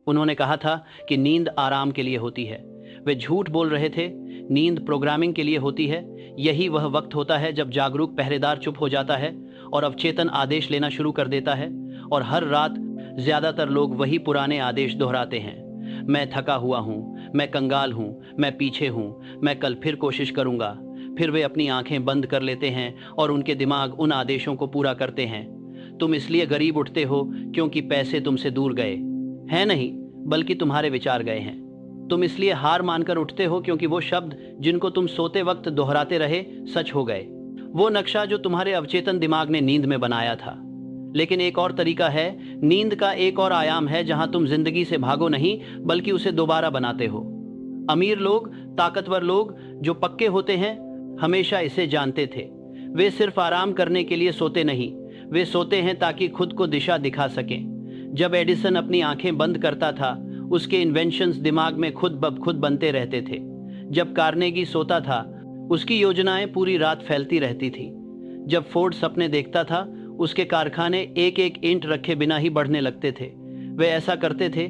उन्होंने कहा था कि नींद आराम के लिए होती है। वे झूठ बोल रहे थे। नींद प्रोग्रामिंग के लिए होती है। यही वह वक्त होता है जब जागरूक पहरेदार चुप हो जाता है और अवचेतन आदेश लेना शुरू कर देता है। और हर रात ज्यादातर लोग वही पुराने आदेश दोहराते हैं। मैं थका हुआ हूँ, मैं कंगाल हूँ, मैं पीछे हूँ, मैं कल फिर कोशिश करूँगा। फिर वे अपनी आंखें बंद कर लेते हैं और उनके दिमाग उन आदेशों को पूरा करते हैं। तुम इसलिए गरीब उठते हो क्योंकि पैसे तुमसे दूर गए हैं, नहीं बल्कि तुम्हारे विचार गए हैं। तुम इसलिए हार मानकर उठते हो क्योंकि वो शब्द जिनको तुम सोते वक्त दोहराते रहे सच हो गए। वो नक्शा जो तुम्हारे अवचेतन दिमाग ने नींद में बनाया था। लेकिन एक और तरीका है। नींद का एक और आयाम है जहां तुम जिंदगी से भागो नहीं बल्कि उसे दोबारा बनाते हो। अमीर लोग, ताकतवर लोग जो पक्के होते हैं हमेशा इसे जानते थे। वे सिर्फ आराम करने के लिए सोते नहीं, वे सोते हैं ताकि खुद को दिशा दिखा सकें। जब एडिसन अपनी आंखें बंद करता था उसके इन्वेंशंस दिमाग में खुद ब खुद बनते रहते थे। जब कार्नेगी सोता था उसकी योजनाएं पूरी रात फैलती रहती थी। जब फोर्ड सपने देखता था उसके कारखाने एक एक ईंट रखे बिना ही बढ़ने लगते थे। वे ऐसा करते थे,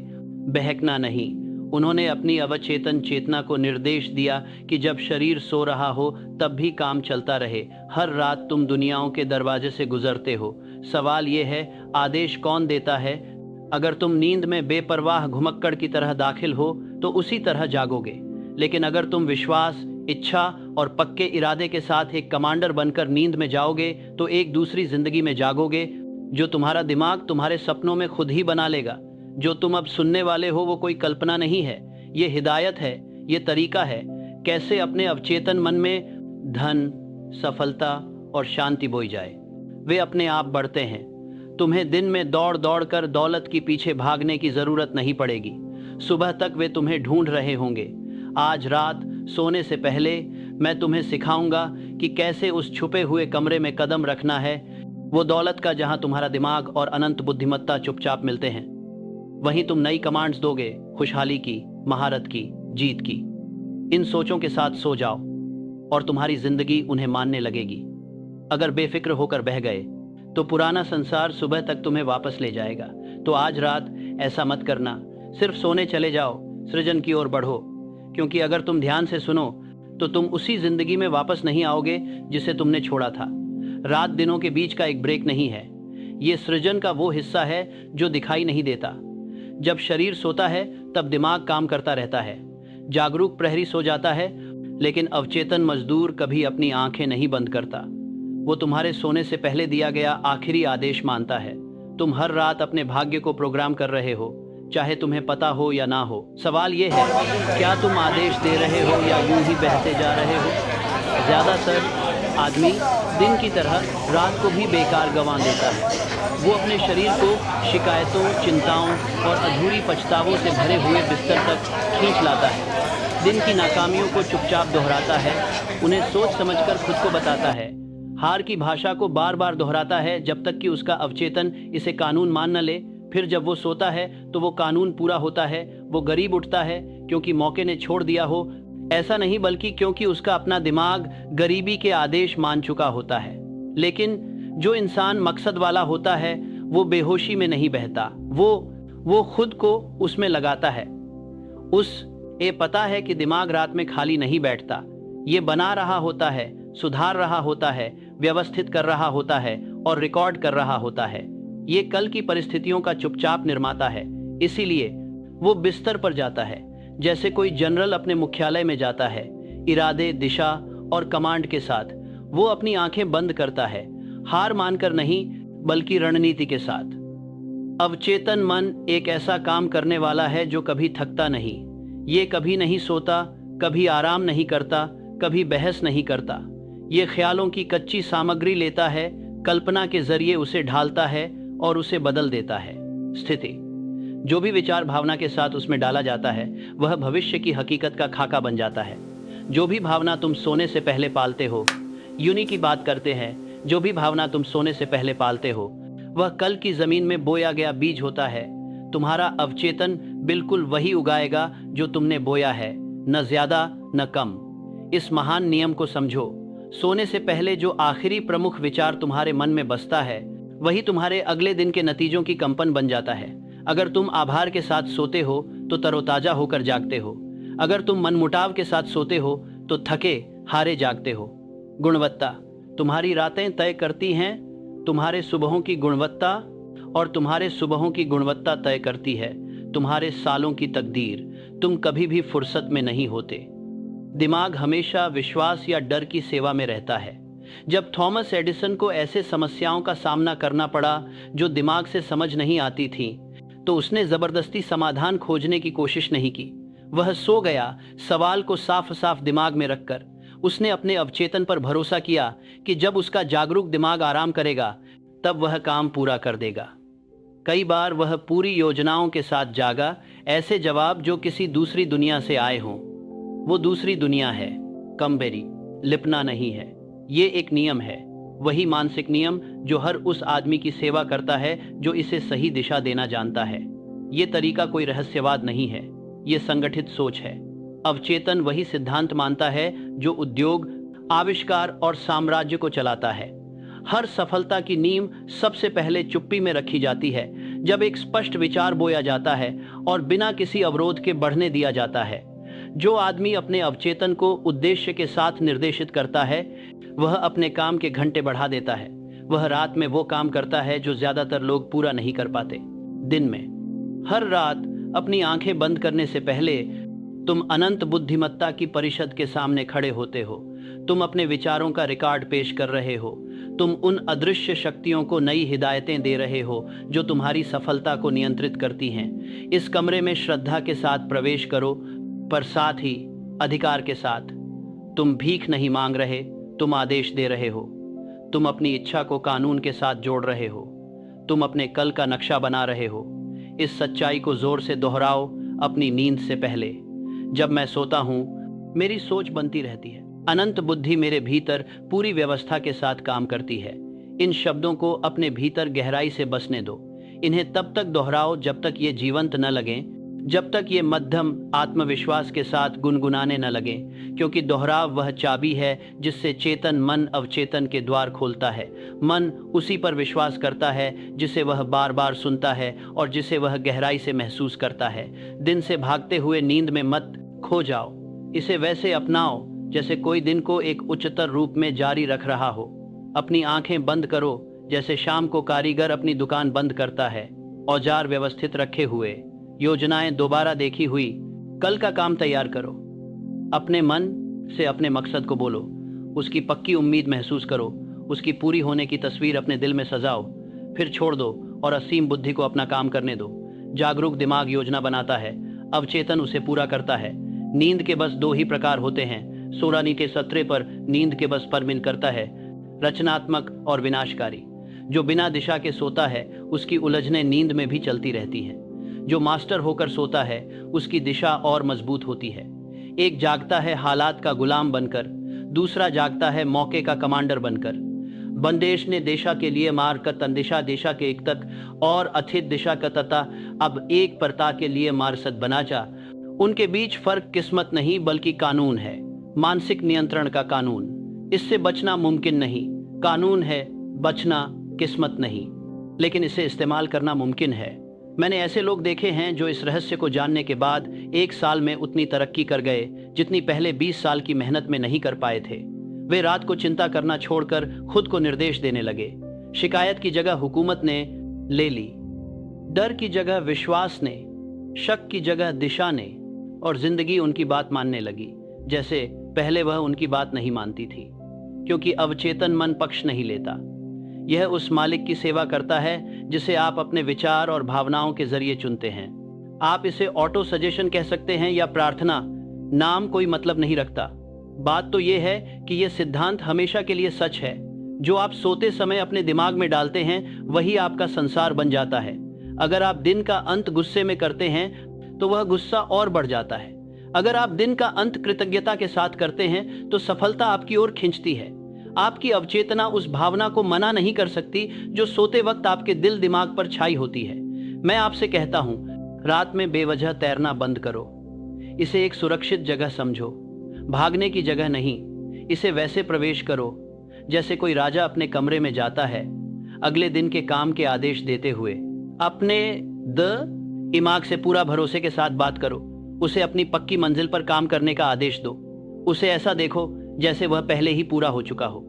बहकना नहीं। उन्होंने अपनी अवचेतन चेतना को निर्देश दिया कि जब शरीर सो रहा हो तब भी काम चलता रहे। हर रात तुम दुनियाओं के दरवाजे से गुजरते हो। सवाल यह है, आदेश कौन देता है? अगर तुम नींद में बेपरवाह घुमक्कड़ की तरह दाखिल हो तो उसी तरह जागोगे। लेकिन अगर तुम विश्वास, इच्छा और पक्के इरादे के साथ एक कमांडर बनकर नींद में जाओगे तो एक दूसरी जिंदगी में जागोगे जो तुम्हारा दिमाग तुम्हारे सपनों में खुद ही बना लेगा। जो तुम अब सुनने वाले हो वो कोई कल्पना नहीं है, ये हिदायत है, ये तरीका है कैसे अपने अवचेतन मन में धन, सफलता और शांति बोई जाए। वे अपने आप बढ़ते हैं। तुम्हें दिन में दौड़ दौड़ कर दौलत की पीछे भागने की जरूरत नहीं पड़ेगी। सुबह तक वे तुम्हें ढूंढ रहे होंगे। आज रात सोने से पहले मैं तुम्हें सिखाऊंगा कि कैसे उस छुपे हुए कमरे में कदम रखना है, वो दौलत का जहां तुम्हारा दिमाग और अनंत बुद्धिमत्ता चुपचाप मिलते हैं। वहीं तुम नई कमांड्स दोगे, खुशहाली की, महारत की, जीत की। इन सोचों के साथ सो जाओ और तुम्हारी जिंदगी उन्हें मानने लगेगी। अगर बेफिक्र होकर बह गए तो पुराना संसार सुबह तक तुम्हें वापस ले जाएगा। तो आज रात ऐसा मत करना, सिर्फ सोने चले जाओ, सृजन की ओर बढ़ो। क्योंकि अगर तुम ध्यान से सुनो तो तुम उसी जिंदगी में वापस नहीं आओगे जिसे तुमने छोड़ा था। रात दिनों के बीच का एक ब्रेक नहीं है, ये सृजन का वो हिस्सा है जो दिखाई नहीं देता। जब शरीर सोता है तब दिमाग काम करता रहता है। जागरूक प्रहरी सो जाता है लेकिन अवचेतन मजदूर कभी अपनी आंखें नहीं बंद करता। वो तुम्हारे सोने से पहले दिया गया आखिरी आदेश मानता है। तुम हर रात अपने भाग्य को प्रोग्राम कर रहे हो, चाहे तुम्हें पता हो या ना हो। सवाल ये है, क्या तुम आदेश दे रहे हो या यूं ही बहते जा रहे हो? ज़्यादातर आदमी दिन की तरह रात को भी बेकार गंवा देता है। वो अपने शरीर को शिकायतों, चिंताओं और अधूरी पछतावों से भरे हुए बिस्तर तक खींच लाता है। दिन की नाकामियों को चुपचाप दोहराता है, उन्हें सोच समझकर खुद को बताता है। हार की भाषा को बार बार दोहराता है जब तक कि उसका अवचेतन इसे कानून मान न ले। फिर जब वो सोता है तो वो कानून पूरा होता है। वो गरीब उठता है क्योंकि मौके ने छोड़ दिया हो, ऐसा नहीं बल्कि क्योंकि उसका अपना दिमाग गरीबी के आदेश मान चुका होता है। लेकिन जो इंसान मकसद वाला होता है वो बेहोशी में नहीं बहता, वो खुद को उसमें लगाता है। ये पता है कि दिमाग रात में खाली नहीं बैठता, ये बना रहा होता है, सुधार रहा होता है, व्यवस्थित कर रहा होता है और रिकॉर्ड कर रहा होता है। ये कल की परिस्थितियों का चुपचाप निर्माता है। इसीलिए वो बिस्तर पर जाता है जैसे कोई जनरल अपने मुख्यालय में जाता है, इरादे, दिशा और कमांड के साथ। वो अपनी आंखें बंद करता है, हार मानकर नहीं बल्कि रणनीति के साथ। अवचेतन मन एक ऐसा काम करने वाला है जो कभी थकता नहीं। ये कभी नहीं सोता, कभी आराम नहीं करता, कभी बहस नहीं करता। ये ख्यालों की कच्ची सामग्री लेता है, कल्पना के जरिए उसे ढालता है और उसे बदल देता है। स्थिति, जो भी विचार भावना के साथ उसमें डाला जाता है वह भविष्य की हकीकत का खाका बन जाता है। जो भी भावना तुम सोने से पहले पालते हो, यूनी की बात करते हैं, जो भी भावना तुम सोने से पहले पालते हो वह कल की जमीन में बोया गया बीज होता है। तुम्हारा अवचेतन बिल्कुल वही उगाएगा जो तुमने बोया है, न ज्यादा न कम। इस महान नियम को समझो, सोने से पहले जो आखिरी प्रमुख विचार तुम्हारे मन में बसता है वही तुम्हारे अगले दिन के नतीजों की कंपन बन जाता है। अगर तुम आभार के साथ सोते हो तो तरोताजा होकर जागते हो। अगर तुम मनमुटाव के साथ सोते हो तो थके हारे जागते हो। गुणवत्ता, तुम्हारी रातें तय करती हैं तुम्हारे सुबहों की गुणवत्ता, और तुम्हारे सुबहों की गुणवत्ता तय करती है तुम्हारे सालों की तकदीर। तुम कभी भी फुर्सत में नहीं होते। दिमाग हमेशा विश्वास या डर की सेवा में रहता है। जब थॉमस एडिसन को ऐसे समस्याओं का सामना करना पड़ा जो दिमाग से समझ नहीं आती थीं, तो उसने जबरदस्ती समाधान खोजने की कोशिश नहीं की। वह सो गया, सवाल को साफ साफ दिमाग में रखकर। उसने अपने अवचेतन पर भरोसा किया कि जब उसका जागरूक दिमाग आराम करेगा तब वह काम पूरा कर देगा। कई बार वह पूरी योजनाओं के साथ जागा, ऐसे जवाब जो किसी दूसरी दुनिया से आए हों। वो दूसरी दुनिया है, कमबेरी, लिपना नहीं है। ये एक नियम है, वही मानसिक नियम जो हर उस आदमी की सेवा करता है जो इसे सही दिशा देना जानता है। ये तरीका कोई रहस्यवाद नहीं है, ये संगठित सोच है। अवचेतन वही सिद्धांत मानता है जो उद्योग, आविष्कार और साम्राज्य को चलाता है। हर सफलता की नींव सबसे पहले चुप्पी में रखी जाती है, जब एक स्पष्ट विचार बोया जाता है और बिना किसी अवरोध के बढ़ने दिया जाता है। जो आदमी अपने अवचेतन को उद्देश्य के साथ निर्देशित करता है, वह अपने काम के घंटे बढ़ा देता है। वह रात में वो काम करता है जो ज्यादातर लोग पूरा नहीं कर पाते दिन में। हर रात अपनी आंखें बंद करने से पहले तुम अनंत बुद्धिमत्ता की परिषद के सामने खड़े होते हो। तुम अपने विचारों का रिकॉर्ड पेश कर रहे हो। तुम उन अदृश्य शक्तियों को नई हिदायतें दे रहे हो जो तुम्हारी सफलता को नियंत्रित करती हैं। इस कमरे में श्रद्धा के साथ प्रवेश करो, पर साथ ही अधिकार के साथ। तुम भीख नहीं मांग रहे, तुम आदेश दे रहे हो। तुम अपनी इच्छा को कानून के साथ जोड़ रहे हो। तुम अपने कल का नक्शा बना रहे हो। इस सच्चाई को जोर से दोहराओ अपनी नींद से पहले। जब मैं सोता हूं, मेरी सोच बनती रहती है। अनंत बुद्धि मेरे भीतर पूरी व्यवस्था के साथ काम करती है। इन शब्दों को अपने भीतर गहराई से बसने दो। इन्हें तब तक दोहराओ जब तक ये जीवंत न लगें, जब तक ये मध्यम आत्मविश्वास के साथ गुनगुनाने न लगें, क्योंकि दोहराव वह चाबी है जिससे चेतन मन अवचेतन के द्वार खोलता है। मन उसी पर विश्वास करता है जिसे वह बार बार सुनता है और जिसे वह गहराई से महसूस करता है। दिन से भागते हुए नींद में मत खो जाओ। इसे वैसे अपनाओ जैसे कोई दिन को एक उच्चतर रूप में जारी रख रहा हो। अपनी आंखें बंद करो जैसे शाम को कारीगर अपनी दुकान बंद करता है, औजार व्यवस्थित रखे हुए, योजनाएं दोबारा देखी हुई। कल का काम तैयार करो। अपने मन से अपने मकसद को बोलो, उसकी पक्की उम्मीद महसूस करो, उसकी पूरी होने की तस्वीर अपने दिल में सजाओ, फिर छोड़ दो और असीम बुद्धि को अपना काम करने दो। जागरूक दिमाग योजना बनाता है, अवचेतन उसे पूरा करता है। नींद के बस दो ही प्रकार होते हैं। सोरानी के सत्रे पर नींद के बस पर मिल करता है, रचनात्मक और विनाशकारी। जो बिना दिशा के सोता है उसकी उलझनें नींद में भी चलती रहती हैं। जो मास्टर होकर सोता है उसकी दिशा और मजबूत होती है। एक जागता है हालात का गुलाम बनकर, दूसरा जागता है मौके का कमांडर बनकर। बंदेश ने देशा के लिए मार कर तंदिशा देशा के एक तक और अथित दिशा का तता अब एक परता के लिए मारसद बना जा। उनके बीच फर्क किस्मत नहीं बल्कि कानून है, मानसिक नियंत्रण का कानून। इससे बचना मुमकिन नहीं। कानून है, बचना किस्मत नहीं, लेकिन इसे इस्तेमाल करना मुमकिन है। मैंने ऐसे लोग देखे हैं जो इस रहस्य को जानने के बाद 1 साल में उतनी तरक्की कर गए जितनी पहले 20 साल की मेहनत में नहीं कर पाए थे। वे रात को चिंता करना छोड़कर खुद को निर्देश देने लगे। शिकायत की जगह हुकूमत ने ले ली, डर की जगह विश्वास ने, शक की जगह दिशा ने, और जिंदगी उनकी बात मानने लगी जैसे पहले वह उनकी बात नहीं मानती थी, क्योंकि अवचेतन मन पक्ष नहीं लेता। यह उस मालिक की सेवा करता है जिसे आप अपने विचार और भावनाओं के जरिए चुनते हैं। आप इसे ऑटो सजेशन कह सकते हैं या प्रार्थना, नाम कोई मतलब नहीं रखता। बात तो यह है कि यह सिद्धांत हमेशा के लिए सच है। जो आप सोते समय अपने दिमाग में डालते हैं वही आपका संसार बन जाता है। अगर आप दिन का अंत गुस्से में करते हैं तो वह गुस्सा और बढ़ जाता है। अगर आप दिन का अंत कृतज्ञता के साथ करते हैं तो सफलता आपकी ओर खींचती है। आपकी अवचेतना उस भावना को मना नहीं कर सकती जो सोते वक्त आपके दिल दिमाग पर छाई होती है। मैं आपसे कहता हूं, रात में बेवजह तैरना बंद करो। इसे एक सुरक्षित जगह समझो, भागने की जगह नहीं। इसे वैसे प्रवेश करो जैसे कोई राजा अपने कमरे में जाता है, अगले दिन के काम के आदेश देते हुए। अपने द दिमाग से पूरा भरोसे के साथ बात करो। उसे अपनी पक्की मंजिल पर काम करने का आदेश दो। उसे ऐसा देखो जैसे वह पहले ही पूरा हो चुका हो।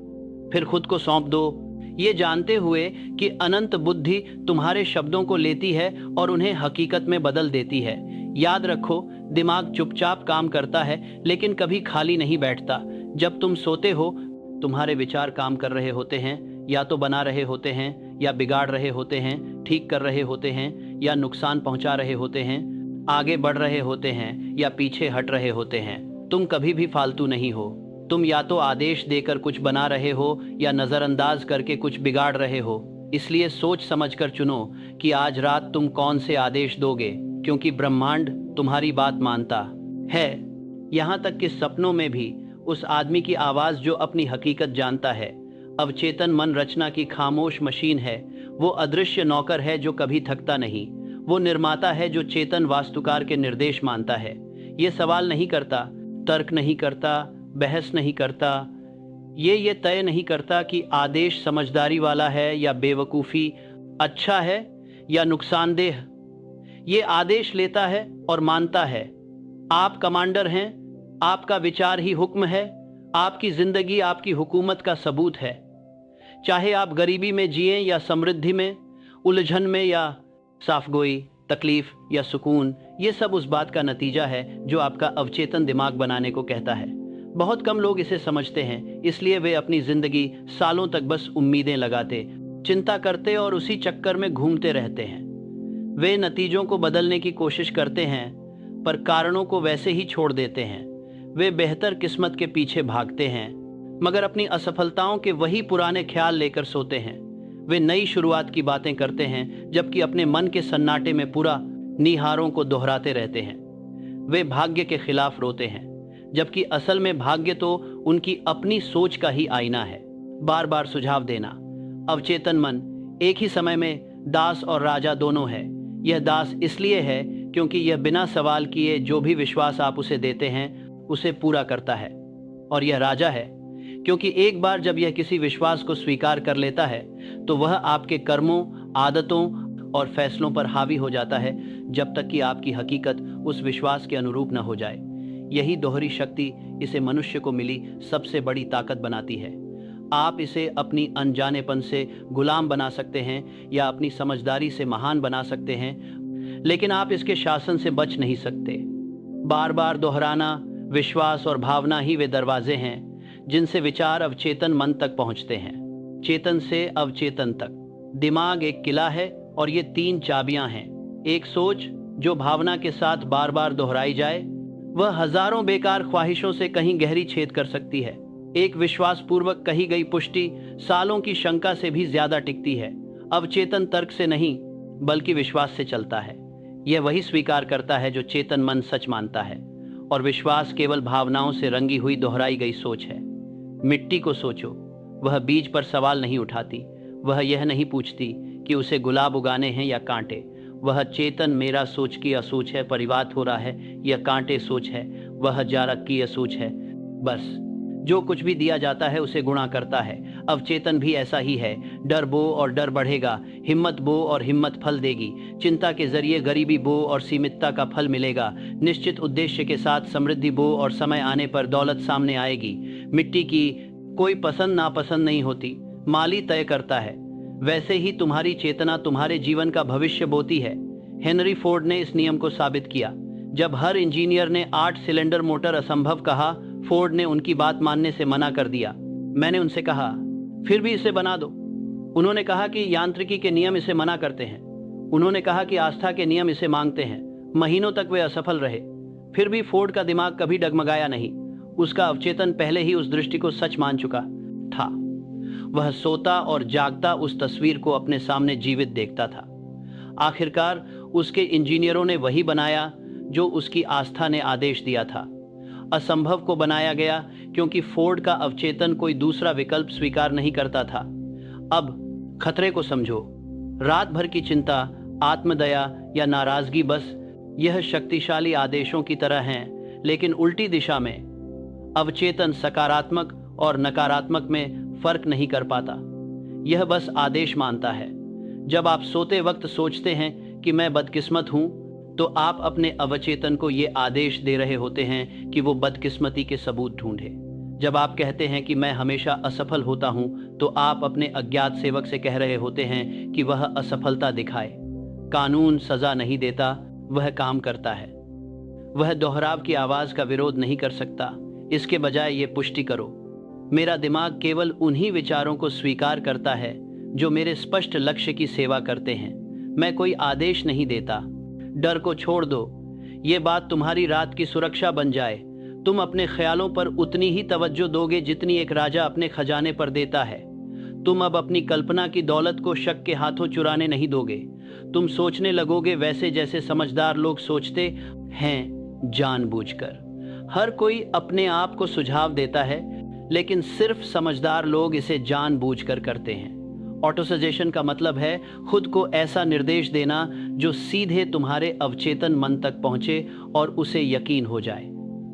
फिर खुद को सौंप दो, ये जानते हुए कि अनंत बुद्धि तुम्हारे शब्दों को लेती है और उन्हें हकीकत में बदल देती है। याद रखो, दिमाग चुपचाप काम करता है लेकिन कभी खाली नहीं बैठता। जब तुम सोते हो, तुम्हारे विचार काम कर रहे होते हैं, या तो बना रहे होते हैं, या बिगाड़ रहे होते हैं, ठीक कर रहे होते हैं, या नुकसान पहुंचा रहे होते हैं, आगे बढ़ रहे होते हैं, या पीछे हट रहे होते हैं। तुम कभी भी फालतू नहीं हो। तुम या तो आदेश देकर कुछ बना रहे हो या नजरअंदाज करके कुछ बिगाड़ रहे हो। इसलिए सोच समझकर चुनो कि आज रात तुम कौन से आदेश दोगे, क्योंकि ब्रह्मांड तुम्हारी बात मानता है। यहाँ तक कि सपनों में भी उस आदमी की आवाज जो अपनी हकीकत जानता है। अवचेतन मन रचना की खामोश मशीन है। वो अदृश्य नौकर है जो कभी थकता नहीं। वो निर्माता है जो चेतन वास्तुकार के निर्देश मानता है। ये सवाल नहीं करता, तर्क नहीं करता, बहस नहीं करता। ये तय नहीं करता कि आदेश समझदारी वाला है या बेवकूफ़ी, अच्छा है या नुकसानदेह। ये आदेश लेता है और मानता है। आप कमांडर हैं, आपका विचार ही हुक्म है, आपकी जिंदगी आपकी हुकूमत का सबूत है। चाहे आप गरीबी में जिएं या समृद्धि में, उलझन में या साफगोई, तकलीफ या सुकून, ये सब उस बात का नतीजा है जो आपका अवचेतन दिमाग बनाने को कहता है। बहुत कम लोग इसे समझते हैं, इसलिए वे अपनी जिंदगी सालों तक बस उम्मीदें लगाते, चिंता करते और उसी चक्कर में घूमते रहते हैं। वे नतीजों को बदलने की कोशिश करते हैं पर कारणों को वैसे ही छोड़ देते हैं। वे बेहतर किस्मत के पीछे भागते हैं मगर अपनी असफलताओं के वही पुराने ख्याल लेकर सोते हैं। वे नई शुरुआत की बातें करते हैं जबकि अपने मन के सन्नाटे में पूरा निहारों को दोहराते रहते हैं। वे भाग्य के खिलाफ रोते हैं जबकि असल में भाग्य तो उनकी अपनी सोच का ही आईना है। बार बार सुझाव देना। अवचेतन मन एक ही समय में दास और राजा दोनों है। यह दास इसलिए है क्योंकि यह बिना सवाल किए जो भी विश्वास आप उसे देते हैं उसे पूरा करता है, और यह राजा है क्योंकि एक बार जब यह किसी विश्वास को स्वीकार कर लेता है तो वह आपके कर्मों, आदतों और फैसलों पर हावी हो जाता है जब तक कि आपकी हकीकत उस विश्वास के अनुरूप न हो जाए। यही दोहरी शक्ति इसे मनुष्य को मिली सबसे बड़ी ताकत बनाती है। आप इसे अपनी अनजानेपन से गुलाम बना सकते हैं या अपनी समझदारी से महान बना सकते हैं, लेकिन आप इसके शासन से बच नहीं सकते। बार बार दोहराना, विश्वास और भावना ही वे दरवाजे हैं जिनसे विचार अवचेतन मन तक पहुंचते हैं। चेतन से अवचेतन तक दिमाग एक किला है और ये 3 चाबियां हैं। एक सोच जो भावना के साथ बार बार दोहराई जाए, वह हजारों बेकार ख्वाहिशों से कहीं गहरी छेद कर सकती है। एक विश्वास पूर्वक कही गई पुष्टि सालों की शंका से भी ज्यादा टिकती है। अवचेतन तर्क से नहीं बल्कि विश्वास से चलता है। यह वही स्वीकार करता है जो चेतन मन सच मानता है, और विश्वास केवल भावनाओं से रंगी हुई दोहराई गई सोच है। मिट्टी को सोचो, वह बीज पर सवाल नहीं उठाती। वह यह नहीं पूछती कि उसे गुलाब उगाने हैं या कांटे। वह चेतन मेरा सोच की असोच है, परिवाद हो रहा है, यह कांटे सोच है, वह जारक की असोच है। बस जो कुछ भी दिया जाता है उसे गुणा करता है। अवचेतन भी ऐसा ही है। डर बो और डर बढ़ेगा, हिम्मत बो और हिम्मत फल देगी। चिंता के जरिए गरीबी बो और सीमितता का फल मिलेगा। निश्चित उद्देश्य के साथ समृद्धि बो और समय आने पर दौलत सामने आएगी। मिट्टी की कोई पसंद नापसंद नहीं होती, माली तय करता है। वैसे ही तुम्हारी चेतना तुम्हारे जीवन का भविष्य बोती है। हेनरी फोर्ड ने इस नियम को साबित किया। जब हर इंजीनियर ने 8 सिलेंडर मोटर असंभव कहा, फोर्ड ने उनकी बात मानने से मना कर दिया। मैंने उनसे कहा, फिर भी इसे बना दो। उन्होंने कहा कि यांत्रिकी के नियम इसे मना करते हैं। उन्होंने कहा कि आस्था के नियम इसे मांगते हैं। महीनों तक वे असफल रहे, फिर भी फोर्ड का दिमाग कभी डगमगाया नहीं। उसका अवचेतन पहले ही उस दृष्टि को सच मान चुका था। वह सोता और जागता उस तस्वीर को अपने सामने जीवित देखता था। आखिरकार उसके इंजीनियरों ने वही बनाया जो उसकी आस्था ने आदेश दिया था। असंभव को बनाया गया क्योंकि फोर्ड का अवचेतन कोई दूसरा विकल्प स्वीकार नहीं करता था। अब खतरे को समझो। रात भर की चिंता, आत्मदया या नाराजगी बस यह शक्तिशाली आदेशों की तरह हैं, लेकिन उल्टी दिशा में। अवचेतन सकारात्मक और नकारात्मक में फर्क नहीं कर पाता। यह बस आदेश मानता है। जब आप सोते वक्त सोचते हैं कि मैं बदकिस्मत हूं, तो आप अपने अवचेतन को ये आदेश दे रहे होते हैं कि वो बदकिस्मती के सबूत ढूंढे। जब आप कहते हैं कि मैं हमेशा असफल होता हूं, तो आप अपने अज्ञात सेवक से कह रहे होते हैं कि वह असफलता दिखाए। कानून सजा नहीं देता, वह काम करता है। वह दोहराव की आवाज का विरोध नहीं कर सकता। इसके बजाय ये पुष्टि करो, मेरा दिमाग केवल उन्हीं विचारों को स्वीकार करता है जो मेरे स्पष्ट लक्ष्य की सेवा करते हैं। मैं कोई आदेश नहीं देता। डर को छोड़ दो। ये बात तुम्हारी रात की सुरक्षा बन जाए। तुम अपने ख्यालों पर उतनी ही तवज्जो दोगे जितनी एक राजा अपने खजाने पर देता है। तुम अब अपनी कल्पना की दौलत को शक के हाथों चुराने नहीं दोगे। तुम सोचने लगोगे वैसे जैसे समझदार लोग सोचते हैं, जानबूझकर। हर कोई अपने आप को सुझाव देता है, लेकिन सिर्फ समझदार लोग इसे जानबूझकर करते हैं। ऑटो सजेशन का मतलब है खुद को ऐसा निर्देश देना जो सीधे तुम्हारे अवचेतन मन तक पहुंचे और उसे यकीन हो जाए।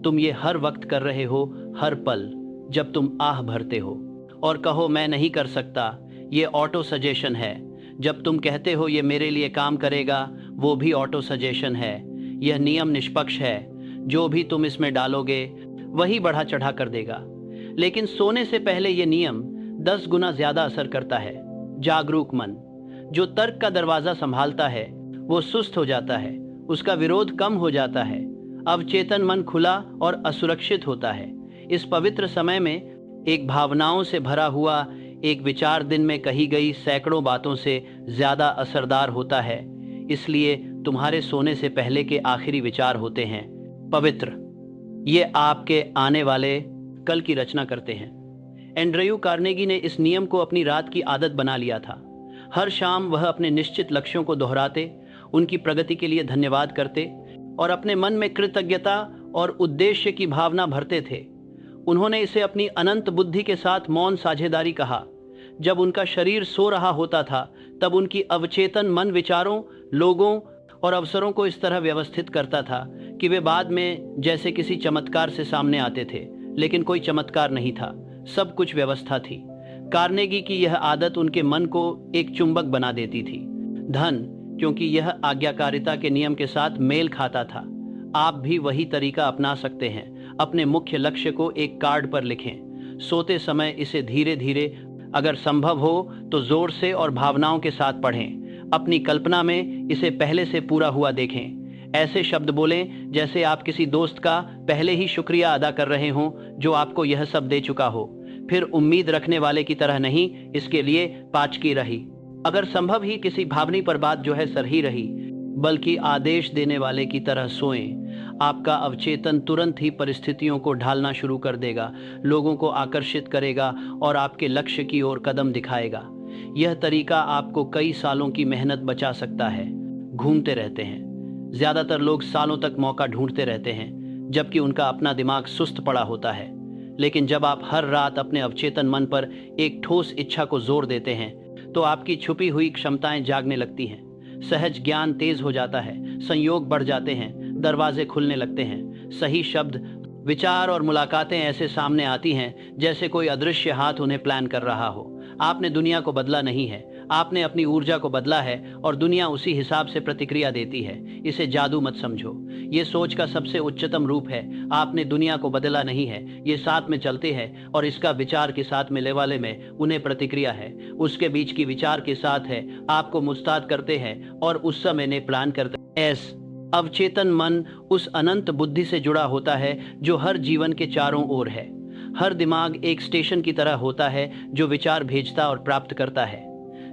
तुम ये हर वक्त कर रहे हो, हर पल जब तुम आह भरते हो और कहो मैं नहीं कर सकता। ये ऑटो सजेशन है। जब तुम कहते हो ये मेरे लिए काम करेगा, वो भी ऑटो सजेशन है। यह नियम निष्पक्ष है। जो भी तुम इसमें डालोगे वही बढ़ा चढ़ा कर देगा। लेकिन सोने से पहले यह नियम 10 गुना ज्यादा असर करता है। जागरूक मन जो तर्क का दरवाजा संभालता है वो सुस्त हो जाता है, उसका विरोध कम हो जाता है। अवचेतन मन खुला और असुरक्षित होता है। इस पवित्र समय में एक भावनाओं से भरा हुआ एक विचार दिन में कही गई सैकड़ों बातों से ज्यादा असरदार होता है। इसलिए तुम्हारे सोने से पहले के आखिरी विचार होते हैं पवित्र। ये आपके आने वाले कल की रचना करते हैं। एंड्रयू कार्नेगी ने इस नियम को अपनी रात की आदत बना लिया था। हर शाम वह अपने निश्चित लक्ष्यों को दोहराते, उनकी प्रगति के लिए धन्यवाद करते और अपने मन में कृतज्ञता और उद्देश्य की भावना भरते थे। उन्होंने इसे अपनी अनंत बुद्धि के साथ मौन साझेदारी कहा। जब उनका शरीर सो रहा होता था, तब उनकी अवचेतन मन विचारों, लोगों और अवसरों को इस तरह व्यवस्थित करता था कि वे बाद में जैसे किसी चमत्कार से सामने आते थे। लेकिन कोई चमत्कार नहीं था, सब कुछ व्यवस्था थी। कार्नेगी की यह आदत उनके मन को एक चुंबक बना देती थी। धन, क्योंकि यह आज्ञाकारिता के नियम के साथ मेल खाता था। आप भी वही तरीका अपना सकते हैं। अपने मुख्य लक्ष्य को एक कार्ड पर लिखें। सोते समय इसे धीरे धीरे, अगर संभव हो तो जोर से और भावनाओं के साथ पढ़ें। अपनी कल्पना में इसे पहले से पूरा हुआ देखें। ऐसे शब्द बोलें जैसे आप किसी दोस्त का पहले ही शुक्रिया अदा कर रहे हों जो आपको यह सब दे चुका हो। फिर उम्मीद रखने वाले की तरह नहीं, इसके लिए पाचकी रही। अगर संभव ही किसी भावनी पर बात जो है सर ही रही, बल्कि आदेश देने वाले की तरह सोएं। आपका अवचेतन तुरंत ही परिस्थितियों को ढालना शुरू कर देगा, लोगों को आकर्षित करेगा और आपके लक्ष्य की ओर कदम दिखाएगा। यह तरीका आपको कई सालों की मेहनत बचा सकता है। घूमते रहते हैं। ज्यादातर लोग सालों तक मौका ढूंढते रहते हैं, जबकि उनका अपना दिमाग सुस्त पड़ा होता है। लेकिन जब आप हर रात अपने अवचेतन मन पर एक ठोस इच्छा को जोर देते हैं, तो आपकी छुपी हुई क्षमताएं जागने लगती हैं। सहज ज्ञान तेज हो जाता है, संयोग बढ़ जाते हैं, दरवाजे खुलने लगते हैं। सही शब्द, विचार और मुलाकातें ऐसे सामने आती हैं जैसे कोई अदृश्य हाथ उन्हें प्लान कर रहा हो। आपने दुनिया को बदला नहीं है, आपने अपनी ऊर्जा को बदला है और दुनिया उसी हिसाब से प्रतिक्रिया देती है। इसे जादू मत समझो, ये सोच का सबसे उच्चतम रूप है। आपने दुनिया को बदला नहीं है, ये साथ में चलते हैं और इसका विचार के साथ मिलने वाले में उन्हें प्रतिक्रिया है। उसके बीच की विचार के साथ है, आपको मुस्ताद करते हैं और उस समय ने प्लान करते हैं। अवचेतन मन उस अनंत बुद्धि से जुड़ा होता है जो हर जीवन के चारों ओर है। हर दिमाग एक स्टेशन की तरह होता है जो विचार भेजता और प्राप्त करता है।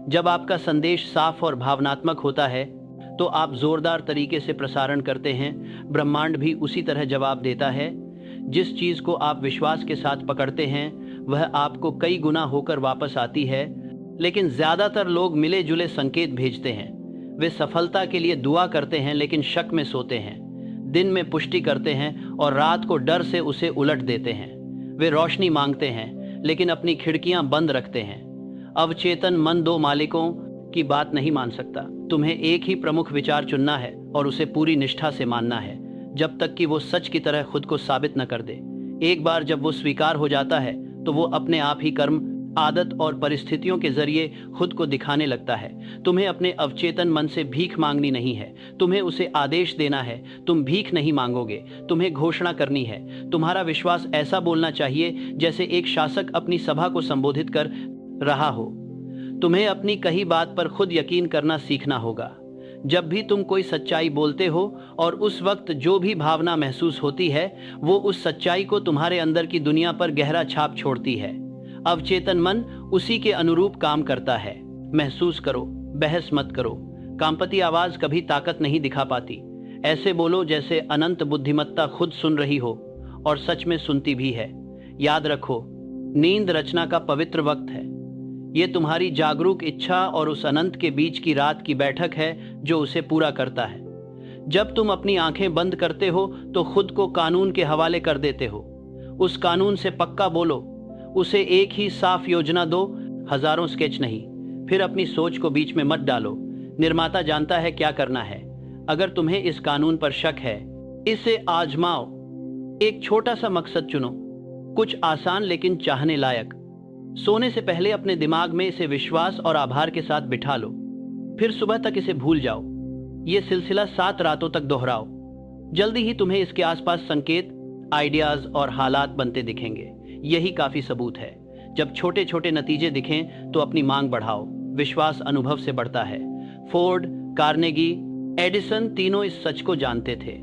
जब आपका संदेश साफ और भावनात्मक होता है तो आप जोरदार तरीके से प्रसारण करते हैं। ब्रह्मांड भी उसी तरह जवाब देता है। जिस चीज को आप विश्वास के साथ पकड़ते हैं वह आपको कई गुना होकर वापस आती है। लेकिन ज्यादातर लोग मिले जुले संकेत भेजते हैं। वे सफलता के लिए दुआ करते हैं लेकिन शक में सोते हैं। दिन में पुष्टि करते हैं और रात को डर से उसे उलट देते हैं। वे रोशनी मांगते हैं लेकिन अपनी खिड़कियां बंद रखते हैं। अवचेतन मन दो मालिकों की बात नहीं मान सकता। तुम्हें एक ही प्रमुख विचार चुनना है और उसे पूरी निष्ठा से मानना है जब तक कि वो सच की तरह खुद को साबित न कर दे। एक बार जब वो स्वीकार हो जाता है तो वो अपने आप ही कर्म आदत और परिस्थितियों के जरिए खुद को दिखाने लगता है। तुम्हें अपने अवचेतन मन से भीख मांगनी नहीं है, तुम्हें उसे आदेश देना है। तुम भीख नहीं मांगोगे, तुम्हें घोषणा करनी है। तुम्हारा विश्वास ऐसा बोलना चाहिए जैसे एक शासक अपनी सभा को संबोधित कर रहा हो। तुम्हें अपनी कही बात पर खुद यकीन करना सीखना होगा। जब भी तुम कोई सच्चाई बोलते हो और उस वक्त जो भी भावना महसूस होती है, वो उस सच्चाई को तुम्हारे अंदर की दुनिया पर गहरा छाप छोड़ती है। अवचेतन मन उसी के अनुरूप काम करता है। महसूस करो, बहस मत करो। कांपती आवाज कभी ताकत नहीं दिखा पाती। ऐसे बोलो जैसे अनंत बुद्धिमत्ता खुद सुन रही हो और सच में सुनती भी है। याद रखो, नींद रचना का पवित्र वक्त है। ये तुम्हारी जागरूक इच्छा और उस अनंत के बीच की रात की बैठक है जो उसे पूरा करता है। जब तुम अपनी आंखें बंद करते हो तो खुद को कानून के हवाले कर देते हो। उस कानून से पक्का बोलो, उसे एक ही साफ योजना दो, हजारों स्केच नहीं। फिर अपनी सोच को बीच में मत डालो। निर्माता जानता है क्या करना है। अगर तुम्हें इस कानून पर शक है, इसे आजमाओ। एक छोटा सा मकसद चुनो, कुछ आसान लेकिन चाहने लायक। सोने से पहले अपने दिमाग में इसे विश्वास और आभार के साथ बिठा लो, फिर सुबह तक इसे भूल जाओ। यह सिलसिला 7 रातों तक दोहराओ। जल्दी ही तुम्हें इसके आसपास संकेत, आइडियाज और हालात बनते दिखेंगे। यही काफी सबूत है। जब छोटे छोटे नतीजे दिखें तो अपनी मांग बढ़ाओ। विश्वास अनुभव से बढ़ता है। फोर्ड, कार्नेगी, एडिसन तीनों इस सच को जानते थे।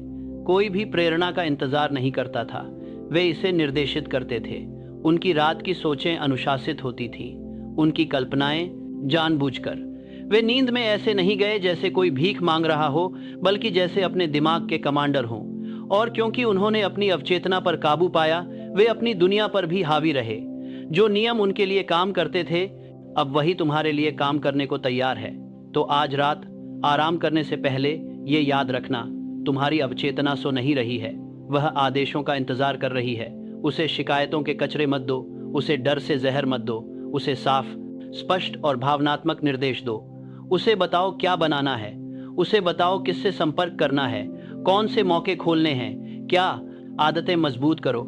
कोई भी प्रेरणा का इंतजार नहीं करता था, वे इसे निर्देशित करते थे। उनकी रात की सोचें अनुशासित होती थीं, उनकी कल्पनाएं जानबूझकर। वे नींद में ऐसे नहीं गए जैसे कोई भीख मांग रहा हो, बल्कि जैसे अपने दिमाग के कमांडर हों। और क्योंकि उन्होंने अपनी अवचेतना पर काबू पाया, वे अपनी दुनिया पर भी हावी रहे। जो नियम उनके लिए काम करते थे, अब वही तुम्हारे लिए काम करने को तैयार है। तो आज रात आराम करने से पहले ये याद रखना, तुम्हारी अवचेतना सो नहीं रही है, वह आदेशों का इंतजार कर रही है। उसे शिकायतों के कचरे मत दो, उसे डर से जहर मत दो, उसे साफ, स्पष्ट और भावनात्मक निर्देश दो। उसे बताओ क्या बनाना है, उसे बताओ किससे संपर्क करना है, कौन से मौके खोलने हैं, क्या आदतें मजबूत करो।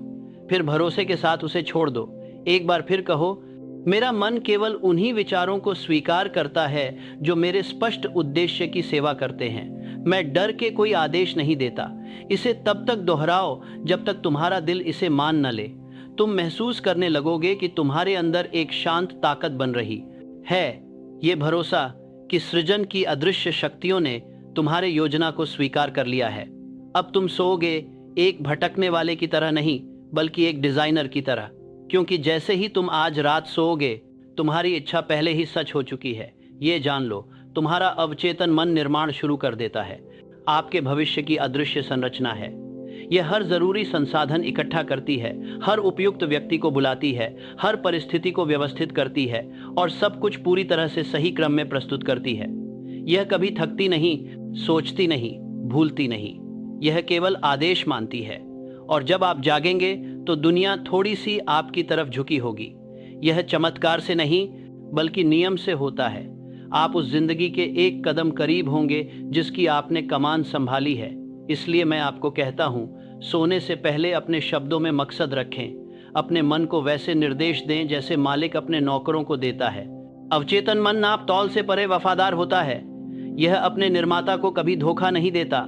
फिर भरोसे के साथ उसे छोड़ दो। एक बार फिर कहो, मेरा मन केवल उन्हीं विचारों को स्वीकार करता है जो मेरे स्पष्ट उद्देश्य की सेवा करते हैं। मैं डर के कोई आदेश नहीं देता। इसे तब तक दोहराओ जब तक तुम्हारा दिल इसे मान न ले। तुम महसूस करने लगोगे कि तुम्हारे अंदर एक शांत ताकत बन रही है। ये भरोसा कि सृजन की अदृश्य शक्तियों ने तुम्हारे योजना को स्वीकार कर लिया है। अब तुम सोओगे एक भटकने वाले की तरह नहीं, बल्कि एक डिजाइनर की तरह। क्योंकि जैसे ही तुम आज रात सोओगे, तुम्हारी इच्छा पहले ही सच हो चुकी है। ये जान लो, तुम्हारा अवचेतन मन निर्माण शुरू कर देता है। आपके भविष्य की अदृश्य संरचना है। यह हर जरूरी संसाधन इकट्ठा करती है, हर उपयुक्त व्यक्ति को बुलाती है, हर परिस्थिति को व्यवस्थित करती है और सब कुछ पूरी तरह से सही क्रम में प्रस्तुत करती है। यह कभी थकती नहीं, सोचती नहीं, भूलती नहीं। यह केवल आदेश मानती है। और जब आप जागेंगे तो दुनिया थोड़ी सी आपकी तरफ झुकी होगी। यह चमत्कार से नहीं, बल्कि नियम से होता है। आप उस जिंदगी के एक कदम करीब होंगे जिसकी आपने कमान संभाली है। इसलिए मैं आपको कहता हूँ, सोने से पहले अपने शब्दों में मकसद रखें। अपने मन को वैसे निर्देश दें जैसे मालिक अपने नौकरों को देता है। अवचेतन मन नाप तौल से परे वफादार होता है। यह अपने निर्माता को कभी धोखा नहीं देता।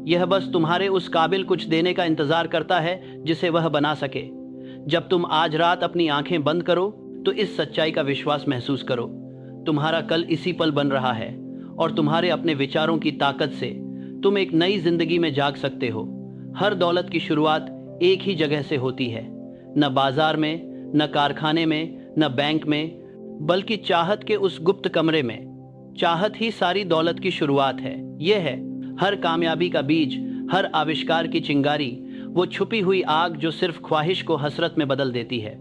यह बस तुम्हारे उस काबिल कुछ देने का इंतजार करता है जिसे वह बना सके। जब तुम आज रात अपनी आंखें बंद करो तो इस सच्चाई का विश्वास महसूस करो, तुम्हारा कल इसी पल बन रहा है और तुम्हारे अपने विचारों की ताकत से तुम एक नई जिंदगी में जाग सकते हो। हर दौलत की शुरुआत एक ही जगह से होती है, न बाजार में, न कारखाने में, न बैंक में, बल्कि चाहत के उस गुप्त कमरे में। चाहत ही सारी दौलत की शुरुआत है। यह है हर कामयाबी का बीज, हर आविष्कार की चिंगारी, वो छुपी हुई आग जो सिर्फ ख्वाहिश को हसरत में बदल देती है।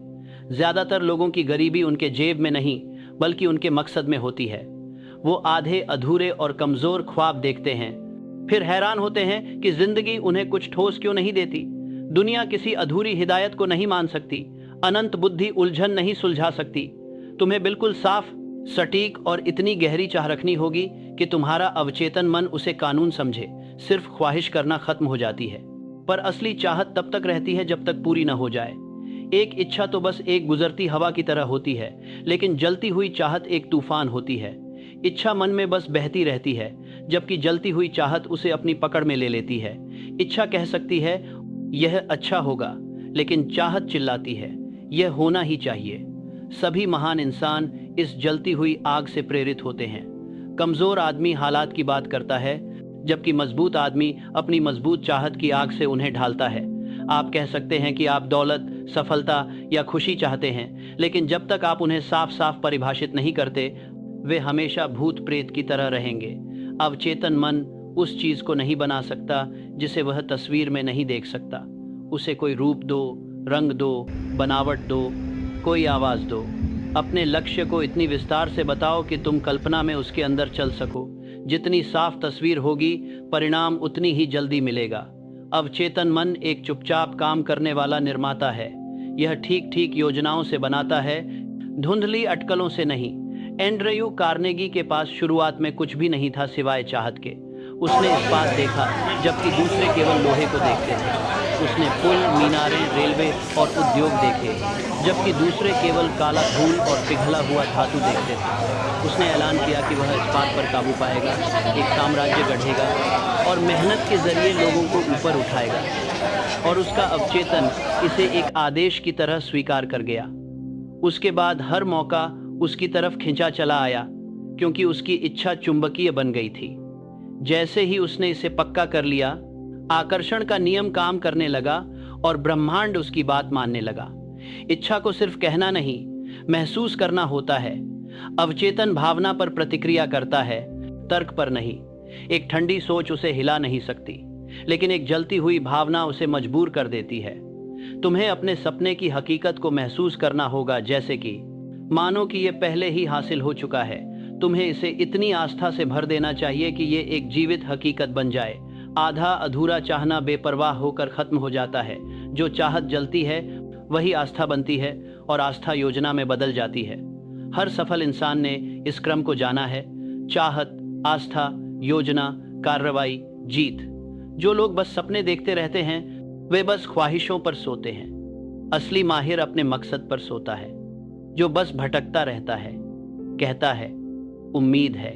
ज्यादातर लोगों की गरीबी उनके जेब में नहीं, बल्कि उनके मकसद में होती है। वो आधे अधूरे और कमजोर ख्वाब देखते हैं, फिर हैरान होते हैं कि जिंदगी उन्हें कुछ ठोस क्यों नहीं देती। दुनिया किसी अधूरी हिदायत को नहीं मान सकती। अनंत बुद्धि उलझन नहीं सुलझा सकती। तुम्हें बिल्कुल साफ, सटीक और इतनी गहरी चाह रखनी होगी कि तुम्हारा अवचेतन मन उसे कानून समझे। सिर्फ ख्वाहिश करना खत्म हो जाती है, पर असली चाहत तब तक रहती है जब तक पूरी न हो जाए। एक इच्छा तो बस एक गुजरती हवा की तरह होती है, लेकिन जलती हुई चाहत एक तूफान होती है। इच्छा मन में बस बहती रहती है, जबकि जलती हुई चाहत उसे अपनी पकड़ में ले लेती है। इच्छा कह सकती है यह अच्छा होगा, लेकिन चाहत चिल्लाती है यह होना ही चाहिए। सभी महान इंसान इस जलती हुई आग से प्रेरित होते हैं। कमजोर आदमी हालात की बात करता है, जबकि मजबूत आदमी अपनी मजबूत चाहत की आग से उन्हें ढालता है। आप कह सकते हैं कि आप दौलत, सफलता या खुशी चाहते हैं, लेकिन जब तक आप उन्हें साफ साफ परिभाषित नहीं करते, वे हमेशा भूत प्रेत की तरह रहेंगे। अवचेतन मन उस चीज को नहीं बना सकता जिसे वह तस्वीर में नहीं देख सकता। उसे कोई रूप दो, रंग दो, बनावट दो, कोई आवाज दो। अपने लक्ष्य को इतनी विस्तार से बताओ कि तुम कल्पना में उसके अंदर चल सको। जितनी साफ तस्वीर होगी, परिणाम उतनी ही जल्दी मिलेगा। अवचेतन मन एक चुपचाप काम करने वाला निर्माता है। यह ठीक ठीक योजनाओं से बनाता है, धुंधली अटकलों से नहीं। एंड्रयू कार्नेगी के पास शुरुआत में कुछ भी नहीं था सिवाय चाहत के। उसने इस्पात देखा, जबकि दूसरे केवल लोहे को देखते थे। उसने पुल, मीनारें, रेलवे और उद्योग देखे, जबकि दूसरे केवल काला धूल और पिघला हुआ धातु देखते थे। उसने ऐलान किया कि वह इस्पात पर काबू पाएगा, एक साम्राज्य गढ़ेगा और मेहनत के जरिए लोगों को ऊपर उठाएगा। और उसका अवचेतन इसे एक आदेश की तरह स्वीकार कर गया। उसके बाद हर मौका उसकी तरफ खिंचा चला आया, क्योंकि उसकी इच्छा चुंबकीय बन गई थी। जैसे ही उसने इसे पक्का कर लिया, आकर्षण का नियम काम करने लगा और ब्रह्मांड उसकी बात मानने लगा। इच्छा को सिर्फ कहना नहीं, महसूस करना होता है। अवचेतन भावना पर प्रतिक्रिया करता है, तर्क पर नहीं। एक ठंडी सोच उसे हिला नहीं सकती, लेकिन एक जलती हुई भावना उसे मजबूर कर देती है। तुम्हें अपने सपने की हकीकत को महसूस करना होगा, जैसे कि मानो कि यह पहले ही हासिल हो चुका है। तुम्हें इसे इतनी आस्था से भर देना चाहिए कि ये एक जीवित हकीकत बन जाए। आधा अधूरा चाहना बेपरवाह होकर खत्म हो जाता है। जो चाहत जलती है वही आस्था बनती है और आस्था योजना में बदल जाती है। हर सफल इंसान ने इस क्रम को जाना है: चाहत, आस्था, योजना, कार्रवाई, जीत। जो लोग बस सपने देखते रहते हैं, वे बस ख्वाहिशों पर सोते हैं। असली माहिर अपने मकसद पर सोता है। जो बस भटकता रहता है, कहता है उम्मीद है,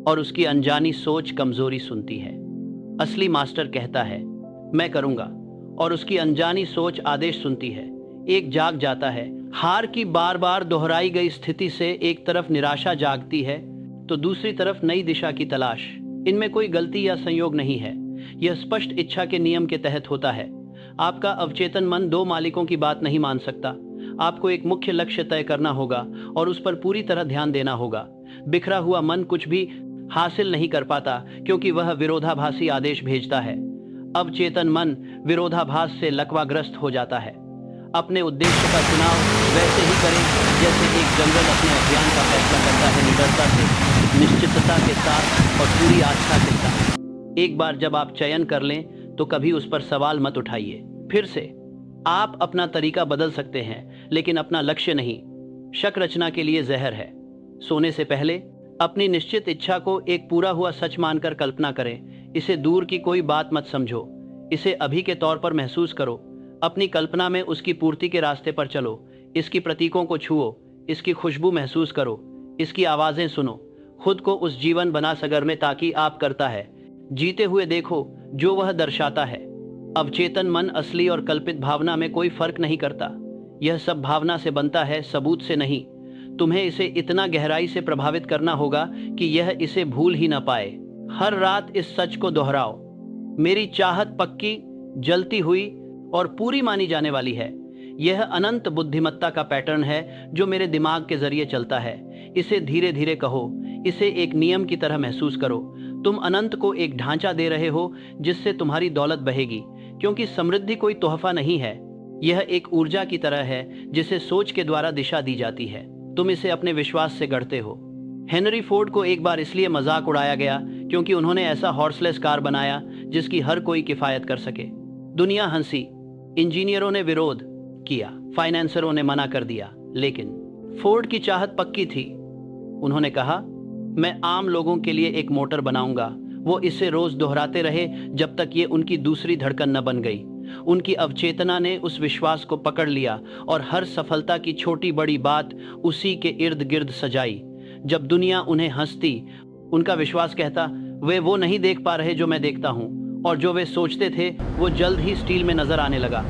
और उसकी अनजानी सोच कमजोरी सुनती है। असली मास्टर कहता है मैं करूंगा, और उसकी अनजानी सोच आदेश सुनती है। एक जाग जाता है। हार की बार बार दोहराई गई स्थिति से एक तरफ निराशा जागती है, तो दूसरी तरफ नई दिशा की तलाश। इनमें कोई गलती या संयोग नहीं है, यह स्पष्ट इच्छा के नियम के तहत होता है। आपका अवचेतन मन दो मालिकों की बात नहीं मान सकता। आपको एक मुख्य लक्ष्य तय करना होगा और उस पर पूरी तरह ध्यान देना होगा। बिखरा हुआ मन कुछ भी हासिल नहीं कर पाता, क्योंकि वह विरोधाभासी आदेश भेजता है। अवचेतन मन विरोधाभास से लकवाग्रस्त हो जाता है। अपने उद्देश्य का चुनाव वैसे ही करें जैसे एक जनरल अपने अभियान का फैसला करता है, निडरता से, निश्चितता के साथ और पूरी आस्था के साथ। एक बार जब आप चयन कर लें तो कभी उस पर सवाल मत उठाइए। फिर से आप अपना तरीका बदल सकते हैं, लेकिन अपना लक्ष्य नहीं। शक रचना के लिए जहर है। सोने से पहले अपनी निश्चित इच्छा को एक पूरा हुआ सच मानकर कल्पना करें। इसे दूर की कोई बात मत समझो, इसे अभी के तौर पर महसूस करो। अपनी कल्पना में उसकी पूर्ति के रास्ते पर चलो। इसकी प्रतीकों को छुओ, इसकी खुशबू महसूस करो, इसकी आवाजें सुनो। खुद को उस जीवन बना सगर में ताकि आप करता है जीते हुए देखो जो वह दर्शाता है। अवचेतन मन असली और कल्पित भावना में कोई फर्क नहीं करता। यह सब भावना से बनता है, सबूत से नहीं। तुम्हें इसे इतना गहराई से प्रभावित करना होगा कि यह इसे भूल ही ना पाए। हर रात इस सच को दोहराओ, मेरी चाहत पक्की, जलती हुई और पूरी मानी जाने वाली है। यह अनंत बुद्धिमत्ता का पैटर्न है जो मेरे दिमाग के जरिए चलता है। इसे धीरे धीरे कहो, इसे एक नियम की तरह महसूस करो। तुम अनंत को एक ढांचा दे रहे हो जिससे तुम्हारी दौलत बहेगी, क्योंकि समृद्धि कोई तोहफा नहीं है। यह एक ऊर्जा की तरह है जिसे सोच के द्वारा दिशा दी जाती है। तुम इसे अपने विश्वास से गढ़ते हो। हेनरी फोर्ड को एक बार इसलिए मजाक उड़ाया गया क्योंकि उन्होंने ऐसा हॉर्सलेस कार बनाया जिसकी हर कोई किफायत कर सके। दुनिया हंसी, इंजीनियरों ने विरोध किया, फाइनेंसरों ने मना कर दिया, लेकिन फोर्ड की चाहत पक्की थी। उन्होंने कहा मैं आम लोगों के लिए एक मोटर बनाऊंगा। वो इसे रोज दोहराते रहे जब तक ये उनकी दूसरी धड़कन न बन गई। उनकी अवचेतना ने उस विश्वास को पकड़ लिया और हर सफलता की छोटी बड़ी बात उसी के इर्द गिर्द सजाई। जब दुनिया उन्हें हंसती, उनका विश्वास कहता, वे वो नहीं देख पा रहे जो मैं देखता हूँ, और जो वे सोचते थे वो जल्द ही स्टील में नजर आने लगा।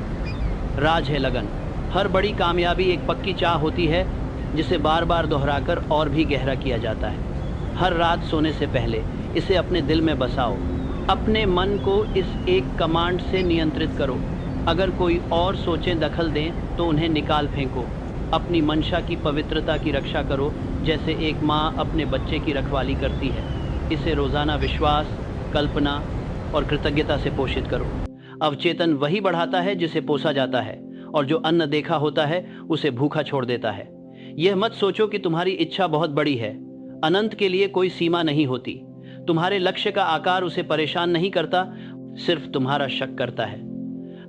राज है लगन। हर बड़ी कामयाबी एक पक्की चाह होती है जिसे बार बार दोहराकर और भी गहरा किया जाता है। हर रात सोने से पहले इसे अपने दिल में बसाओ। अपने मन को इस एक कमांड से नियंत्रित करो। अगर कोई और सोचें दखल दें तो उन्हें निकाल फेंको। अपनी मंशा की पवित्रता की रक्षा करो जैसे एक माँ अपने बच्चे की रखवाली करती है। इसे रोज़ाना विश्वास, कल्पना और कृतज्ञता से पोषित करो। अवचेतन वही बढ़ाता है जिसे पोसा जाता है, और जो अन्न देखा होता है उसे भूखा छोड़ देता है। यह मत सोचो कि तुम्हारी इच्छा बहुत बड़ी है। अनंत के लिए कोई सीमा नहीं होती। तुम्हारे लक्ष्य का आकार उसे परेशान नहीं करता, सिर्फ तुम्हारा शक करता है।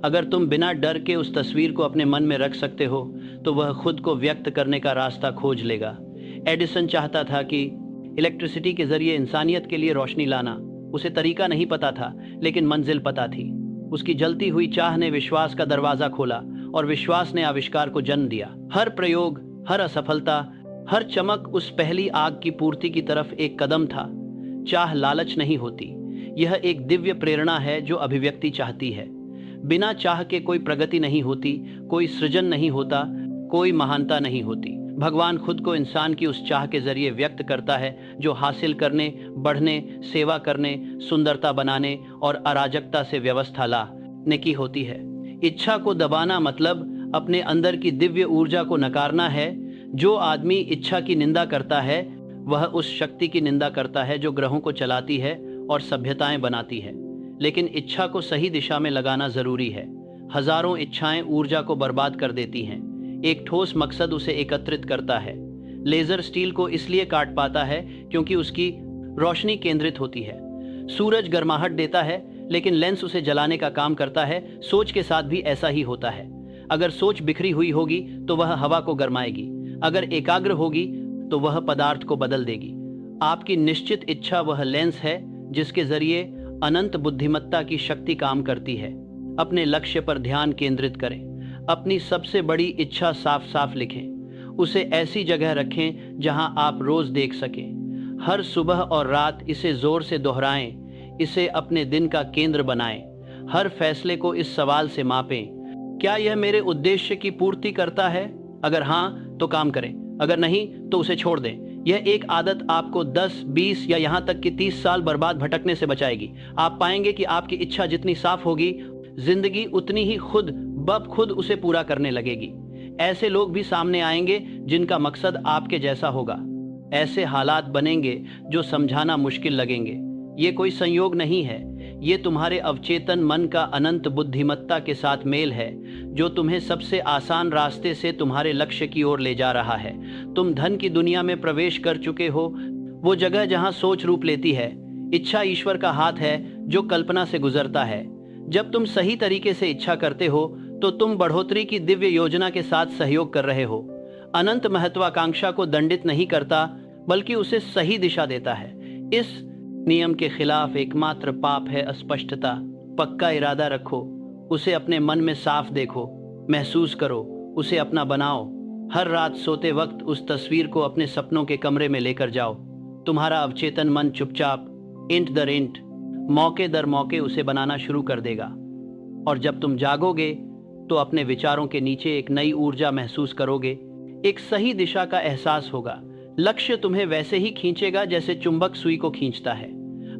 अगर तुम बिना डर के उस तस्वीर को अपने मन में रख सकते हो तो वह खुद को व्यक्त करने का रास्ता खोज लेगा। एडिसन चाहता था कि इलेक्ट्रिसिटी के जरिए इंसानियत के लिए रोशनी लाना। उसे तरीका नहीं पता था, लेकिन मंजिल पता थी। उसकी जलती हुई चाह ने विश्वास का दरवाजा खोला, और विश्वास ने आविष्कार को जन्म दिया। हर प्रयोग, हर असफलता, हर चमक उस पहली आग की पूर्ति की तरफ एक कदम था। चाह लालच नहीं होती, यह एक दिव्य प्रेरणा है जो अभिव्यक्ति चाहती है। बिना चाह के कोई प्रगति नहीं होती, कोई सृजन नहीं होता, कोई महानता नहीं होती। भगवान खुद को इंसान की उस चाह के जरिए व्यक्त करता है जो हासिल करने, बढ़ने, सेवा करने, सुंदरता बनाने और अराजकता से व्यवस्था लाने की होती है। इच्छा को दबाना मतलब अपने अंदर की दिव्य ऊर्जा को नकारना है। जो आदमी इच्छा की निंदा करता है वह उस शक्ति की निंदा करता है जो ग्रहों को चलाती है और सभ्यताएं बनाती है। लेकिन इच्छा को सही दिशा में लगाना जरूरी है। हजारों इच्छाएं ऊर्जा को बर्बाद कर देती हैं। एक ठोस मकसद उसे एकत्रित करता है। लेजर स्टील को इसलिए काट पाता है क्योंकि उसकी रोशनी केंद्रित होती है। सूरज गर्माहट देता है, लेकिन लेंस उसे जलाने का काम करता है। सोच के साथ भी ऐसा ही होता है। अगर सोच बिखरी हुई होगी तो वह हवा को गरमाएगी। अगर एकाग्र होगी तो वह पदार्थ को बदल देगी। आपकी निश्चित इच्छा वह लेंस है जिसके जरिए अनंत बुद्धिमत्ता की शक्ति काम करती है। अपने लक्ष्य पर ध्यान केंद्रित करें। अपनी सबसे बड़ी इच्छा साफ साफ लिखें। उसे ऐसी जगह रखें जहां आप रोज देख सकें। हर सुबह और रात इसे जोर से दोहराएं। इसे अपने दिन का केंद्र बनाएं। हर फैसले को इस सवाल से मापें, क्या यह मेरे उद्देश्य की पूर्ति करता है? अगर हाँ तो काम करें, अगर नहीं तो उसे छोड़ दें। यह एक आदत आपको 10, 20 या यहाँ तक कि 30 साल बर्बाद भटकने से बचाएगी। आप पाएंगे कि आपकी इच्छा जितनी साफ होगी, जिंदगी उतनी ही खुद ब खुद उसे पूरा करने लगेगी। ऐसे लोग भी सामने आएंगे जिनका मकसद आपके जैसा होगा। ऐसे हालात बनेंगे जो समझाना मुश्किल लगेंगे। ये कोई संयोग नहीं है, ये तुम्हारे अवचेतन मन का अनंत बुद्धिमत्ता के साथ मेल है जो तुम्हें सबसे आसान रास्ते से तुम्हारे लक्ष्य की ओर ले जा रहा है। तुम धन की दुनिया में प्रवेश कर चुके हो, वो जगह जहां सोच रूप लेती है। इच्छा ईश्वर का हाथ है जो कल्पना से गुजरता है। जब तुम सही तरीके से इच्छा करते हो तो तुम बढ़ोतरी की दिव्य योजना के साथ सहयोग कर रहे हो। अनंत महत्वाकांक्षा को दंडित नहीं करता, बल्कि उसे सही दिशा देता है। इस नियम के खिलाफ एकमात्र पाप है अस्पष्टता। पक्का इरादा रखो, उसे अपने मन में साफ देखो, महसूस करो, उसे अपना बनाओ। हर रात सोते वक्त उस तस्वीर को अपने सपनों के कमरे में लेकर जाओ। तुम्हारा अवचेतन मन चुपचाप इंट दर इंट, मौके दर मौके उसे बनाना शुरू कर देगा। और जब तुम जागोगे तो अपने विचारों के नीचे एक नई ऊर्जा महसूस करोगे। एक सही दिशा का एहसास होगा। लक्ष्य तुम्हें वैसे ही खींचेगा जैसे चुंबक सुई को खींचता है।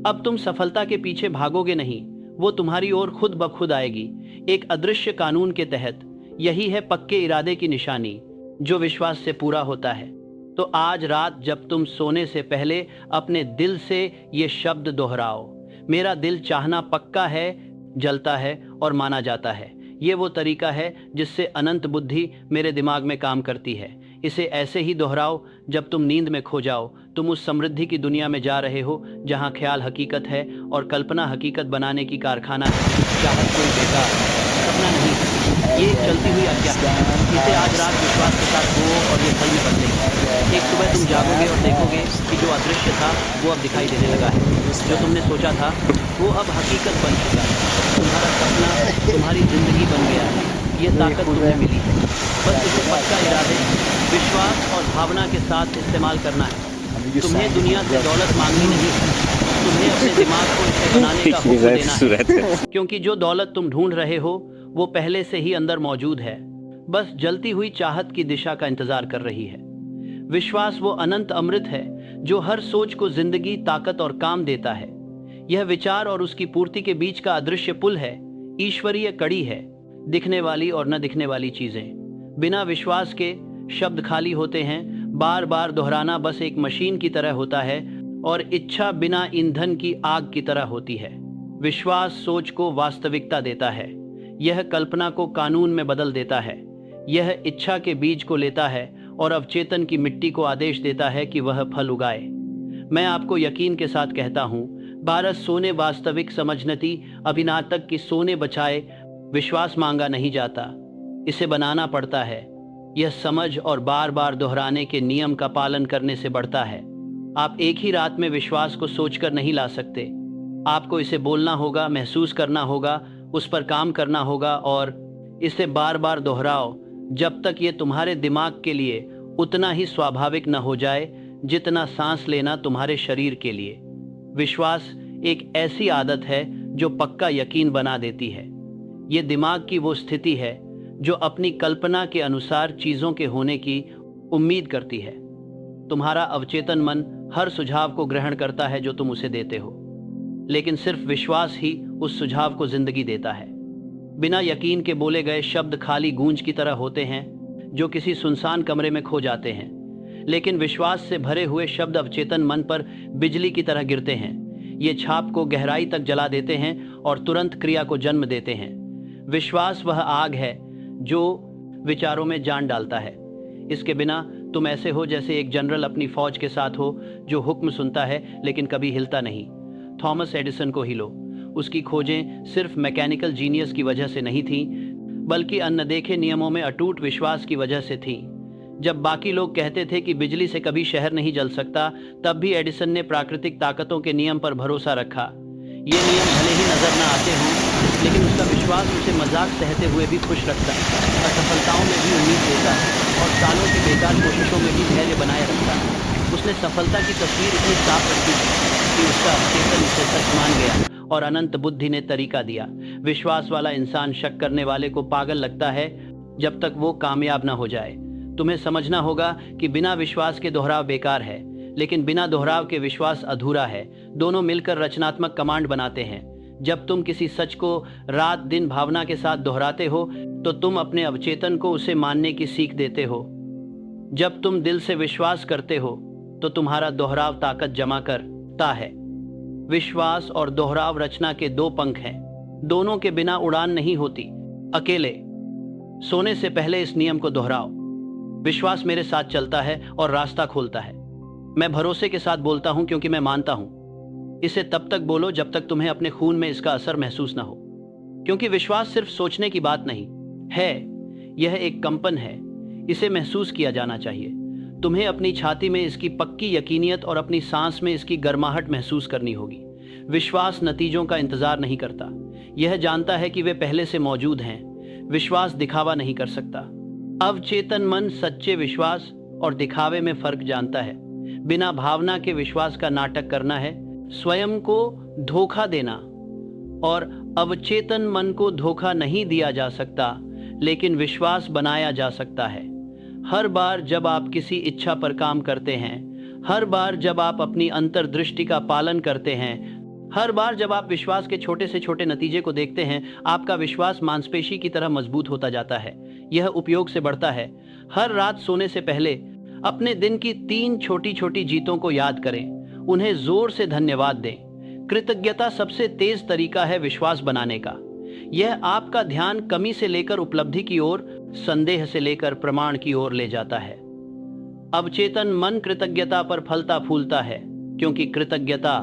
अब तुम सफलता के पीछे भागोगे नहीं, वो तुम्हारी ओर खुद ब खुद आएगी, एक अदृश्य कानून के तहत। यही है पक्के इरादे की निशानी, जो विश्वास से पूरा होता है। तो आज रात जब तुम सोने से पहले अपने दिल से ये शब्द दोहराओ, मेरा दिल चाहना पक्का है, जलता है और माना जाता है। ये वो तरीका है जिससे अनंत बुद्धि मेरे दिमाग में काम करती है। इसे ऐसे ही दोहराओ जब तुम नींद में खो जाओ। तुम उस समृद्धि की दुनिया में जा रहे हो जहां ख्याल हकीकत है और कल्पना हकीकत बनाने की कारखाना है। चाहत कोई बेकार सपना नहीं है, ये चलती हुई आज्ञा है। इसे आज रात विश्वास के साथ हो और ये फल में बदलेगी। एक सुबह तुम जागोगे और देखोगे कि जो अदृश्य था वो अब दिखाई देने लगा है। जो तुमने सोचा था वो अब हकीकत बन चुका है। तुम्हारा सपना, तुम्हारा तुम्हारी जिंदगी बन गया है। ये ताकत तुम्हें मिली है, बस इसे पक्का इरादे, विश्वास और भावना के साथ इस्तेमाल करना है। तुम्हें दुनिया से दौलत मांगनी नहीं है, तुम्हें अपने दिमाग को इसे बनाने का हुक्म देना है, क्योंकि जो दौलत तुम ढूंढ रहे हो वो पहले से ही अंदर मौजूद है, बस जलती हुई चाहत की दिशा का इंतजार कर रही है। विश्वास वो अनंत अमृत है जो हर सोच को जिंदगी, ताकत और काम देता है। यह विचार और उसकी पूर्ति के बीच का अदृश्य पुल है, ईश्वरीय कड़ी है, दिखने वाली और न दिखने वाली चीजें। बिना विश्वास के शब्द खाली होते हैं, बार बार दोहराना बस एक मशीन की तरह होता है, और इच्छा बिना ईंधन की आग की तरह होती है। विश्वास सोच को वास्तविकता देता है, यह कल्पना को कानून में बदल देता है, यह इच्छा के बीज को लेता है और अवचेतन की मिट्टी को आदेश देता है कि वह फल उगाए। मैं आपको यकीन के साथ कहता हूँ, भारत सोने वास्तविक समझनती अभिनातक की सोने बचाए। विश्वास मांगा नहीं जाता, इसे बनाना पड़ता है। यह समझ और बार बार दोहराने के नियम का पालन करने से बढ़ता है। आप एक ही रात में विश्वास को सोचकर नहीं ला सकते, आपको इसे बोलना होगा, महसूस करना होगा, उस पर काम करना होगा और इसे बार बार दोहराओ जब तक ये तुम्हारे दिमाग के लिए उतना ही स्वाभाविक न हो जाए जितना सांस लेना तुम्हारे शरीर के लिए। विश्वास एक ऐसी आदत है जो पक्का यकीन बना देती है। ये दिमाग की वो स्थिति है जो अपनी कल्पना के अनुसार चीजों के होने की उम्मीद करती है। तुम्हारा अवचेतन मन हर सुझाव को ग्रहण करता है जो तुम उसे देते हो, लेकिन सिर्फ विश्वास ही उस सुझाव को जिंदगी देता है। बिना यकीन के बोले गए शब्द खाली गूंज की तरह होते हैं जो किसी सुनसान कमरे में खो जाते हैं, लेकिन विश्वास से भरे हुए शब्द अवचेतन मन पर बिजली की तरह गिरते हैं। ये छाप को गहराई तक जला देते हैं और तुरंत क्रिया को जन्म देते हैं। विश्वास वह आग है जो विचारों में जान डालता है। इसके बिना तुम ऐसे हो जैसे एक जनरल अपनी फौज के साथ हो जो हुक्म सुनता है लेकिन कभी हिलता नहीं। थॉमस एडिसन को ही लो, उसकी खोजें सिर्फ मैकेनिकल जीनियस की वजह से नहीं थीं, बल्कि अनदेखे नियमों में अटूट विश्वास की वजह से थीं। जब बाकी लोग कहते थे कि बिजली से कभी शहर नहीं जल सकता, तब भी एडिसन ने प्राकृतिक ताकतों के नियम पर भरोसा रखा। ये नियम भले ही नजर न आते हों, लेकिन उसका विश्वास उसे मजाक सहते हुए भी खुश रखता, असफलताओं में भी उम्मीद देता और सालों की बेकार कोशिशों में भी धैर्य बनाए रखता। उसने सफलता की तस्वीर इतनी साफ रखी कि उसका अवचेतन इसे सच मान गया और अनंत बुद्धि ने तरीका दिया। विश्वास वाला इंसान शक करने वाले को पागल लगता है जब तक वो कामयाब ना हो जाए। तुम्हें समझना होगा कि बिना विश्वास के दोहराव बेकार है, लेकिन बिना दोहराव के विश्वास अधूरा है। दोनों मिलकर रचनात्मक कमांड बनाते हैं। जब तुम किसी सच को रात दिन भावना के साथ दोहराते हो तो तुम अपने अवचेतन को उसे मानने की सीख देते हो। जब तुम दिल से विश्वास करते हो तो तुम्हारा दोहराव ताकत जमा करता है। विश्वास और दोहराव रचना के दो पंख हैं, दोनों के बिना उड़ान नहीं होती। अकेले सोने से पहले इस नियम को दोहराओ। विश्वास मेरे साथ चलता है और रास्ता खोलता है। मैं भरोसे के साथ बोलता हूं क्योंकि मैं मानता हूं। इसे तब तक बोलो जब तक तुम्हें अपने खून में इसका असर महसूस ना हो, क्योंकि विश्वास सिर्फ सोचने की बात नहीं है, यह एक कंपन है। इसे महसूस किया जाना चाहिए। तुम्हें अपनी छाती में इसकी पक्की यकीनियत और अपनी सांस में इसकी गर्माहट महसूस करनी होगी। विश्वास नतीजों का इंतजार नहीं करता, यह जानता है कि वे पहले से मौजूद हैं। विश्वास दिखावा नहीं कर सकता। अवचेतन मन सच्चे विश्वास और दिखावे में फर्क जानता है। बिना भावना के विश्वास का नाटक करना है स्वयं को धोखा देना, और अवचेतन मन को धोखा नहीं दिया जा सकता, लेकिन विश्वास बनाया जा सकता है। हर बार जब आप किसी इच्छा पर काम करते हैं, हर बार जब आप अपनी अंतर्दृष्टि का पालन करते हैं, हर बार जब आप विश्वास के छोटे से छोटे नतीजे को देखते हैं, आपका विश्वास मांसपेशी की तरह मजबूत होता जाता है। यह उपयोग से बढ़ता है। हर रात सोने से पहले अपने दिन की 3 छोटी छोटी जीतों को याद करें, उन्हें जोर से धन्यवाद दें। कृतज्ञता सबसे तेज तरीका है विश्वास बनाने का। यह आपका ध्यान कमी से लेकर उपलब्धि की ओर, संदेह से लेकर प्रमाण की ओर ले जाता है। अवचेतन मन कृतज्ञता पर फलता फूलता है, क्योंकि कृतज्ञता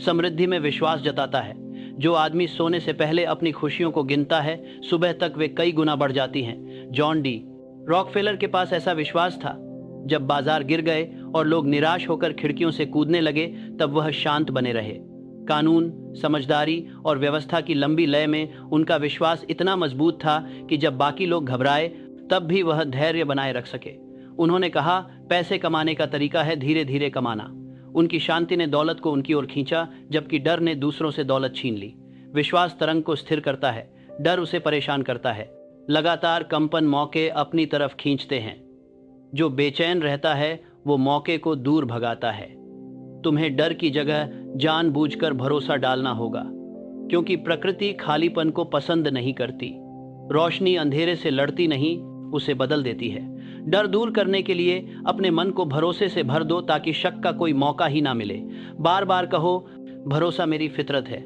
समृद्धि में विश्वास जताता है। जो आदमी सोने से पहले अपनी खुशियों को गिनता है, सुबह तक वे कई गुना बढ़ जाती हैं। जॉन डी रॉकफेलर के पास ऐसा विश्वास था। जब बाजार गिर गए और लोग निराश होकर खिड़कियों से कूदने लगे, तब वह शांत बने रहे। कानून, समझदारी और व्यवस्था की लंबी लय में उनका विश्वास इतना मजबूत था कि जब बाकी लोग घबराए तब भी वह धैर्य बनाए रख सके। उन्होंने कहा, पैसे कमाने का तरीका है धीरे धीरे कमाना। उनकी शांति ने दौलत को उनकी ओर खींचा, जबकि डर ने दूसरों से दौलत छीन ली। विश्वास तरंग को स्थिर करता है, डर उसे परेशान करता है। लगातार कंपन मौके अपनी तरफ खींचते हैं। जो बेचैन रहता है वो मौके को दूर भगाता है। तुम्हें डर की जगह जानबूझकर भरोसा डालना होगा, क्योंकि प्रकृति खालीपन को पसंद नहीं करती। रोशनी अंधेरे से लड़ती नहीं, उसे बदल देती है। डर दूर करने के लिए अपने मन को भरोसे से भर दो, ताकि शक का कोई मौका ही ना मिले। बार बार कहो, भरोसा मेरी फितरत है,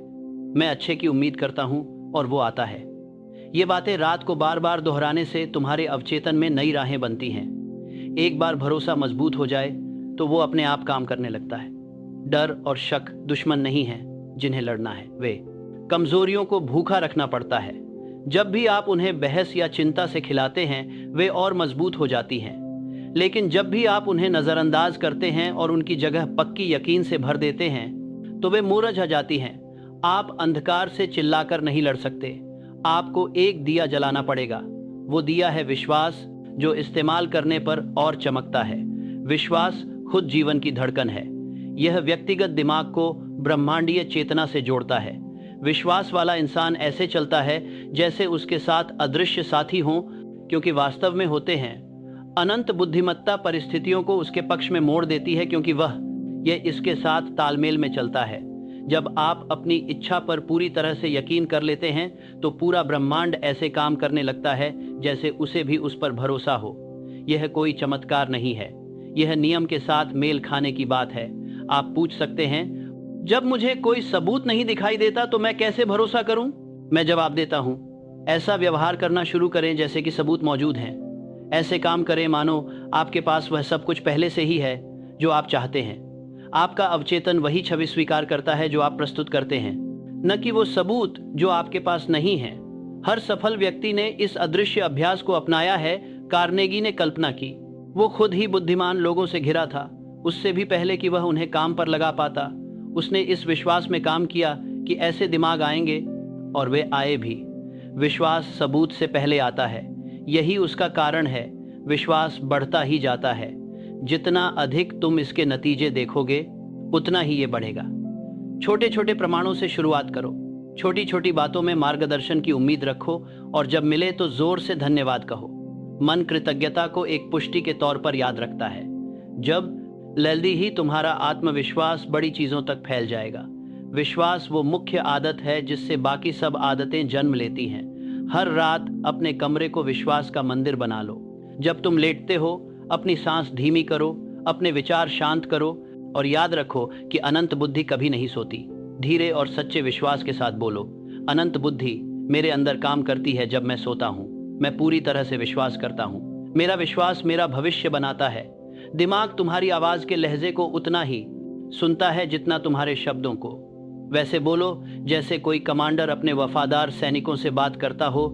मैं अच्छे की उम्मीद करता हूं और वो आता है। ये बातें रात को बार बार दोहराने से तुम्हारे अवचेतन में नई राहें बनती हैं। एक बार भरोसा मजबूत हो जाए तो वो अपने आप काम करने लगता है। डर और शक दुश्मन नहीं हैं जिन्हें लड़ना है, वे कमजोरियों को भूखा रखना पड़ता है। जब भी आप उन्हें बहस या चिंता से खिलाते हैं, वे और मजबूत हो जाती हैं। लेकिन जब भी आप उन्हें नजरअंदाज करते हैं और उनकी जगह पक्की यकीन से भर देते हैं, तो वे मुरझा जाती हैं। आप अंधकार से चिल्लाकर नहीं लड़ सकते, आपको एक दिया जलाना पड़ेगा। वो दिया है विश्वास, जो इस्तेमाल करने पर और चमकता है। विश्वास खुद जीवन की धड़कन है। यह व्यक्तिगत दिमाग को ब्रह्मांडीय चेतना से जोड़ता है। विश्वास वाला इंसान ऐसे चलता है जैसे उसके साथ अदृश्य साथी हों, क्योंकि वास्तव में होते हैं। अनंत बुद्धिमत्ता परिस्थितियों को उसके पक्ष में मोड़ देती है, क्योंकि यह इसके साथ तालमेल में चलता है। जब आप अपनी इच्छा पर पूरी तरह से यकीन कर लेते हैं, तो पूरा ब्रह्मांड ऐसे काम करने लगता है जैसे उसे भी उस पर भरोसा हो। यह कोई चमत्कार नहीं है, यह नियम के साथ मेल खाने की बात है। आप पूछ सकते हैं, जब मुझे कोई सबूत नहीं दिखाई देता तो मैं कैसे भरोसा करूं? मैं जवाब देता हूं, ऐसा व्यवहार करना शुरू करें जैसे कि सबूत मौजूद हैं। ऐसे काम करें मानो आपके पास वह सब कुछ पहले से ही है जो आप चाहते हैं। आपका अवचेतन वही छवि स्वीकार करता है जो आप प्रस्तुत करते हैं, न कि वो सबूत जो आपके पास नहीं है। हर सफल व्यक्ति ने इस अदृश्य अभ्यास को अपनाया है। कार्नेगी ने कल्पना की, वो खुद ही बुद्धिमान लोगों से घिरा था, उससे भी पहले कि वह उन्हें काम पर लगा पाता। उसने इस विश्वास में काम किया कि ऐसे दिमाग आएंगे, और वे आए भी। विश्वास सबूत से पहले आता है, यही उसका कारण है। विश्वास बढ़ता ही जाता है। जितना अधिक तुम इसके नतीजे देखोगे, उतना ही ये बढ़ेगा। छोटे छोटे प्रमाणों से शुरुआत करो। छोटी छोटी बातों में मार्गदर्शन की उम्मीद रखो, और जब मिले तो जोर से धन्यवाद कहो। मन कृतज्ञता को एक पुष्टि के तौर पर याद रखता है। जब जल्दी ही तुम्हारा आत्मविश्वास बड़ी चीजों तक फैल जाएगा। विश्वास वो मुख्य आदत है जिससे बाकी सब आदतें जन्म लेती हैं। हर रात अपने कमरे को विश्वास का मंदिर बना लो। जब तुम लेटते हो, अपनी सांस धीमी करो, अपने विचार शांत करो, और याद रखो कि अनंत बुद्धि कभी नहीं सोती। धीरे और सच्चे विश्वास के साथ बोलो, अनंत बुद्धि मेरे अंदर काम करती है जब मैं सोता हूँ। मैं पूरी तरह से विश्वास करता हूँ। मेरा विश्वास मेरा भविष्य बनाता है। दिमाग तुम्हारी आवाज के लहजे को उतना ही सुनता है जितना तुम्हारे शब्दों को। वैसे बोलो जैसे कोई कमांडर अपने वफादार सैनिकों से बात करता हो,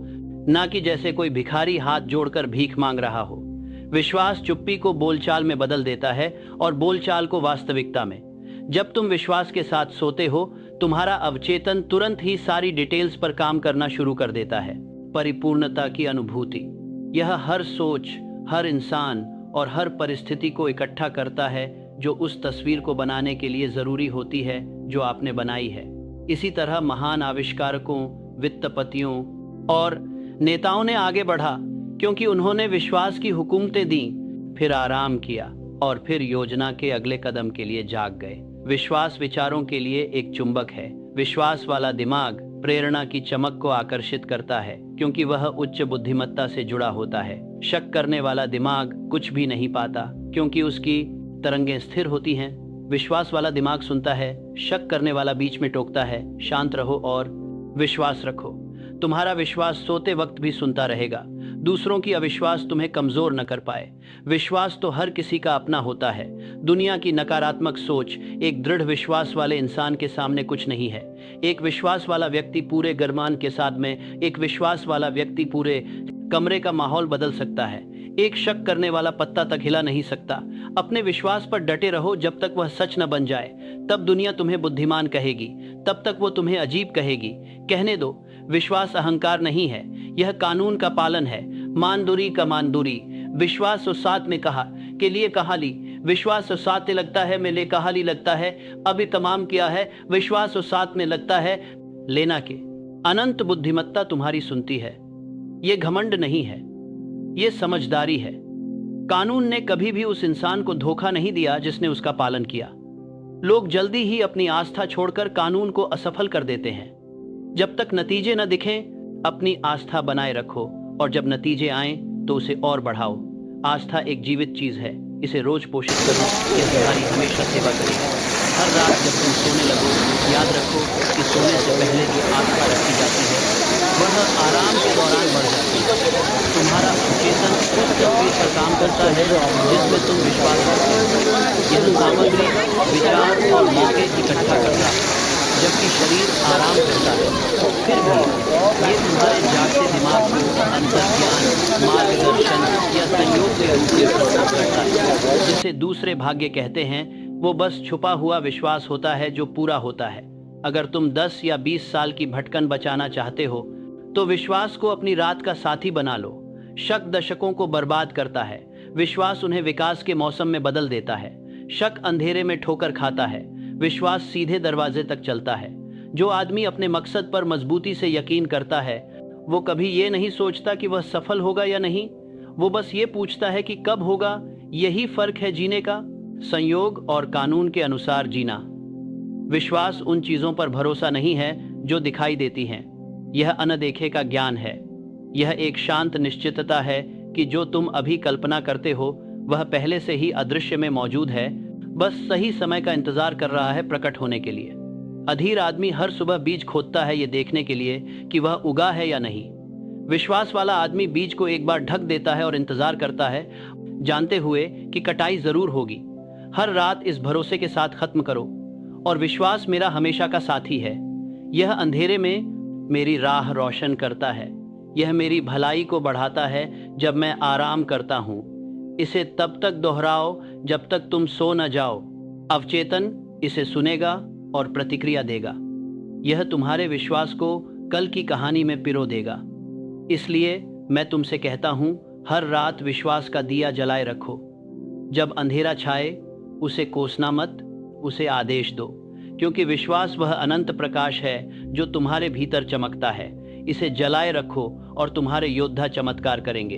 ना कि जैसे कोई भिखारी हाथ जोड़कर भीख मांग रहा हो। विश्वास चुप्पी को बोलचाल में बदल देता है, और बोलचाल को वास्तविकता में। जब तुम विश्वास के साथ सोते हो, तुम्हारा अवचेतन तुरंत ही सारी डिटेल्स पर काम करना शुरू कर देता है। परिपूर्णता की अनुभूति, यह हर सोच, हर इंसान और हर परिस्थिति को इकट्ठा करता है जो उस तस्वीर को बनाने के लिए जरूरी होती है जो आपने बनाई है। इसी तरह महान आविष्कारकों, वित्तपतियों और नेताओं ने आगे बढ़ा, क्योंकि उन्होंने विश्वास की हुकूमतें दी, फिर आराम किया, और फिर योजना के अगले कदम के लिए जाग गए। विश्वास विचारों के लिए एक चुंबक है। विश्वास वाला दिमाग प्रेरणा की चमक को आकर्षित करता है, क्योंकि वह उच्च बुद्धिमत्ता से जुड़ा होता है। शक करने वाला दिमाग कुछ भी नहीं पाता, क्योंकि उसकी तरंगें स्थिर होती हैं। विश्वास वाला दिमाग सुनता है, शक करने वाला बीच में टोकता है। शांत रहो और विश्वास रखो। तुम्हारा विश्वास सोते वक्त भी सुनता रहेगा। दूसरों की अविश्वास तुम्हें कमजोर न कर पाए। विश्वास तो हर किसी का अपना होता है। दुनिया की नकारात्मक सोच एक दृढ़ विश्वास वाले इंसान के सामने कुछ नहीं है। एक विश्वास वाला व्यक्ति पूरे गरमान के साथ में, एक विश्वास वाला व्यक्ति पूरे कमरे का माहौल बदल सकता है। एक शक करने वाला पत्ता तक हिला नहीं सकता। अपने विश्वास पर डटे रहो जब तक वह सच न बन जाए। तब दुनिया तुम्हें बुद्धिमान कहेगी। तब तक वो तुम्हें अजीब कहेगी। कहने दो, विश्वास अहंकार नहीं है, यह कानून का पालन है। मानदूरी का मानदूरी, विश्वास और साथ में कहा के लिए कहाली, विश्वास और साथ में लगता है में ले कहाली लगता है। अभी तमाम किया है, विश्वास और साथ में लगता है लेना के। अनंत बुद्धिमत्ता तुम्हारी सुनती है। ये घमंड नहीं है, ये समझदारी है। कानून ने कभी भी उस इंसान को धोखा नहीं दिया जिसने उसका पालन किया। लोग जल्दी ही अपनी आस्था छोड़कर कानून को असफल कर देते हैं। जब तक नतीजे न दिखें, अपनी आस्था बनाए रखो, और जब नतीजे आएं तो उसे और बढ़ाओ। आस्था एक जीवित चीज है, इसे रोज पोषित करो, यह तुम्हारी हमेशा सेवा करेगी। हर रात जब तुम सोने लगो, याद रखो कि सोने से पहले जो आस्था रखी जाती है वह आराम के दौरान बढ़ जाती है। तुम्हारा अवचेतन उस तस्वीर पर काम करता है जिसमें तुम विश्वास करते हो। यह सामग्री, विचार और मौके इकट्ठा करता है, जबकि शरीर आराम करता है। फिर भी ये तुम्हारे जागते दिमाग को अंतर्ज्ञान, मार्गदर्शन या संयोग के रूप में प्रस्तुत करता है। जिसे दूसरे भाग्य कहते हैं, वो बस छुपा हुआ विश्वास होता है जो पूरा होता है। अगर तुम 10 या 20 साल की भटकन बचाना चाहते हो तो विश्वास को अपनी रात का साथी बना लो। शक दशकों को बर्बाद करता है, विश्वास उन्हें विकास के मौसम में बदल देता है। शक अंधेरे में ठोकर खाता है, विश्वास सीधे दरवाजे तक चलता है। जो आदमी अपने मकसद पर मजबूती से यकीन करता है, वो कभी ये नहीं सोचता कि वह सफल होगा या नहीं, वो बस ये पूछता है कि कब होगा। यही फर्क है जीने का, संयोग और कानून के अनुसार जीना। विश्वास उन चीजों पर भरोसा नहीं है जो दिखाई देती हैं, यह अनदेखे का ज्ञान है। यह एक शांत निश्चितता है कि जो तुम अभी कल्पना करते हो वह पहले से ही अदृश्य में मौजूद है, बस सही समय का इंतजार कर रहा है प्रकट होने के लिए। अधीर आदमी हर सुबह बीज खोदता है ये देखने के लिए कि वह उगा है या नहीं। विश्वास वाला आदमी बीज को एक बार ढक देता है और इंतजार करता है, जानते हुए कि कटाई जरूर होगी। हर रात इस भरोसे के साथ खत्म करो, और विश्वास मेरा हमेशा का साथी है। यह अंधेरे में मेरी राह रोशन करता है, यह मेरी भलाई को बढ़ाता है जब मैं आराम करता हूँ। इसे तब तक दोहराओ जब तक तुम सो न जाओ। अवचेतन इसे सुनेगा और प्रतिक्रिया देगा। यह तुम्हारे विश्वास को कल की कहानी में पिरो देगा। इसलिए मैं तुमसे कहता हूँ, हर रात विश्वास का दिया जलाए रखो। जब अंधेरा छाए उसे कोसना मत, उसे आदेश दो, क्योंकि विश्वास वह अनंत प्रकाश है जो तुम्हारे भीतर चमकता है। इसे जलाए रखो और तुम्हारे योद्धा चमत्कार करेंगे।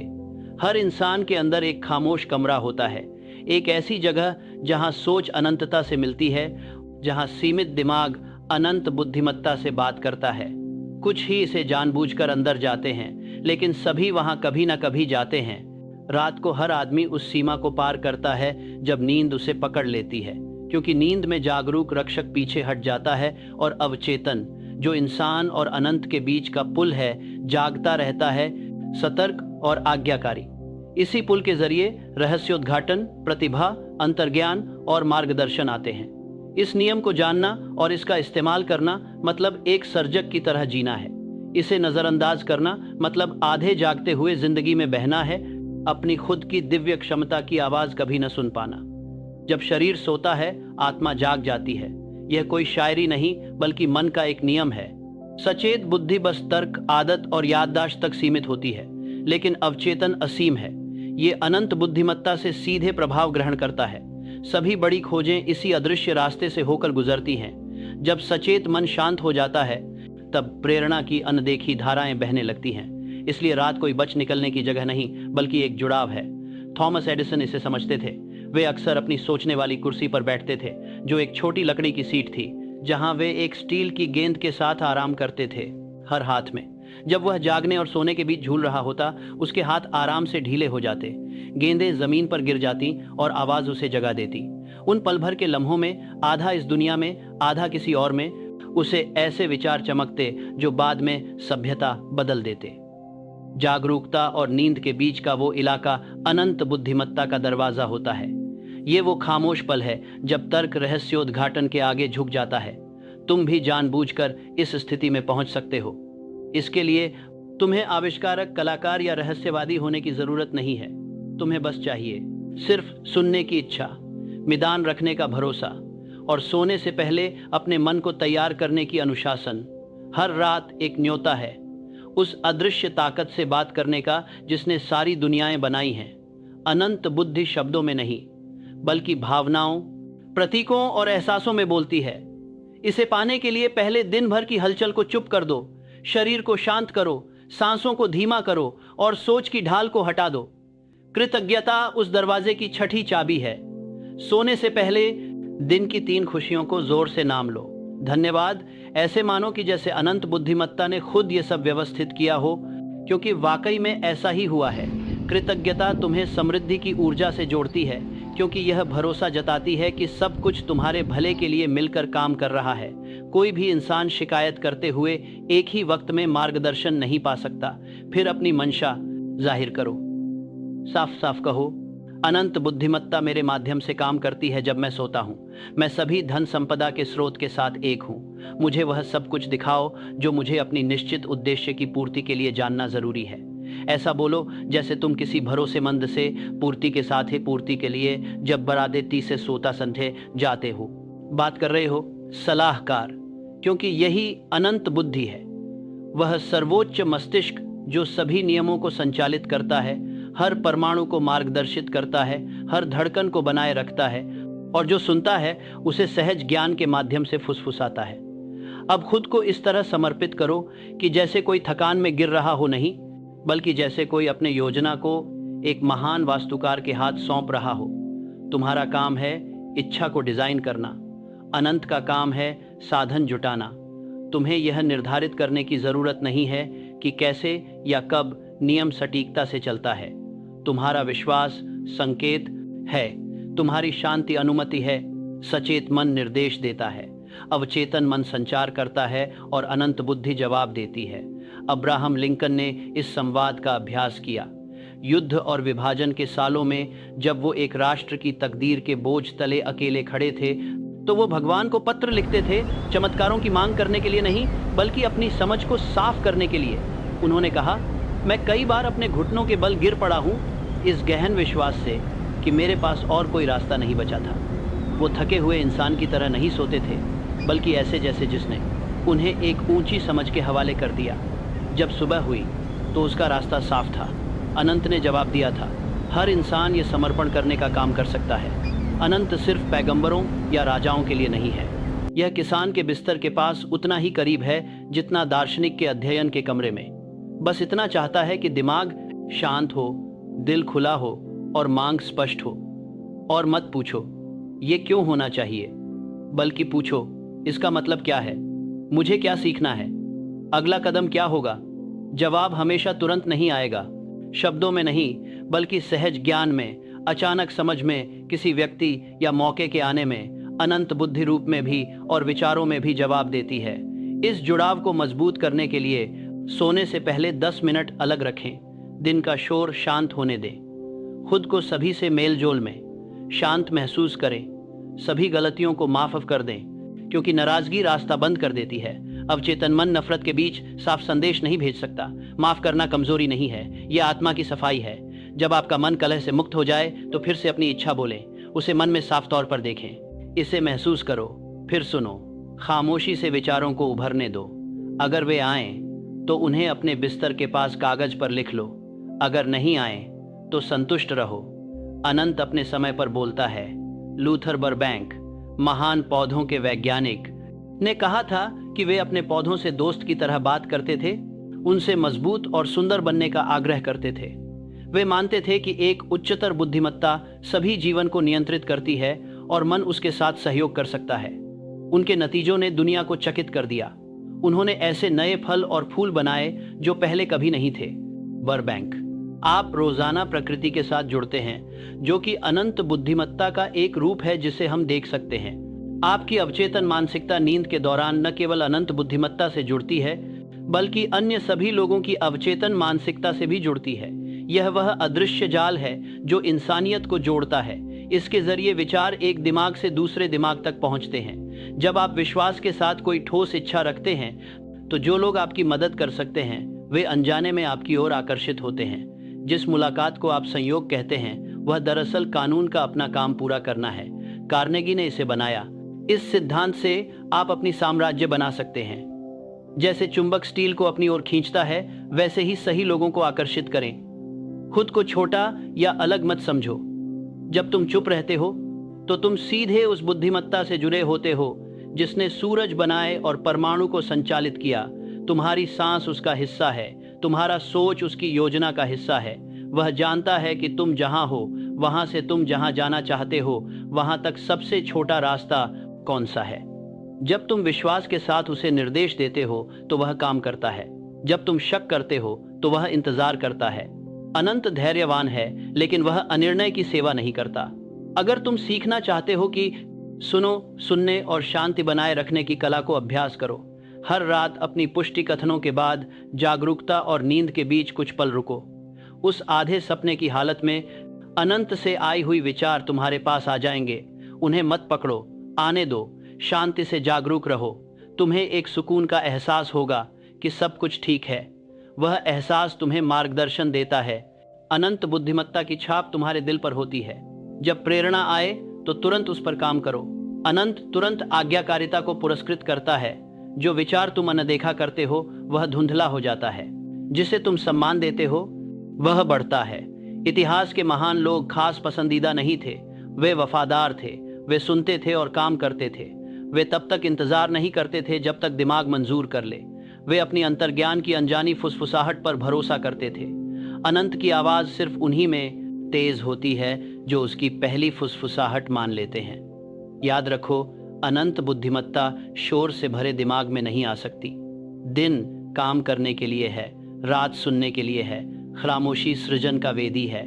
हर इंसान के अंदर एक खामोश कमरा होता है, एक ऐसी जगह जहां सोच अनंतता से मिलती है, जहां सीमित दिमाग अनंत बुद्धिमत्ता से बात करता है। कुछ ही इसे जानबूझकर अंदर जाते हैं, लेकिन सभी वहां कभी ना कभी जाते हैं। रात को हर आदमी उस सीमा को पार करता है जब नींद उसे पकड़ लेती है, क्योंकि नींद में जागरूक रक्षक पीछे हट जाता है और अवचेतन, जो इंसान और अनंत के बीच का पुल है, जागता रहता है, सतर्क और आज्ञाकारी। इसी पुल के जरिए रहस्योद्घाटन, प्रतिभा, अंतर्ज्ञान और मार्गदर्शन आते हैं। इस नियम को जानना और इसका इस्तेमाल करना मतलब एक सर्जक की तरह जीना है। इसे नजरअंदाज करना मतलब आधे जागते हुए जिंदगी में बहना है, अपनी खुद की दिव्य क्षमता की आवाज कभी न सुन पाना। जब शरीर सोता है, आत्मा जाग जाती है। यह कोई शायरी नहीं, बल्कि मन का एक नियम है। सचेत बुद्धि बस तर्क, आदत और याददाश्त तक सीमित होती है, लेकिन अवचेतन असीम है। ये अनंत बुद्धिमत्ता से सीधे प्रभाव ग्रहण करता है। सभी बड़ी खोजें इसी अदृश्य रास्ते से होकर गुजरती हैं। जब सचेत मन शांत हो जाता है, तब प्रेरणा की अनदेखी धाराएं बहने लगती हैं। इसलिए रात कोई बच निकलने की जगह नहीं, बल्कि एक जुड़ाव है। थॉमस एडिसन इसे समझते थे। वे अक्सर अपनी सोचने वाली कुर्सी पर बैठते थे, जो एक छोटी लकड़ी की सीट थी, जहां वे एक स्टील की गेंद के साथ आराम करते थे, हर हाथ में। जब वह जागने और सोने के बीच झूल रहा होता, उसके हाथ आराम से ढीले हो जाते, गेंदें जमीन पर गिर जाती और आवाज उसे जगा देती। उन पल भर के लम्हों में, आधा इस दुनिया में, आधा किसी और में, उसे ऐसे विचार चमकते जो बाद में सभ्यता बदल देते। जागरूकता और नींद के बीच का वो इलाका अनंत बुद्धिमत्ता का दरवाजा होता है। ये वो खामोश पल है जब तर्क रहस्योद्घाटन के आगे झुक जाता है। तुम भी जानबूझकर इस स्थिति में पहुंच सकते हो। इसके लिए तुम्हें आविष्कारक, कलाकार या रहस्यवादी होने की जरूरत नहीं है। तुम्हें बस चाहिए सिर्फ सुनने की इच्छा, मिदान रखने का भरोसा और सोने से पहले अपने मन को तैयार करने की अनुशासन। हर रात एक न्योता है उस अदृश्य ताकत से बात करने का जिसने सारी दुनियाएं बनाई हैं। अनंत बुद्धि शब्दों में नहीं बल्कि भावनाओं, प्रतीकों और एहसासों में बोलती है। इसे पाने के लिए पहले दिन भर की हलचल को चुप कर दो, शरीर को शांत करो, सांसों को धीमा करो और सोच की ढाल को हटा दो। कृतज्ञता उस दरवाजे की छठी चाबी है। सोने से पहले दिन की 3 खुशियों को जोर से नाम लो। धन्यवाद ऐसे मानो कि जैसे अनंत बुद्धिमत्ता ने खुद ये सब व्यवस्थित किया हो, क्योंकि वाकई में ऐसा ही हुआ है। कृतज्ञता तुम्हें समृद्धि की ऊर्जा से जोड़ती है, क्योंकि यह भरोसा जताती है कि सब कुछ तुम्हारे भले के लिए मिलकर काम कर रहा है। कोई भी इंसान शिकायत करते हुए एक ही वक्त में मार्गदर्शन नहीं पा सकता। फिर अपनी मंशा जाहिर करो, साफ साफ कहो, अनंत बुद्धिमत्ता मेरे माध्यम से काम करती है जब मैं सोता हूँ। मैं सभी धन संपदा के स्रोत के साथ एक हूँ। मुझे वह सब कुछ दिखाओ जो मुझे अपनी निश्चित उद्देश्य की पूर्ति के लिए जानना जरूरी है। ऐसा बोलो जैसे तुम किसी भरोसेमंद से पूर्ति के साथ ही पूर्ति के लिए जब बरादेती से सोता संधे जाते हो बात कर रहे हो। सलाहकार, क्योंकि यही अनंत बुद्धि है, वह सर्वोच्च मस्तिष्क जो सभी नियमों को संचालित करता है, हर परमाणु को मार्गदर्शित करता है, हर धड़कन को बनाए रखता है और जो सुनता है उसे सहज ज्ञान के माध्यम से फुसफुसाता है। अब खुद को इस तरह समर्पित करो कि जैसे कोई थकान में गिर रहा हो, नहीं बल्कि जैसे कोई अपने योजना को एक महान वास्तुकार के हाथ सौंप रहा हो। तुम्हारा काम है इच्छा को डिजाइन करना, अनंत का काम है साधन जुटाना। तुम्हें यह निर्धारित करने की जरूरत नहीं है कि कैसे या कब नियम सटीकता से चलता है। तुम्हारा विश्वास संकेत है, तुम्हारी शांति अनुमति है, सचेत मन निर्देश देता है, अवचेतन मन संचार करता है और अनंत बुद्धि जवाब देती है। अब्राहम लिंकन ने इस संवाद का अभ्यास किया। युद्ध और विभाजन के सालों में जब वो एक राष्ट्र की तकदीर के बोझ तले अकेले खड़े थे, तो वो भगवान को पत्र लिखते थे, चमत्कारों की मांग करने के लिए नहीं बल्कि अपनी समझ को साफ करने के लिए। उन्होंने कहा, मैं कई बार अपने घुटनों के बल गिर पड़ा हूँ, इस गहन विश्वास से कि मेरे पास और कोई रास्ता नहीं बचा था। वो थके हुए इंसान की तरह नहीं सोते थे, बल्कि ऐसे जैसे जिसने उन्हें एक ऊंची समझ के हवाले कर दिया। जब सुबह हुई तो उसका रास्ता साफ था। अनंत ने जवाब दिया था, हर इंसान ये समर्पण करने का काम कर सकता है। अनंत सिर्फ पैगंबरों या राजाओं के लिए नहीं है। यह किसान के बिस्तर के पास उतना ही करीब है जितना दार्शनिक के अध्ययन के कमरे में। बस इतना चाहता है कि दिमाग शांत हो, दिल खुला हो और मांग स्पष्ट हो। और मत पूछो ये क्यों होना चाहिए, बल्कि पूछो इसका मतलब क्या है, मुझे क्या सीखना है, अगला कदम क्या होगा। जवाब हमेशा तुरंत नहीं आएगा, शब्दों में नहीं बल्कि सहज ज्ञान में, अचानक समझ में, किसी व्यक्ति या मौके के आने में। अनंत बुद्धि रूप में भी और विचारों में भी जवाब देती है। इस जुड़ाव को मजबूत करने के लिए सोने से पहले 10 मिनट अलग रखें। दिन का शोर शांत होने दें। खुद को सभी से मेल जोल में शांत महसूस करें। सभी गलतियों को माफ कर दें, क्योंकि नाराजगी रास्ता बंद कर देती है। अवचेतन मन नफरत के बीच साफ संदेश नहीं भेज सकता। माफ करना कमजोरी नहीं है, यह आत्मा की सफाई है। जब आपका मन कलह से मुक्त हो जाए तो फिर से अपनी इच्छा बोलें, उसे मन में साफ तौर पर देखें, इसे महसूस करो, फिर सुनो। खामोशी से विचारों को उभरने दो। अगर वे आएं तो उन्हें अपने बिस्तर के पास कागज पर लिख लो। अगर नहीं आए तो संतुष्ट रहो। अनंत अपने समय पर बोलता है। लूथर बर्बैंक, महान पौधों के वैज्ञानिक, ने कहा था कि वे अपने पौधों से दोस्त की तरह बात करते थे, उनसे मजबूत और सुंदर बनने का आग्रह करते थे। वे मानते थे कि एक उच्चतर बुद्धिमत्ता सभी जीवन को नियंत्रित करती है और मन उसके साथ सहयोग कर सकता है। उनके नतीजों ने दुनिया को चकित कर दिया। उन्होंने ऐसे नए फल और फूल बनाए जो पहले कभी नहीं थे। बर्बैंक, आप रोजाना प्रकृति के साथ जुड़ते हैं, जो कि अनंत बुद्धिमत्ता का एक रूप है जिसे हम देख सकते हैं। आपकी अवचेतन मानसिकता नींद के दौरान न केवल अनंत बुद्धिमत्ता से जुड़ती है, बल्कि अन्य सभी लोगों की अवचेतन मानसिकता से भी जुड़ती है। यह वह अदृश्य जाल है जो इंसानियत को जोड़ता है। इसके जरिए विचार एक दिमाग से दूसरे दिमाग तक पहुंचते हैं। जब आप विश्वास के साथ कोई ठोस इच्छा रखते हैं, तो जो लोग आपकी मदद कर सकते हैं वे अनजाने में आपकी ओर आकर्षित होते हैं। जिस मुलाकात को आप संयोग कहते हैं, वह दरअसल कानून का अपना काम पूरा करना है। कार्नेगी ने इसे बनाया। इस सिद्धांत से आप अपनी साम्राज्य बना सकते हैं। जैसे चुंबक स्टील को अपनी ओर खींचता है, वैसे ही सही लोगों को आकर्षित करें। खुद को छोटा या अलग मत समझो। जब तुम चुप रहते हो तो तुम सीधे उस बुद्धिमत्ता से जुड़े होते हो जिसने सूरज बनाए और परमाणु को संचालित किया। तुम्हारी सांस उसका हिस्सा है, तुम्हारा सोच उसकी योजना का हिस्सा है। वह जानता है कि तुम जहां हो, वहां से तुम जहां जाना चाहते हो, वहां तक सबसे छोटा रास्ता कौन सा है। जब तुम विश्वास के साथ उसे निर्देश देते हो तो वह काम करता है। जब तुम शक करते हो तो वह इंतजार करता है। अनंत धैर्यवान है, लेकिन वह अनिर्णय की सेवा नहीं करता। अगर तुम सीखना चाहते हो कि सुनो, सुनने और शांति बनाए रखने की कला को अभ्यास करो। हर रात अपनी पुष्टि कथनों के बाद जागरूकता और नींद के बीच कुछ पल रुको। उस आधे सपने की हालत में अनंत से आई हुई विचार तुम्हारे पास आ जाएंगे। उन्हें मत पकड़ो, आने दो। शांति से जागरूक रहो। तुम्हें एक सुकून का एहसास होगा कि सब कुछ ठीक है। वह एहसास तुम्हें मार्गदर्शन देता है। अनंत बुद्धिमत्ता की छाप तुम्हारे दिल पर होती है। जब प्रेरणा आए तो तुरंत उस पर काम करो। अनंत तुरंत आज्ञाकारिता को पुरस्कृत करता है। जो विचार तुम अनदेखा करते हो वह धुंधला हो जाता है। जिसे तुम सम्मान देते हो वह बढ़ता है। इतिहास के महान लोग खास पसंदीदा नहीं थे, वे वफादार थे। वे सुनते थे और काम करते थे। वे तब तक इंतजार नहीं करते थे जब तक दिमाग मंजूर कर ले। वे अपनी अंतर्ज्ञान की अनजानी फुसफुसाहट पर भरोसा करते थे। अनंत की आवाज सिर्फ उन्हीं में तेज होती है जो उसकी पहली फुसफुसाहट मान लेते हैं। याद रखो, अनंत बुद्धिमत्ता शोर से भरे दिमाग में नहीं आ सकती। दिन काम करने के लिए है, रात सुनने के लिए है, खामोशी सृजन का वेदी है।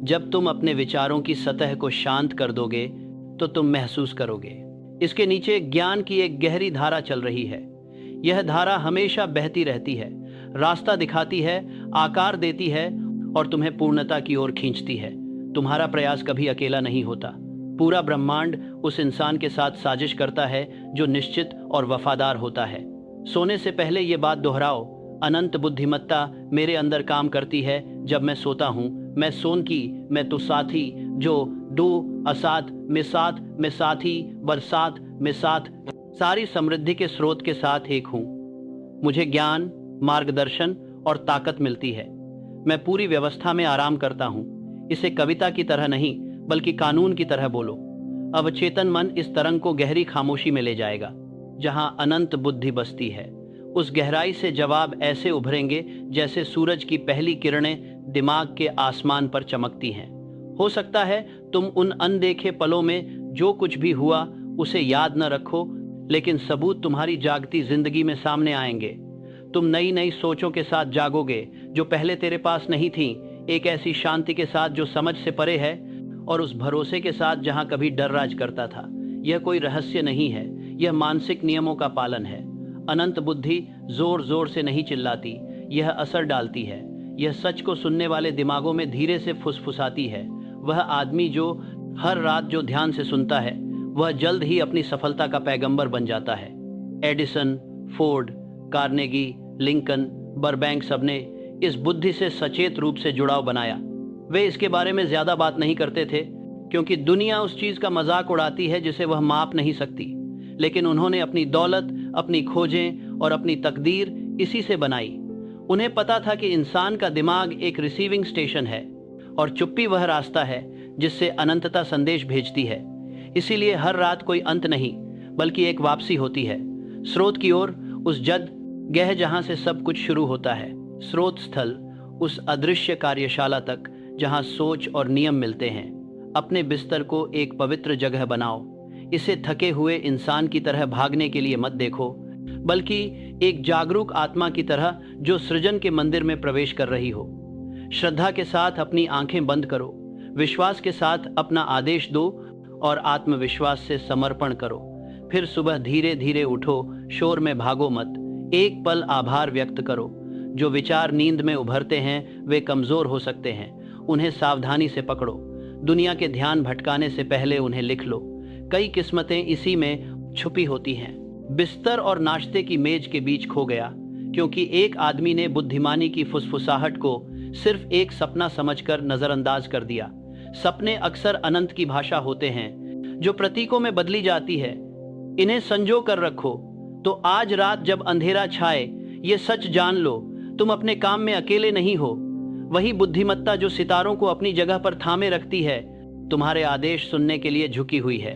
जब तुम अपने विचारों की सतह को शांत कर दोगे तो तुम महसूस करोगे इसके नीचे ज्ञान की एक गहरी धारा चल रही है। यह धारा हमेशा बहती रहती है, रास्ता दिखाती है, आकार देती है और तुम्हें पूर्णता की ओर खींचती है। तुम्हारा प्रयास कभी अकेला नहीं होता। पूरा ब्रह्मांड उस इंसान के साथ साजिश करता है जो निश्चित और वफादार होता है। सोने से पहले ये बात दोहराओ, अनंत बुद्धिमत्ता मेरे अंदर काम करती है जब मैं सोता हूँ। मैं सोन की, मैं तो साथी, जो दो असाथ में साथ, में साथी, बरसात में साथ, सारी समृद्धि के स्रोत के साथ एक हूँ। मुझे ज्ञान, मार्गदर्शन और ताकत मिलती है। मैं पूरी व्यवस्था में आराम करता हूँ। इसे कविता की तरह नहीं बल्कि कानून की तरह बोलो। अवचेतन मन इस तरंग को गहरी खामोशी में ले जाएगा जहाँ अनंत बुद्धि बसती है। उस गहराई से जवाब ऐसे उभरेंगे जैसे सूरज की पहली किरणें दिमाग के आसमान पर चमकती हैं। हो सकता है तुम उन अनदेखे पलों में जो कुछ भी हुआ उसे याद न रखो, लेकिन सबूत तुम्हारी जागती जिंदगी में सामने आएंगे। तुम नई नई सोचों के साथ जागोगे जो पहले तेरे पास नहीं थी। एक ऐसी शांति के साथ जो समझ से परे है और उस भरोसे के साथ जहां कभी डर राज करता था। यह कोई रहस्य नहीं है, यह मानसिक नियमों का पालन है। अनंत बुद्धि जोर जोर से नहीं चिल्लाती, यह असर डालती है। यह सच को सुनने वाले दिमागों में धीरे से फुसफुसाती है। वह आदमी जो हर रात जो ध्यान से सुनता है वह जल्द ही अपनी सफलता का पैगंबर बन जाता है। Edison, Ford, Carnegie, Lincoln, Burbank सबने इस बुद्धि से सचेत रूप से जुड़ाव बनाया। वे इसके बारे में ज्यादा बात नहीं करते थे क्योंकि दुनिया उस चीज का मजाक उड़ाती है जिसे वह माप नहीं सकती। लेकिन उन्होंने अपनी दौलत, अपनी खोजें और अपनी तकदीर इसी से बनाई। उन्हें पता था कि इंसान का दिमाग एक रिसीविंग स्टेशन है और चुप्पी वह रास्ता है जिससे अनंतता संदेश भेजती है। इसीलिए हर रात कोई अंत नहीं बल्कि एक वापसी होती है स्रोत की ओर, उस जद गह जहां से सब कुछ शुरू होता है। स्रोत स्थल, उस अदृश्य कार्यशाला तक जहां सोच और नियम मिलते हैं। अपने बिस्तर को एक पवित्र जगह बनाओ। इसे थके हुए इंसान की तरह भागने के लिए मत देखो, बल्कि एक जागरूक आत्मा की तरह जो सृजन के मंदिर में प्रवेश कर रही हो। श्रद्धा के साथ अपनी आंखें बंद करो, विश्वास के साथ अपना आदेश दो और आत्मविश्वास से समर्पण करो। फिर सुबह धीरे धीरे उठो, शोर में भागो मत। एक पल आभार व्यक्त करो। जो विचार नींद में उभरते हैं वे कमजोर हो सकते हैं, उन्हें सावधानी से पकड़ो। दुनिया के ध्यान भटकाने से पहले उन्हें लिख लो। कई किस्मतें इसी में छुपी होती हैं। बिस्तर और नाश्ते की मेज के बीच खो गया क्योंकि एक आदमी ने बुद्धिमानी की फुसफुसाहट को सिर्फ एक सपना समझकर नजरअंदाज कर दिया। सपने अक्सर अनंत की भाषा होते हैं जो प्रतीकों में बदली जाती है। इन्हें संजो कर रखो। तो आज रात जब अंधेरा छाए, ये सच जान लो, तुम अपने काम में अकेले नहीं हो। वही बुद्धिमत्ता जो सितारों को अपनी जगह पर थामे रखती है, तुम्हारे आदेश सुनने के लिए झुकी हुई है।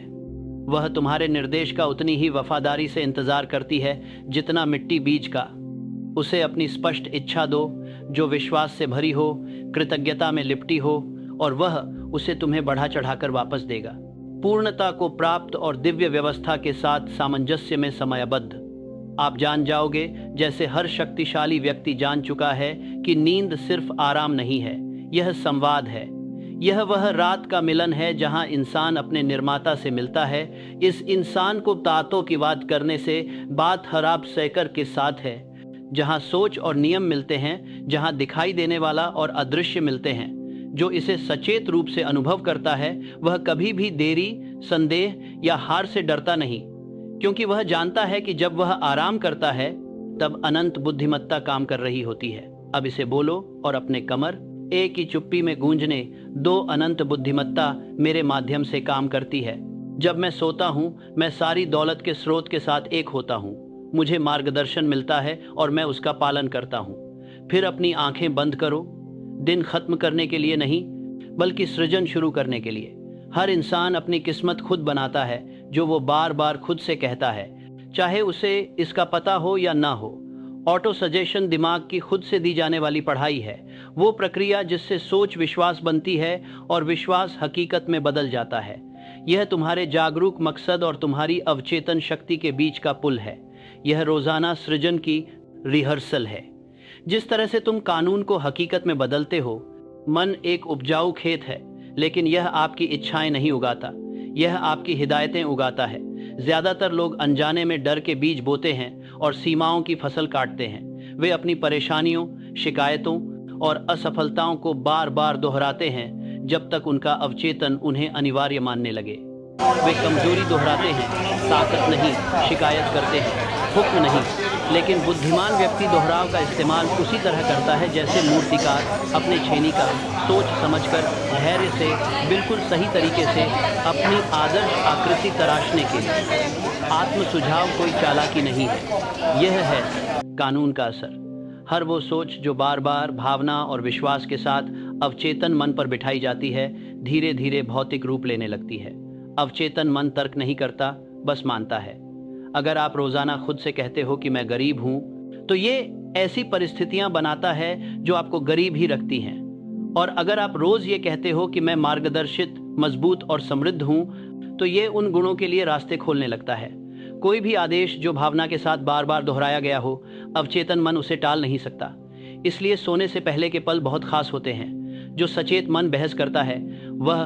वह तुम्हारे निर्देश का उतनी ही वफादारी से इंतजार करती है जितना मिट्टी बीज का। उसे अपनी स्पष्ट इच्छा दो, जो विश्वास से भरी हो, कृतज्ञता में लिपटी हो, और वह उसे तुम्हें बढ़ा चढ़ाकर वापस देगा, पूर्णता को प्राप्त और दिव्य व्यवस्था के साथ सामंजस्य में समयबद्ध। आप जान जाओगे, जैसे हर शक्तिशाली व्यक्ति जान चुका है, कि नींद सिर्फ आराम नहीं है, यह संवाद है। यह वह रात का मिलन है जहां इंसान अपने निर्माता से मिलता है। इस इंसान को तातों की बात करने से बात खराब सैकर के साथ है, जहां सोच और नियम मिलते हैं, जहां दिखाई देने वाला और अदृश्य मिलते हैं। जो इसे सचेत रूप से अनुभव करता है, वह कभी भी देरी, संदेह या हार से डरता नहीं, क्योंकि वह जानता है कि जब वह आराम करता है, तब अनंत बुद्धिमत्ता काम कर रही होती है। अब इसे बोलो और अपने कमर एक ही चुप्पी में गूंजने दो। अनंत बुद्धिमत्ता मेरे माध्यम से काम करती है। जब मैं सोता हूँ, मैं सारी दौलत के स्रोत के साथ एक होता हूँ। मुझे मार्गदर्शन मिलता है और मैं उसका पालन करता हूँ। फिर अपनी आंखें बंद करो। दिन खत्म करने के लिए नहीं, बल्कि सृजन शुरू करने के लिए। हर इंसान अपनी किस्मत खुद बनाता है, जो वो बार बार खुद से कहता है, चाहे उसे इसका पता हो या ना हो। ऑटो सजेशन दिमाग की खुद से दी जाने वाली पढ़ाई है, वो प्रक्रिया जिससे सोच विश्वास बनती है और विश्वास हकीकत में बदल जाता है। यह तुम्हारे जागरूक मकसद और तुम्हारी अवचेतन शक्ति के बीच का पुल है। यह रोजाना सृजन की रिहर्सल है। जिस तरह से तुम कानून को हकीकत में बदलते हो, मन एक उपजाऊ खेत है, लेकिन यह आपकी इच्छाएं नहीं उगाता, यह आपकी हिदायतें उगाता है। ज्यादातर लोग अनजाने में डर के बीज बोते हैं और सीमाओं की फसल काटते हैं। वे अपनी परेशानियों, शिकायतों और असफलताओं को बार बार दोहराते हैं, जब तक उनका अवचेतन उन्हें अनिवार्य मानने लगे। वे कमजोरी दोहराते हैं, ताकत नहीं, शिकायत करते हैं, हुक्म नहीं। लेकिन बुद्धिमान व्यक्ति दोहराव का इस्तेमाल उसी तरह करता है जैसे मूर्तिकार अपने छेनी का सोच समझकर धैर्य से बिल्कुल सही तरीके से अपनी आदर्श आकृति तराशने के लिए। आत्म सुझाव कोई चालाकी नहीं है, यह है कानून का असर। हर वो सोच जो बार बार भावना और विश्वास के साथ अवचेतन मन पर बिठाई जाती है, धीरे धीरे भौतिक रूप लेने लगती है। अवचेतन मन तर्क नहीं करता, बस मानता है। अगर आप रोजाना खुद से कहते हो कि मैं गरीब हूं, तो ये ऐसी परिस्थितियां बनाता है जो आपको गरीब ही रखती हैं। और अगर आप रोज ये कहते हो कि मैं मार्गदर्शित, मजबूत और समृद्ध हूं, तो ये उन गुणों के लिए रास्ते खोलने लगता है। कोई भी आदेश जो भावना के साथ बार बार दोहराया गया हो, अवचेतन मन उसे टाल नहीं सकता। इसलिए सोने से पहले के पल बहुत खास होते हैं। जो सचेत मन बहस करता है, वह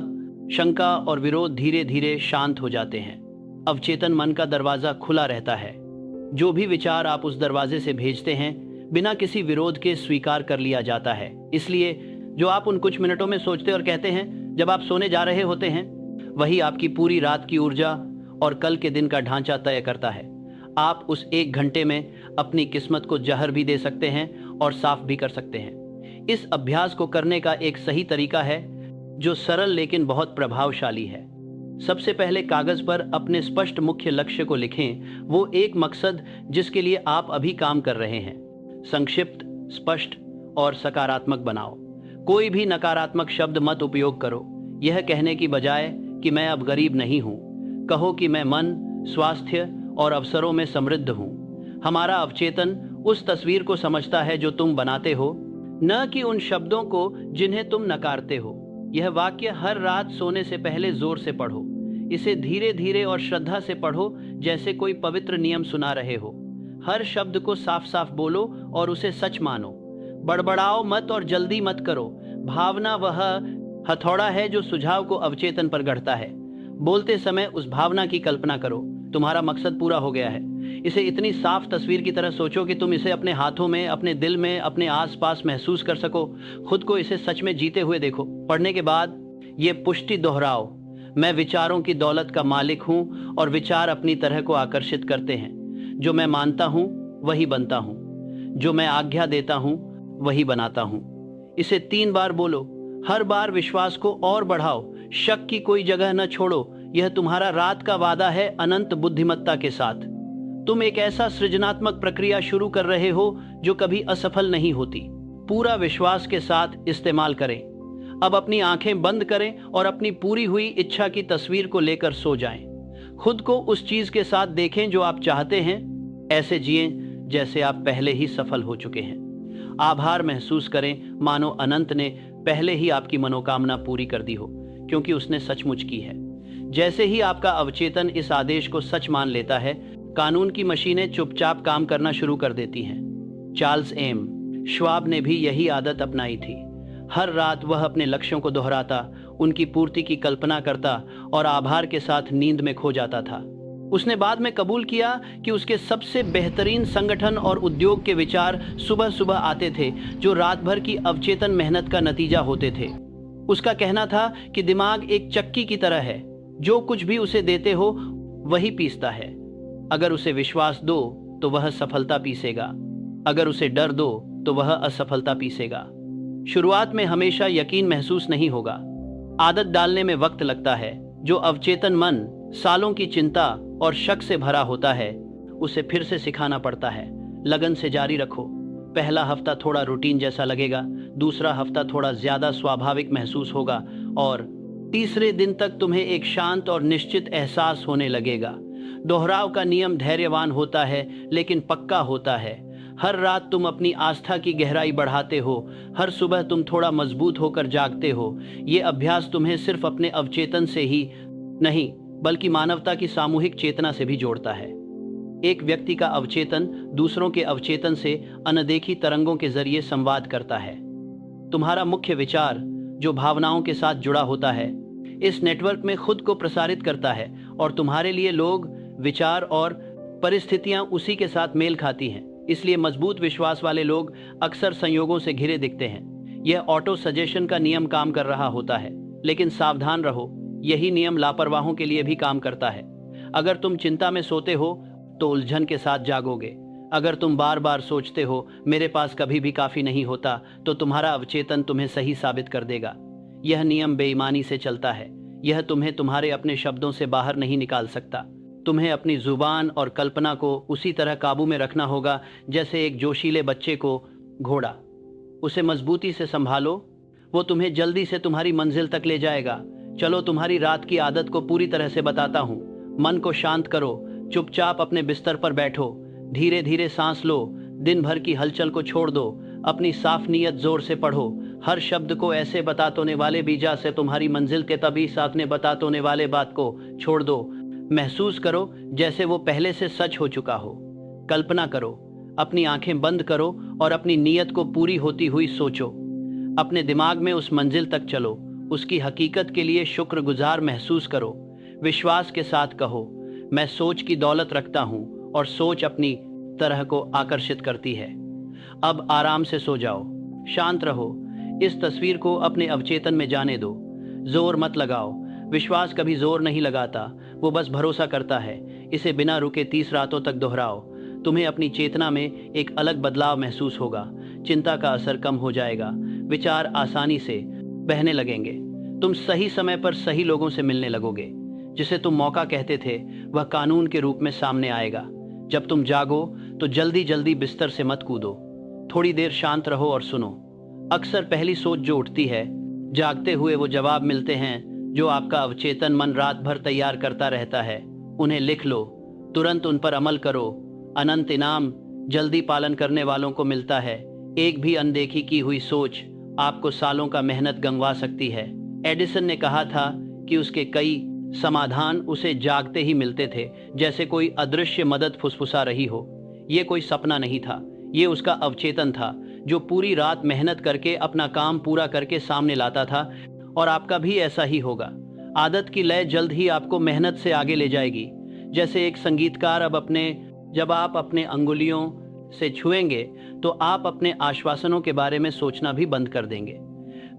शंका और विरोध धीरे धीरे शांत हो जाते हैं। अवचेतन मन का दरवाजा खुला रहता है। जो भी विचार आप उस दरवाजे से भेजते हैं, बिना किसी विरोध के स्वीकार कर लिया जाता है। इसलिए जो आप उन कुछ मिनटों में सोचते और कहते हैं जब आप सोने जा रहे होते हैं, वही आपकी पूरी रात की ऊर्जा और कल के दिन का ढांचा तय करता है। आप उस 1 घंटे में अपनी किस्मत को जहर भी दे सकते हैं और साफ भी कर सकते हैं। इस अभ्यास को करने का एक सही तरीका है, जो सरल लेकिन बहुत प्रभावशाली है। सबसे पहले कागज पर अपने स्पष्ट मुख्य लक्ष्य को लिखें, वो एक मकसद जिसके लिए आप अभी काम कर रहे हैं। संक्षिप्त, स्पष्ट और सकारात्मक बनाओ। कोई भी नकारात्मक शब्द मत उपयोग करो। यह कहने की बजाय कि मैं अब गरीब नहीं हूं, कहो कि मैं मन, स्वास्थ्य और अवसरों में समृद्ध हूं। हमारा अवचेतन उस तस्वीर को समझता है जो तुम बनाते हो, न कि उन शब्दों को जिन्हें तुम नकारते हो। यह वाक्य हर रात सोने से पहले जोर से पढ़ो। इसे धीरे धीरे और श्रद्धा से पढ़ो, जैसे कोई पवित्र नियम सुना रहे हो। हर शब्द को साफ साफ बोलो और उसे सच मानो। बड़बड़ाओ मत और जल्दी मत करो। भावना वह हथौड़ा है जो सुझाव को अवचेतन पर गढ़ता है। बोलते समय उस भावना की कल्पना करो, तुम्हारा मकसद पूरा हो गया है। इसे इतनी साफ तस्वीर की तरह सोचो कि तुम इसे अपने हाथों में, अपने दिल में, अपने आसपास महसूस कर सको। खुद को इसे सच में जीते हुए देखो। पढ़ने के बाद ये पुष्टि दोहराओ, मैं विचारों की दौलत का मालिक हूँ और विचार अपनी तरह को आकर्षित करते हैं। जो मैं मानता हूँ वही बनता हूँ, जो मैं आज्ञा देता हूँ वही बनाता हूँ। इसे 3 बार बोलो। हर बार विश्वास को और बढ़ाओ। शक की कोई जगह न छोड़ो। यह तुम्हारा रात का वादा है अनंत बुद्धिमत्ता के साथ। तुम एक ऐसा सृजनात्मक प्रक्रिया शुरू कर रहे हो जो कभी असफल नहीं होती। पूरा विश्वास के साथ इस्तेमाल करें। अब अपनी आंखें बंद करें और अपनी पूरी हुई इच्छा की तस्वीर को लेकर सो जाएं। खुद को उस चीज के साथ देखें जो आप चाहते हैं। ऐसे जिएं जैसे आप पहले ही सफल हो चुके हैं। आभार महसूस करें, मानो अनंत ने पहले ही आपकी मनोकामना पूरी कर दी हो, क्योंकि उसने सचमुच की है। जैसे ही आपका अवचेतन इस आदेश को सच मान लेता है, कानून की मशीनें चुपचाप काम करना शुरू कर देती हैं। चार्ल्स एम श्वाब ने भी यही आदत अपनाई थी। हर रात वह अपने लक्ष्यों को दोहराता, उनकी पूर्ति की कल्पना करता और आभार के साथ नींद में खो जाता था। उसने बाद में कबूल किया कि उसके सबसे बेहतरीन संगठन और उद्योग के विचार सुबह सुबह आते थे, जो रात भर की अवचेतन मेहनत का नतीजा होते थे। उसका कहना था कि दिमाग एक चक्की की तरह है, जो कुछ भी उसे देते हो वही पीसता है। अगर उसे विश्वास दो तो वह सफलता पीसेगा, अगर उसे डर दो तो वह असफलता पीसेगा। शुरुआत में हमेशा यकीन महसूस नहीं होगा। आदत डालने में वक्त लगता है। जो अवचेतन मन सालों की चिंता और शक से भरा होता है, उसे फिर से सिखाना पड़ता है। लगन से जारी रखो। पहला हफ्ता थोड़ा रूटीन जैसा लगेगा, दूसरा हफ्ता थोड़ा ज्यादा स्वाभाविक महसूस होगा और तीसरे दिन तक तुम्हें एक शांत और निश्चित एहसास होने लगेगा। दोहराव का नियम धैर्यवान होता है लेकिन पक्का होता है। हर रात तुम अपनी आस्था की गहराई बढ़ाते हो, हर सुबह तुम थोड़ा मजबूत होकर जागते हो। ये अभ्यास तुम्हें सिर्फ अपने अवचेतन से ही नहीं, बल्कि मानवता की सामूहिक चेतना से भी जोड़ता है। एक व्यक्ति का अवचेतन दूसरों के अवचेतन से अनदेखी तरंगों के जरिए संवाद करता है। तुम्हारा मुख्य विचार, जो भावनाओं के साथ जुड़ा होता है, इस नेटवर्क में खुद को प्रसारित करता है और तुम्हारे लिए लोग, विचार और परिस्थितियां उसी के साथ मेल खाती हैं। इसलिए मजबूत विश्वास वाले लोग अक्सर संयोगों से घिरे दिखते हैं। यह ऑटो सजेशन का नियम काम कर रहा होता है, लेकिन सावधान रहो, यही नियम लापरवाहों के लिए भी काम करता है। अगर तुम चिंता में सोते हो तो उलझन के साथ जागोगे। अगर तुम बार बार सोचते हो मेरे पास कभी भी काफी नहीं होता, तो तुम्हारा अवचेतन तुम्हें सही साबित कर देगा। यह नियम बेईमानी से चलता है। यह तुम्हें तुम्हारे अपने शब्दों से बाहर नहीं निकाल सकता। तुम्हें अपनी जुबान और कल्पना को उसी तरह काबू में रखना होगा जैसे एक जोशीले बच्चे को घोड़ा। उसे मजबूती से संभालो, वो तुम्हें जल्दी से तुम्हारी मंजिल तक ले जाएगा। चलो तुम्हारी रात की आदत को पूरी तरह से बताता हूँ। मन को शांत करो, चुपचाप अपने बिस्तर पर बैठो, धीरे धीरे सांस लो, दिन भर की हलचल को छोड़ दो, अपनी साफ नीयत जोर से पढ़ो। हर शब्द को ऐसे बतातोने वाले बीजा से तुम्हारी मंजिल के तभी साथ ने बतातोने वाले बात को छोड़ दो। महसूस करो जैसे वो पहले से सच हो चुका हो। कल्पना करो, अपनी आंखें बंद करो और अपनी नीयत को पूरी होती हुई सोचो। अपने दिमाग में उस मंजिल तक चलो, उसकी हकीकत के लिए शुक्रगुजार महसूस करो। विश्वास के साथ कहो, मैं सोच की दौलत रखता हूँ और सोच अपनी तरह को आकर्षित करती है। अब आराम से सो जाओ, शांत रहो। इस तस्वीर को अपने अवचेतन में जाने दो। जोर मत लगाओ। विश्वास कभी जोर नहीं लगाता, वो बस भरोसा करता है। इसे बिना रुके 30 रातों तक दोहराओ। तुम्हें अपनी चेतना में एक अलग बदलाव महसूस होगा। चिंता का असर कम हो जाएगा, विचार आसानी से बहने लगेंगे। तुम सही समय पर सही लोगों से मिलने लगोगे। जिसे तुम मौका कहते थे, वह कानून के रूप में सामने आएगा। जब तुम जागो तो जल्दी जल्दी बिस्तर से मत कूदो। थोड़ी देर शांत रहो और सुनो। अक्सर पहली सोच जो उठती है, जागते हुए वो जवाब मिलते हैं जो आपका अवचेतन मन रात भर तैयार करता रहता है। उन्हें लिख लो, तुरंत उन पर अमल करो। अनंत इनाम जल्दी पालन करने वालों को मिलता है। एक भी अनदेखी की हुई सोच आपको सालों का मेहनत गंवा सकती है। एडिसन ने कहा था कि उसके कई समाधान उसे जागते ही मिलते थे, जैसे कोई अदृश्य मदद फुसफुसा रही हो। ये कोई सपना नहीं था, ये उसका अवचेतन था जो पूरी रात मेहनत करके अपना काम पूरा करके सामने लाता था। और आपका भी ऐसा ही होगा। आदत की लय जल्द ही आपको मेहनत से आगे ले जाएगी। जैसे एक संगीतकार जब आप अपने अंगुलियों से छुएंगे तो आप अपने आश्वासनों के बारे में सोचना भी बंद कर देंगे।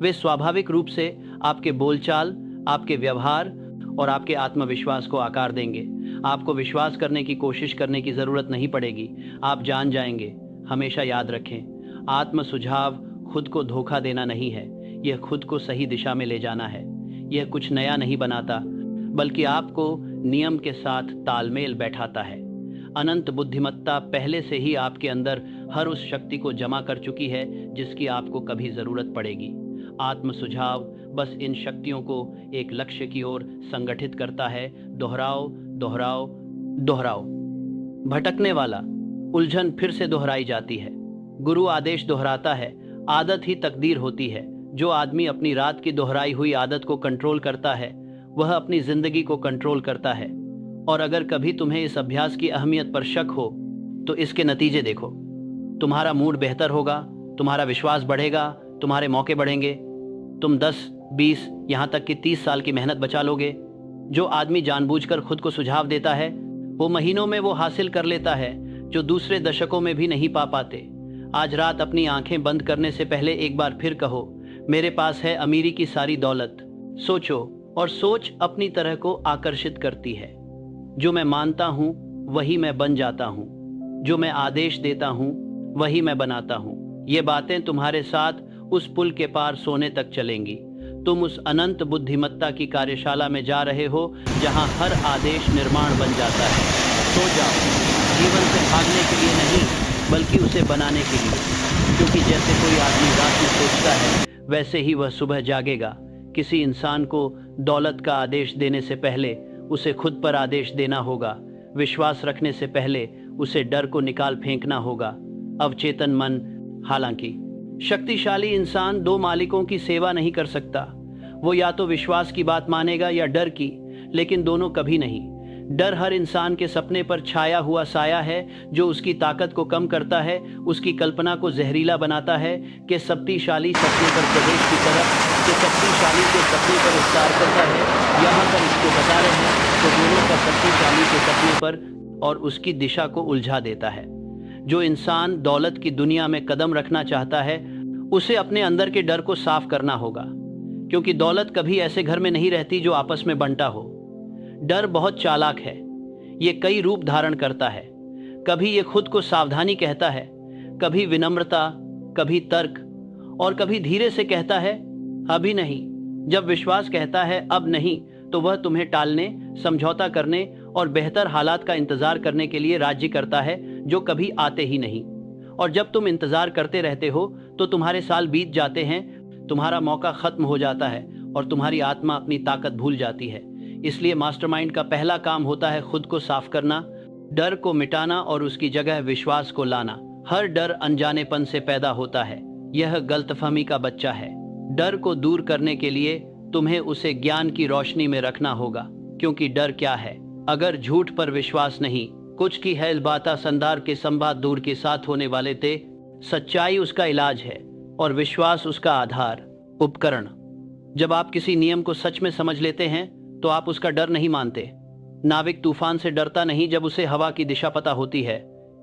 वे स्वाभाविक रूप से आपके बोलचाल, आपके व्यवहार और आपके आत्मविश्वास को आकार देंगे। आपको विश्वास करने की कोशिश करने की जरूरत नहीं पड़ेगी, आप जान जाएंगे। हमेशा याद रखें, आत्म सुझाव खुद को धोखा देना नहीं है, यह खुद को सही दिशा में ले जाना है। यह कुछ नया नहीं बनाता, बल्कि आपको नियम के साथ तालमेल बैठाता है। अनंत बुद्धिमत्ता पहले से ही आपके अंदर हर उस शक्ति को जमा कर चुकी है जिसकी आपको कभी जरूरत पड़ेगी। आत्म सुझाव बस इन शक्तियों को एक लक्ष्य की ओर संगठित करता है। दोहराओ, दोहराओ, दोहराओ। भटकने वाला उलझन फिर से दोहराई जाती है। गुरु आदेश दोहराता है, आदत ही तकदीर होती है। जो आदमी अपनी रात की दोहराई हुई आदत को कंट्रोल करता है वह अपनी जिंदगी को कंट्रोल करता है। और अगर कभी तुम्हें इस अभ्यास की अहमियत पर शक हो तो इसके नतीजे देखो। तुम्हारा मूड बेहतर होगा, तुम्हारा विश्वास बढ़ेगा, तुम्हारे मौके बढ़ेंगे। तुम 10, 20, यहाँ तक कि 30 साल की मेहनत बचा लोगे। जो आदमी जानबूझकर खुद को सुझाव देता है वो महीनों में वो हासिल कर लेता है जो दूसरे दशकों में भी नहीं पा पाते। आज रात अपनी आंखें बंद करने से पहले एक बार फिर कहो, मेरे पास है अमीरी की सारी दौलत। सोचो, और सोच अपनी तरह को आकर्षित करती है। जो मैं मानता हूँ वही मैं बन जाता हूँ, जो मैं आदेश देता हूँ वही मैं बनाता हूँ। ये बातें तुम्हारे साथ उस पुल के पार सोने तक चलेंगी। तुम उस अनंत बुद्धिमत्ता की कार्यशाला में जा रहे हो जहाँ हर आदेश निर्माण बन जाता है। सो जाओ, जीवन से भागने के लिए नहीं बल्कि उसे बनाने के लिए। क्योंकि जैसे कोई आदमी रात में सोचता है वैसे ही वह सुबह जागेगा। किसी इंसान को दौलत का आदेश देने से पहले उसे खुद पर आदेश देना होगा। विश्वास रखने से पहले उसे डर को निकाल फेंकना होगा। अवचेतन मन, हालांकि शक्तिशाली इंसान दो मालिकों की सेवा नहीं कर सकता। वो या तो विश्वास की बात मानेगा या डर की, लेकिन दोनों कभी नहीं। डर हर इंसान के सपने पर छाया हुआ साया है जो उसकी ताकत को कम करता है, उसकी कल्पना को जहरीला बनाता है कि शक्तिशाली सपने पर प्रवेश की तरफ, कि शक्तिशाली के सपने पर विस्तार करता है। यहाँ पर इसको बता रहे हैं तो दोनों का शक्तिशाली के सपने पर और उसकी दिशा को उलझा देता है। जो इंसान दौलत की दुनिया में कदम रखना चाहता है उसे अपने अंदर के डर को साफ करना होगा, क्योंकि दौलत कभी ऐसे घर में नहीं रहती जो आपस में बंटा हो। डर बहुत चालाक है, ये कई रूप धारण करता है। कभी ये खुद को सावधानी कहता है, कभी विनम्रता, कभी तर्क, और कभी धीरे से कहता है अभी नहीं। जब विश्वास कहता है अब नहीं, तो वह तुम्हें टालने, समझौता करने और बेहतर हालात का इंतजार करने के लिए राजी करता है जो कभी आते ही नहीं। और जब तुम इंतजार करते रहते हो तो तुम्हारे साल बीत जाते हैं, तुम्हारा मौका खत्म हो जाता है और तुम्हारी आत्मा अपनी ताकत भूल जाती है। इसलिए मास्टरमाइंड का पहला काम होता है खुद को साफ करना, डर को मिटाना और उसकी जगह विश्वास को लाना। हर डर अनजानेपन से पैदा होता है, यह गलतफहमी का बच्चा है। डर को दूर करने के लिए तुम्हें उसे ज्ञान की रोशनी में रखना होगा, क्योंकि डर क्या है अगर झूठ पर विश्वास नहीं। कुछ की है बाता संदार के संवाद दूर के साथ होने वाले थे। सच्चाई उसका इलाज है और विश्वास उसका आधार, उपकरण। जब आप किसी नियम को सच में समझ लेते हैं तो आप उसका डर नहीं मानते। नाविक तूफान से डरता नहीं जब उसे हवा की दिशा पता होती है।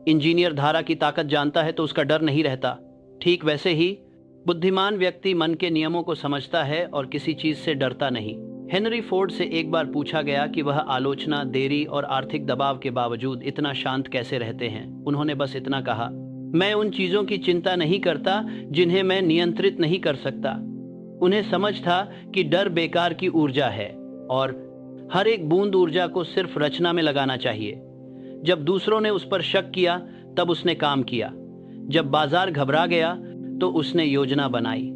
इंजीनियर धारा की ताकत जानता है तो उसका डर नहीं रहता। ठीक वैसे ही बुद्धिमान व्यक्ति मन के नियमों को समझता है और किसी चीज से डरता नहीं। हेनरी फोर्ड से एक बार पूछा गया कि वह आलोचना, देरी और आर्थिक दबाव के बावजूद इतना शांत कैसे रहते हैं। उन्होंने बस इतना कहा, मैं उन चीजों की चिंता नहीं करता जिन्हें मैं नियंत्रित नहीं कर सकता। उन्हें समझ था कि डर बेकार की ऊर्जा है और हर एक बूंद ऊर्जा को सिर्फ रचना में लगाना चाहिए। जब दूसरों ने उस पर शक किया तब उसने काम किया। जब बाजार घबरा गया तो उसने योजना बनाई।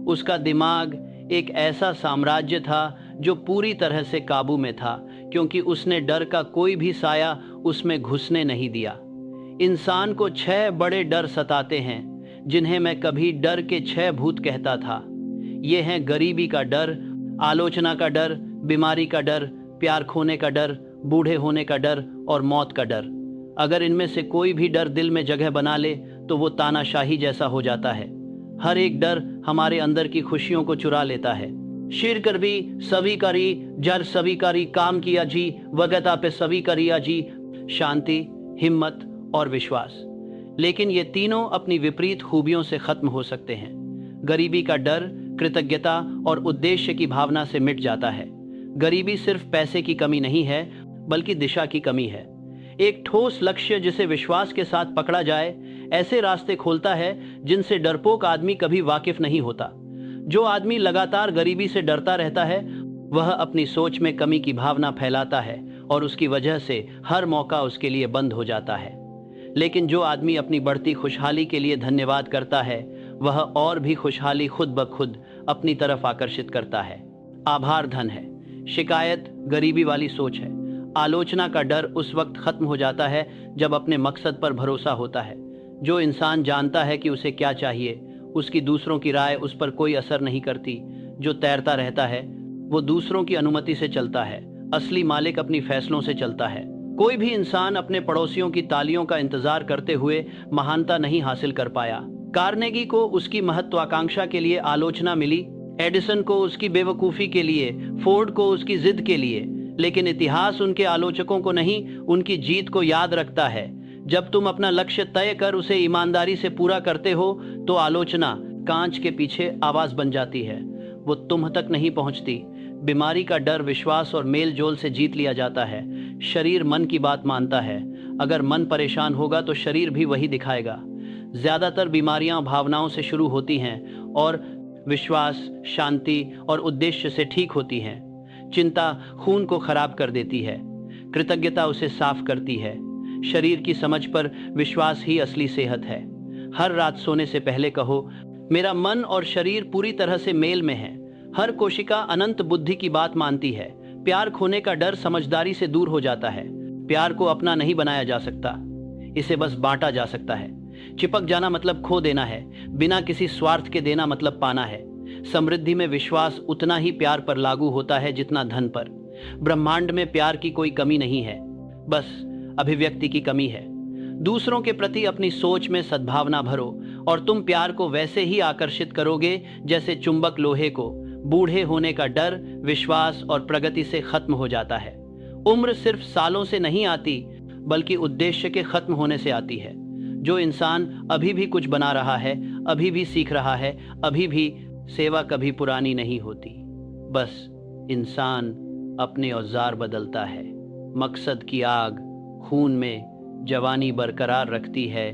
उसका दिमाग एक ऐसा साम्राज्य था जो पूरी तरह से काबू में था, क्योंकि उसने डर का कोई भी साया उसमें घुसने नहीं दिया। इंसान को 6 बड़े डर सताते हैं, जिन्हें मैं कभी डर के 6 भूत कहता था। ये हैं गरीबी का डर, आलोचना का डर, बीमारी का डर, प्यार खोने का डर, बूढ़े होने का डर और मौत का डर। अगर इनमें से कोई भी डर दिल में जगह बना ले तो वो तानाशाही जैसा हो जाता है। हर एक डर हमारे अंदर की खुशियों को चुरा लेता है। शिर कर भी सभी करी, जर सभी करी, काम किया जी, वगता पे सभी करिया जी, शांति, हिम्मत और विश्वास। लेकिन ये तीनों अपनी विपरीत खूबियों से खत्म हो सकते हैं। गरीबी का डर कृतज्ञता और उद्देश्य की भावना से मिट जाता है। गरीबी सिर्फ पैसे की कमी नहीं है, बल्कि दिशा की कमी है। एक ठोस लक्ष्य जिसे विश्वास के साथ पकड़ा जाए ऐसे रास्ते खोलता है जिनसे डरपोक आदमी कभी वाकिफ नहीं होता। जो आदमी लगातार गरीबी से डरता रहता है वह अपनी सोच में कमी की भावना फैलाता है और उसकी वजह से हर मौका उसके लिए बंद हो जाता है। लेकिन जो आदमी अपनी बढ़ती खुशहाली के लिए धन्यवाद करता है, वह और भी खुशहाली खुद ब खुद अपनी तरफ आकर्षित करता है। आभार धन है, शिकायत गरीबी वाली सोच है। आलोचना का डर उस वक्त खत्म हो जाता है जब अपने मकसद पर भरोसा होता है। जो इंसान जानता है कि उसे क्या चाहिए, उसकी दूसरों की राय उस पर कोई असर नहीं करती। जो तैरता रहता है वो दूसरों की अनुमति से चलता है। असली मालिक अपनी फैसलों से चलता है। कोई भी इंसान अपने पड़ोसियों की तालियों का इंतजार करते हुए महानता नहीं हासिल कर पाया। कार्नेगी को उसकी महत्वाकांक्षा के लिए आलोचना मिली, एडिसन को उसकी बेवकूफ़ी के लिए, फोर्ड को उसकी जिद के लिए, लेकिन इतिहास उनके आलोचकों को नहीं, उनकी जीत को याद रखता है। जब तुम अपना लक्ष्य तय कर उसे ईमानदारी से पूरा करते हो तो आलोचना कांच के पीछे आवाज बन जाती है, वो तुम तक नहीं पहुंचती। बीमारी का डर विश्वास और मेल जोल से जीत लिया जाता है। शरीर मन की बात मानता है। अगर मन परेशान होगा तो शरीर भी वही दिखाएगा। ज्यादातर बीमारियां भावनाओं से शुरू होती हैं और विश्वास, शांति और उद्देश्य से ठीक होती हैं। चिंता खून को खराब कर देती है, कृतज्ञता उसे साफ करती है। शरीर की समझ पर विश्वास ही असली सेहत है। हर रात सोने से पहले कहो, मेरा मन और शरीर पूरी तरह से मेल में है। हर कोशिका अनंत बुद्धि की बात मानती है। प्यार खोने का डर समझदारी से दूर हो जाता है। प्यार को अपना नहीं बनाया जा सकता, इसे बस बांटा जा सकता है। चिपक जाना मतलब खो देना है, बिना किसी स्वार्थ के देना मतलब पाना है। समृद्धि में विश्वास उतना ही प्यार पर लागू होता है जितना धन पर। ब्रह्मांड में प्यार की कोई कमी नहीं है, बस अभिव्यक्ति की कमी है। दूसरों के प्रति अपनी सोच में सद्भावना भरो और तुम प्यार को वैसे ही आकर्षित करोगे जैसे चुंबक लोहे को। बूढ़े होने का डर विश्वास और प्रगति से खत्म हो जाता है। उम्र सिर्फ सालों से नहीं आती, बल्कि उद्देश्य के खत्म होने से आती है। जो इंसान अभी भी कुछ बना रहा है, अभी भी सीख रहा है, अभी भी सेवा कभी पुरानी नहीं होती। बस इंसान अपने औजार बदलता है। मकसद की आग खून में जवानी बरकरार रखती है,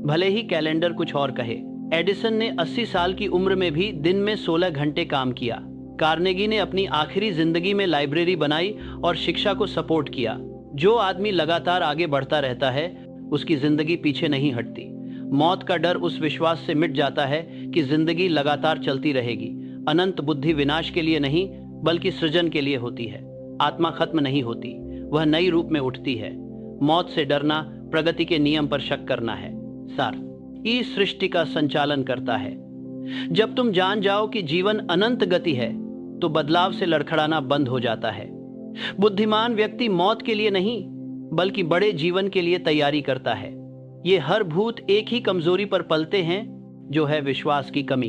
भले ही कैलेंडर कुछ और कहे। एडिसन ने 80 साल की उम्र में भी दिन में 16 घंटे काम किया। कार्नेगी ने अपनी आखिरी जिंदगी में लाइब्रेरी बनाई और शिक्षा को सपोर्ट किया। जो आदमी लगातार आगे बढ़ता रहता है, उसकी जिंदगी पीछे नहीं हटती। मौत का डर उस विश्वास से मिट जाता है कि जिंदगी लगातार चलती रहेगी। अनंत बुद्धि विनाश के लिए नहीं, बल्कि सृजन के लिए होती है। आत्मा खत्म नहीं होती, वह नई रूप में उठती है। मौत से डरना प्रगति के नियम पर शक करना है। सार इस सृष्टि का संचालन करता है। जब तुम जान जाओ कि जीवन अनंत गति है, तो बदलाव से लड़खड़ाना बंद हो जाता है। बुद्धिमान व्यक्ति मौत के लिए नहीं, बल्कि बड़े जीवन के लिए तैयारी करता है। ये हर भूत एक ही कमजोरी पर पलते हैं, जो है विश्वास की कमी।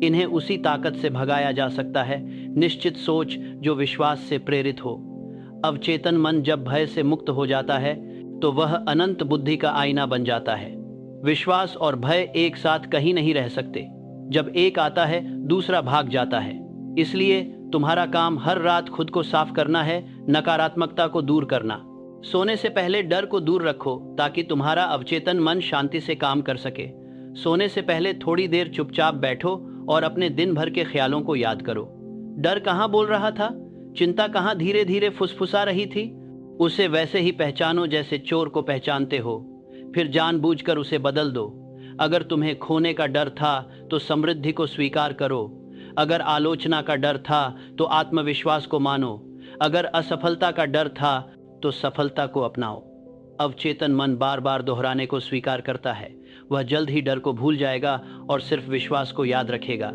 इन्हें उसी ताकत से भगाया जा सकता है, निश्चित सोच जो विश्वास से प्रेरित हो। अवचेतन मन जब भय से मुक्त हो जाता है, तो वह अनंत बुद्धि का आईना बन जाता है। विश्वास और भय एक साथ कहीं नहीं रह सकते। जब एक आता है, दूसरा भाग जाता है। इसलिए तुम्हारा काम हर रात खुद को साफ करना है, नकारात्मकता को दूर करना। सोने से पहले डर को दूर रखो, ताकि तुम्हारा अवचेतन मन शांति से काम कर सके। सोने से पहले थोड़ी देर चुपचाप बैठो और अपने दिन भर के ख्यालों को याद करो। डर कहाँ बोल रहा था, चिंता कहाँ धीरे धीरे फुसफुसा रही थी। उसे वैसे ही पहचानो जैसे चोर को पहचानते हो, फिर जानबूझकर उसे बदल दो। अगर तुम्हें खोने का डर था तो समृद्धि को स्वीकार करो। अगर आलोचना का डर था तो आत्मविश्वास को मानो। अगर असफलता का डर था तो सफलता को अपनाओ। अवचेतन मन बार बार दोहराने को स्वीकार करता है। वह जल्द ही डर को भूल जाएगा और सिर्फ विश्वास को याद रखेगा।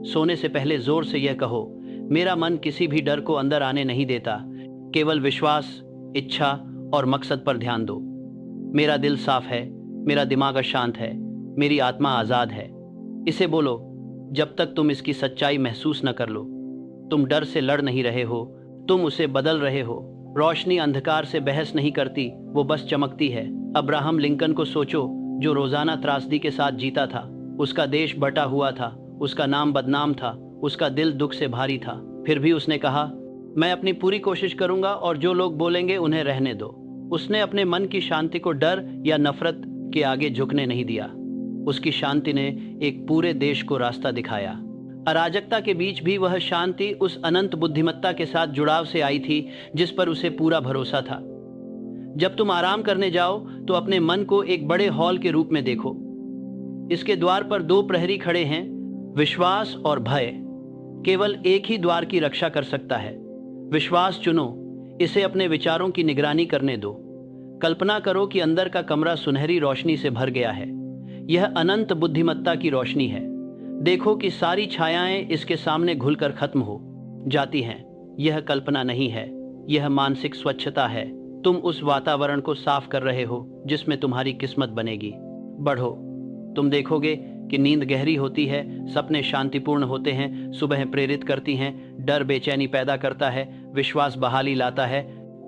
सोने से पहले जोर से यह कहो, मेरा मन किसी भी डर को अंदर आने नहीं देता, केवल विश्वास, इच्छा और मकसद पर ध्यान दो। मेरा दिल साफ है, मेरा दिमाग शांत है, मेरी आत्मा आज़ाद है। इसे बोलो जब तक तुम इसकी सच्चाई महसूस न कर लो। तुम डर से लड़ नहीं रहे हो, तुम उसे बदल रहे हो। रोशनी अंधकार से बहस नहीं करती, वो बस चमकती है। अब्राहम लिंकन को सोचो, जो रोजाना त्रासदी के साथ जीता था। उसका देश बटा हुआ था, उसका नाम बदनाम था, उसका दिल दुख से भारी था। फिर भी उसने कहा, मैं अपनी पूरी कोशिश करूंगा और जो लोग बोलेंगे उन्हें रहने दो। उसने अपने मन की शांति को डर या नफरत के आगे झुकने नहीं दिया। उसकी शांति ने एक पूरे देश को रास्ता दिखाया। अराजकता के बीच भी वह शांति उस अनंत बुद्धिमत्ता के साथ जुड़ाव से आई थी जिस पर उसे पूरा भरोसा था। जब तुम आराम करने जाओ तो अपने मन को एक बड़े हॉल के रूप में देखो। इसके द्वार पर दो प्रहरी खड़े हैं, विश्वास और भय। केवल एक ही द्वार की रक्षा कर सकता है। विश्वास चुनो, इसे अपने विचारों की निगरानी करने दो। कल्पना करो कि अंदर का कमरा सुनहरी रोशनी से भर गया है। यह अनंत बुद्धिमत्ता की रोशनी है। देखो कि सारी छायाएं इसके सामने घुलकर खत्म हो जाती हैं। यह कल्पना नहीं है, यह मानसिक स्वच्छता है। तुम उस वातावरण को साफ कर रहे हो जिसमें तुम्हारी किस्मत बनेगी। बढ़ो, तुम देखोगे कि नींद गहरी होती है, सपने शांतिपूर्ण होते हैं, सुबह प्रेरित करती हैं, डर बेचैनी पैदा करता है, विश्वास बहाली लाता है।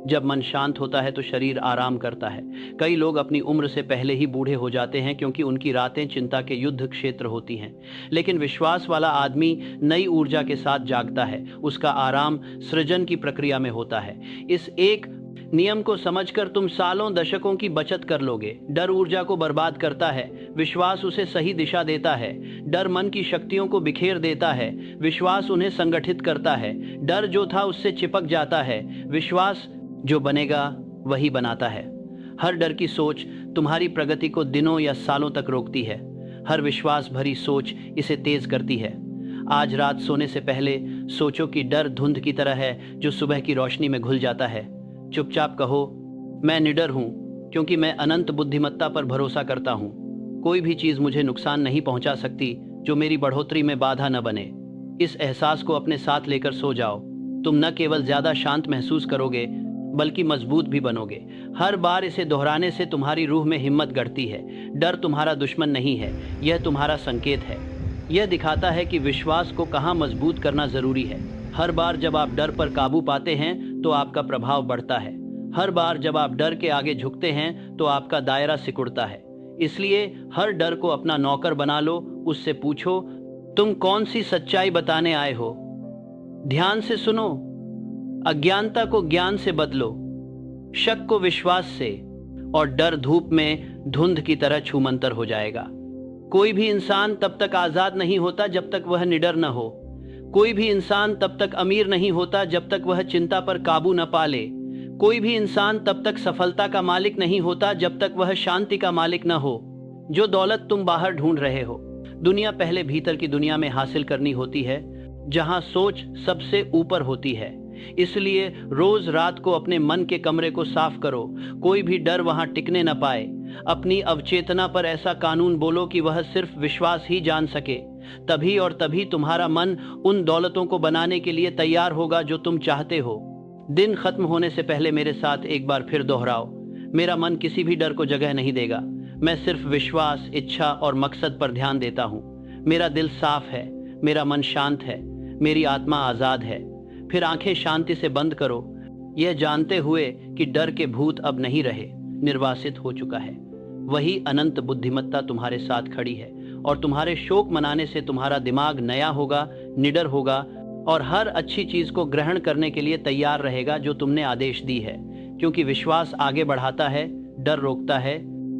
जब मन शांत होता है तो शरीर आराम करता है। कई लोग अपनी उम्र से पहले ही बूढ़े हो जाते हैं क्योंकि उनकी रातें चिंता के युद्ध क्षेत्र होती हैं। लेकिन विश्वास वाला आदमी नई ऊर्जा के साथ जागता है। उसका आराम सृजन की प्रक्रिया में होता है। इस एक नियम को समझकर तुम सालों दशकों की बचत कर लोगे। डर ऊर्जा को बर्बाद करता है, विश्वास उसे सही दिशा देता है। डर मन की शक्तियों को बिखेर देता है, विश्वास उन्हें संगठित करता है। डर जो था उससे चिपक जाता है, विश्वास जो बनेगा वही बनाता है। हर डर की सोच तुम्हारी प्रगति को दिनों या सालों तक रोकती है। हर विश्वास भरी सोच इसे तेज करती है। आज रात सोने से पहले सोचो कि डर धुंध की तरह है जो सुबह की रोशनी में घुल जाता है। चुपचाप कहो, मैं निडर हूं क्योंकि मैं अनंत बुद्धिमत्ता पर भरोसा करता हूं। कोई भी चीज मुझे नुकसान नहीं पहुंचा सकती जो मेरी बढ़ोतरी में बाधा न बने। इस एहसास को अपने साथ लेकर सो जाओ। तुम न केवल ज्यादा शांत महसूस करोगे बल्कि मजबूत भी बनोगे। हर बार इसे दोहराने से तुम्हारी रूह में हिम्मत बढ़ती है। डर तुम्हारा दुश्मन नहीं है, यह तुम्हारा संकेत है। यह दिखाता है कि विश्वास को कहाँ मजबूत करना जरूरी है। हर बार जब आप डर पर काबू पाते हैं तो आपका प्रभाव बढ़ता है। हर बार जब आप डर के आगे झुकते हैं तो आपका दायरा सिकुड़ता है। इसलिए हर डर को अपना नौकर बना लो। उससे पूछो, तुम कौन सी सच्चाई बताने आए हो? ध्यान से सुनो। अज्ञानता को ज्ञान से बदलो, शक को विश्वास से, और डर धूप में धुंध की तरह छूमंतर हो जाएगा। कोई भी इंसान तब तक आजाद नहीं होता जब तक वह निडर न हो। कोई भी इंसान तब तक अमीर नहीं होता जब तक वह चिंता पर काबू न पा ले। कोई भी इंसान तब तक सफलता का मालिक नहीं होता जब तक वह शांति का मालिक न हो। जो दौलत तुम बाहर ढूंढ रहे हो, दुनिया पहले भीतर की दुनिया में हासिल करनी होती है, जहां सोच सबसे ऊपर होती है। इसलिए रोज रात को अपने मन के कमरे को साफ करो। कोई भी डर वहां टिकने न पाए। अपनी अवचेतना पर ऐसा कानून बोलो कि वह सिर्फ विश्वास ही जान सके। तभी और तभी तुम्हारा मन उन दौलतों को बनाने के लिए तैयार होगा जो तुम चाहते हो। दिन खत्म होने से पहले मेरे साथ एक बार फिर दोहराओ, मेरा मन किसी भी डर को जगह नहीं देगा। मैं सिर्फ विश्वास, इच्छा और मकसद पर ध्यान देता हूँ। मेरा दिल साफ है, मेरा मन शांत है, मेरी आत्मा आजाद है। फिर आंखें शांति से बंद करो, यह जानते हुए कि डर के भूत अब नहीं रहे, निर्वासित हो चुका है। वही अनंत बुद्धिमत्ता तुम्हारे साथ खड़ी है और तुम्हारे शोक मनाने से तुम्हारा दिमाग नया होगा, निडर होगा और हर अच्छी चीज को ग्रहण करने के लिए तैयार रहेगा जो तुमने आदेश दी है। क्योंकि विश्वास आगे बढ़ाता है, डर रोकता है,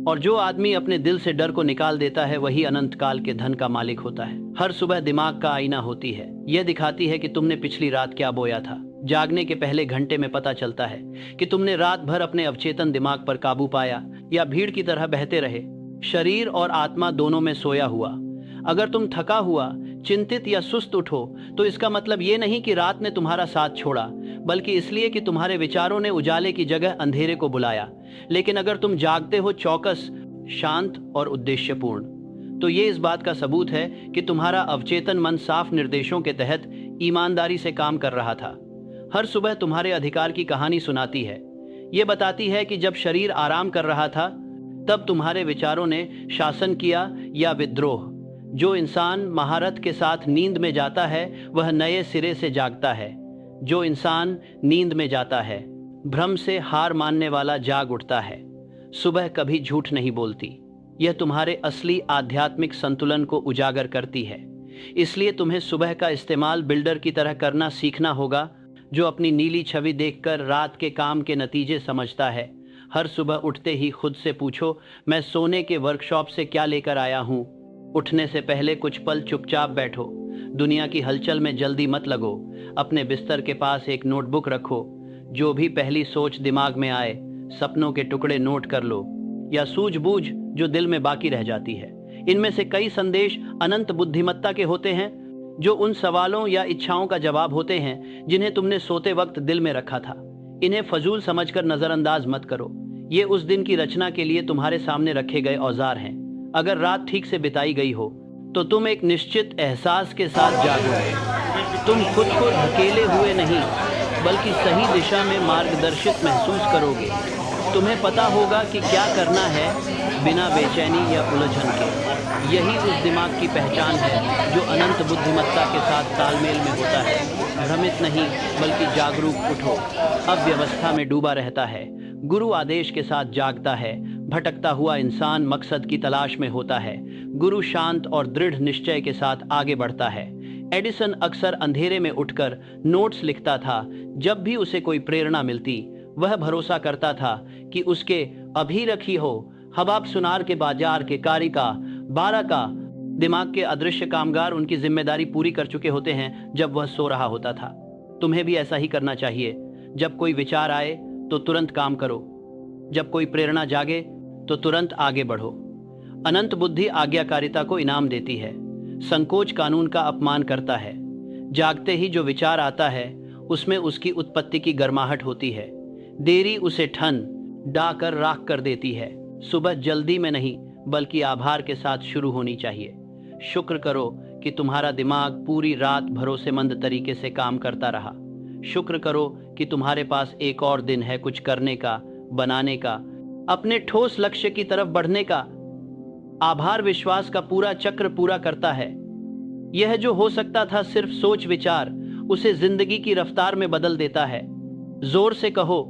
और जो आदमी अपने दिल से डर को निकाल देता है वही अनंत काल के धन का मालिक होता है। हर सुबह दिमाग का आईना होती है। यह दिखाती है कि तुमने पिछली रात क्या बोया था। जागने के पहले घंटे में पता चलता है कि तुमने रात भर अपने अवचेतन दिमाग पर काबू पाया या भीड़ की तरह बहते रहे। शरीर और आत्मा दोनों में सोया हुआ। अगर तुम थका हुआ, चिंतित या सुस्त उठो तो इसका मतलब ये नहीं कि रात ने तुम्हारा साथ छोड़ा, बल्कि इसलिए कि तुम्हारे विचारों ने उजाले की जगह अंधेरे को बुलाया। लेकिन अगर तुम जागते हो चौकस, शांत और उद्देश्यपूर्ण, तो ये इस बात का सबूत है कि तुम्हारा अवचेतन मन साफ निर्देशों के तहत ईमानदारी से काम कर रहा था। हर सुबह तुम्हारे अधिकार की कहानी सुनाती है। ये बताती है कि जब शरीर आराम कर रहा था तब तुम्हारे विचारों ने शासन किया या विद्रोह। जो इंसान महारत के साथ नींद में जाता है वह नए सिरे से जागता है। जो इंसान नींद में जाता है, भ्रम से हार मानने वाला जाग उठता है। सुबह कभी झूठ नहीं बोलती। यह तुम्हारे असली आध्यात्मिक संतुलन को उजागर करती है। इसलिए तुम्हें सुबह का इस्तेमाल बिल्डर की तरह करना सीखना होगा, जो अपनी नीली छवि देखकर रात के काम के नतीजे समझता है। हर सुबह उठते ही खुद से पूछो, मैं सोने के वर्कशॉप से क्या लेकर आया हूँ। उठने से पहले कुछ पल चुपचाप बैठो। दुनिया की हलचल में जल्दी मत लगो। अपने बिस्तर के पास एक नोटबुक रखो। जो भी पहली सोच दिमाग में आए, सपनों के टुकड़े नोट कर लो या सूझबूझ जो दिल में बाकी रह जाती है। इनमें से कई संदेश अनंत बुद्धिमत्ता के होते हैं, जो उन सवालों या इच्छाओं का जवाब होते हैं जिन्हें तुमने सोते वक्त दिल में रखा था। इन्हें फजूल समझकर नजरअंदाज मत करो। ये उस दिन की रचना के लिए तुम्हारे सामने रखे गए औजार हैं। अगर रात ठीक से बिताई गई हो तो तुम एक निश्चित एहसास के साथ जागोगे। तुम खुद को धकेले हुए नहीं, बल्कि सही दिशा में मार्गदर्शित महसूस करोगे। तुम्हें पता होगा कि क्या करना है, बिना बेचैनी या उलझन के। यही उस दिमाग की पहचान है जो अनंत बुद्धिमत्ता के साथ तालमेल में होता है। भ्रमित नहीं, बल्कि जागरूक उठो। अव्यवस्था में डूबा रहता है, गुरु आदेश के साथ जागता है। भटकता हुआ इंसान मकसद की तलाश में होता है। गुरु शांत और दृढ़ निश्चय के साथ आगे बढ़ता है। एडिसन अक्सर अंधेरे में उठकर नोट्स लिखता था। जब भी उसे कोई प्रेरणा मिलती, वह भरोसा करता था कि उसके अभी रखी हो हबाब सुनार के बाजार के कारी का 12 का दिमाग के अदृश्य कामगार उनकी जिम्मेदारी पूरी कर चुके होते हैं जब वह सो रहा होता था। तुम्हें भी ऐसा ही करना चाहिए। जब कोई विचार आए तो तुरंत काम करो। जब कोई प्रेरणा जागे तो तुरंत आगे बढ़ो। अनंत बुद्धि आज्ञाकारिता को इनाम देती है, संकोच कानून का अपमान करता है। जागते ही जो विचार आता है उसमें उसकी उत्पत्ति की गर्माहट होती है। देरी उसे ठन डाकर राख कर देती है। सुबह जल्दी में नहीं, बल्कि आभार के साथ शुरू होनी चाहिए। शुक्र करो कि तुम्हारा दिमाग पूरी रात भरोसेमंद तरीके से काम करता रहा। शुक्र करो कि तुम्हारे पास एक और दिन है कुछ करने का, बनाने का, अपने ठोस लक्ष्य की तरफ बढ़ने का। आभार विश्वास का पूरा चक्र पूरा करता है। यह जो हो सकता था सिर्फ सोच विचार, उसे जिंदगी की रफ्तार में बदल देता है। जोर से कहो,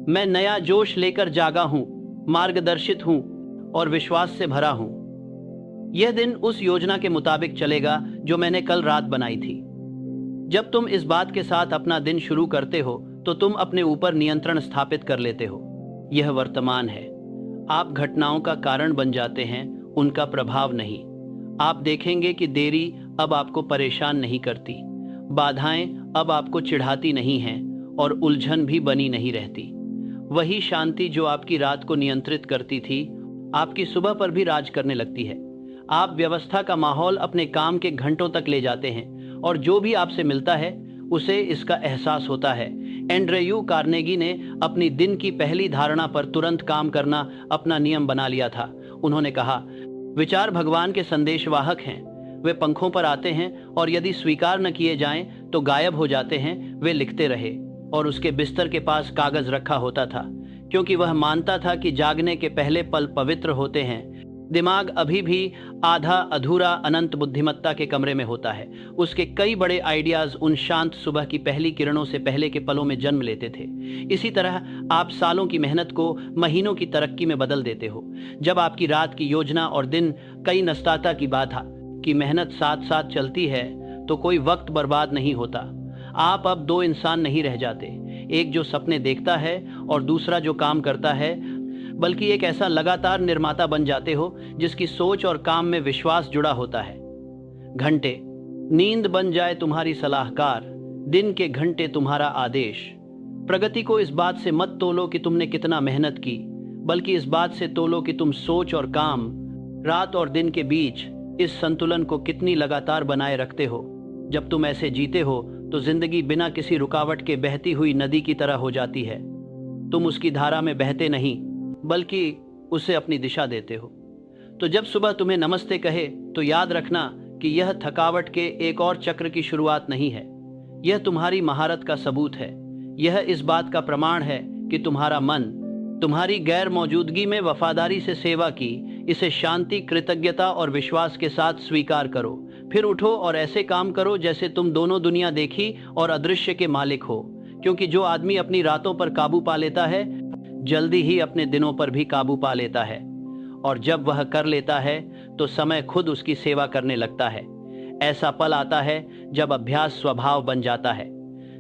मैं नया जोश लेकर जागा हूं, मार्गदर्शित हूं और विश्वास से भरा हूं। यह दिन उस योजना के मुताबिक चलेगा जो मैंने कल रात बनाई थी। जब तुम इस बात के साथ अपना दिन शुरू करते हो तो तुम अपने ऊपर नियंत्रण स्थापित कर लेते हो। यह वर्तमान है। आप घटनाओं का कारण बन जाते हैं, उनका प्रभाव नहीं। आप देखेंगे कि देरी अब आपको परेशान नहीं करती, बाधाएं अब आपको चिढ़ाती नहीं हैं और उलझन भी बनी नहीं रहती। वही शांति जो आपकी रात को नियंत्रित करती थी, आपकी सुबह पर भी राज करने लगती है। आप व्यवस्था का माहौल अपने काम के घंटों तक ले जाते हैं और जो भी आपसे मिलता है उसे इसका एहसास होता है। एंड्रयू कार्नेगी ने अपनी दिन की पहली धारणा पर तुरंत काम करना अपना नियम बना लिया था। उन्होंने कहा, विचार भगवान के संदेशवाहक हैं। वे पंखों पर आते हैं और यदि स्वीकार न किए जाएं तो गायब हो जाते हैं। वे लिखते रहे और उसके बिस्तर के पास कागज रखा होता था, क्योंकि वह मानता था कि जागने के पहले पल पवित्र होते हैं। दिमाग अभी भी आधा अधूरा अनंत बुद्धिमत्ता के कमरे में होता है। उसके कई बड़े आइडियाज उन शांत सुबह की पहली किरणों से पहले के पलों में जन्म लेते थे। इसी तरह आप सालों की मेहनत को महीनों की तरक्की में बदल देते हो। जब आपकी रात की योजना और दिन कई नस्ताता की बाधा की मेहनत साथ साथ चलती है तो कोई वक्त बर्बाद नहीं होता। आप अब दो इंसान नहीं रह जाते, एक जो सपने देखता है और दूसरा जो काम करता है, बल्कि एक ऐसा लगातार निर्माता बन जाते हो जिसकी सोच और काम में विश्वास जुड़ा होता है। घंटे, नींद बन जाए तुम्हारी सलाहकार, दिन के घंटे तुम्हारा आदेश। प्रगति को इस बात से मत तोलो कि तुमने कितना मेहनत की, बल्कि इस बात से तोलो कि तुम सोच और काम, रात और दिन के बीच इस संतुलन को कितनी लगातार बनाए रखते हो। जब तुम ऐसे जीते हो तो जिंदगी बिना किसी रुकावट के बहती हुई नदी की तरह हो जाती है। तुम उसकी धारा में बहते नहीं, बल्कि उसे अपनी दिशा देते हो। तो जब सुबह तुम्हें नमस्ते कहे तो याद रखना कि यह थकावट के एक और चक्र की शुरुआत नहीं है। यह तुम्हारी महारत का सबूत है। यह इस बात का प्रमाण है कि तुम्हारा मन तुम्हारी गैर मौजूदगी में वफादारी से सेवा की। इसे शांति, कृतज्ञता और विश्वास के साथ स्वीकार करो। फिर उठो और ऐसे काम करो जैसे तुम दोनों दुनिया देखी और अदृश्य के मालिक हो, क्योंकि जो आदमी अपनी रातों पर काबू पा लेता है जल्दी ही अपने दिनों पर भी काबू पा लेता है, और जब वह कर लेता है तो समय खुद उसकी सेवा करने लगता है। ऐसा पल आता है जब अभ्यास स्वभाव बन जाता है,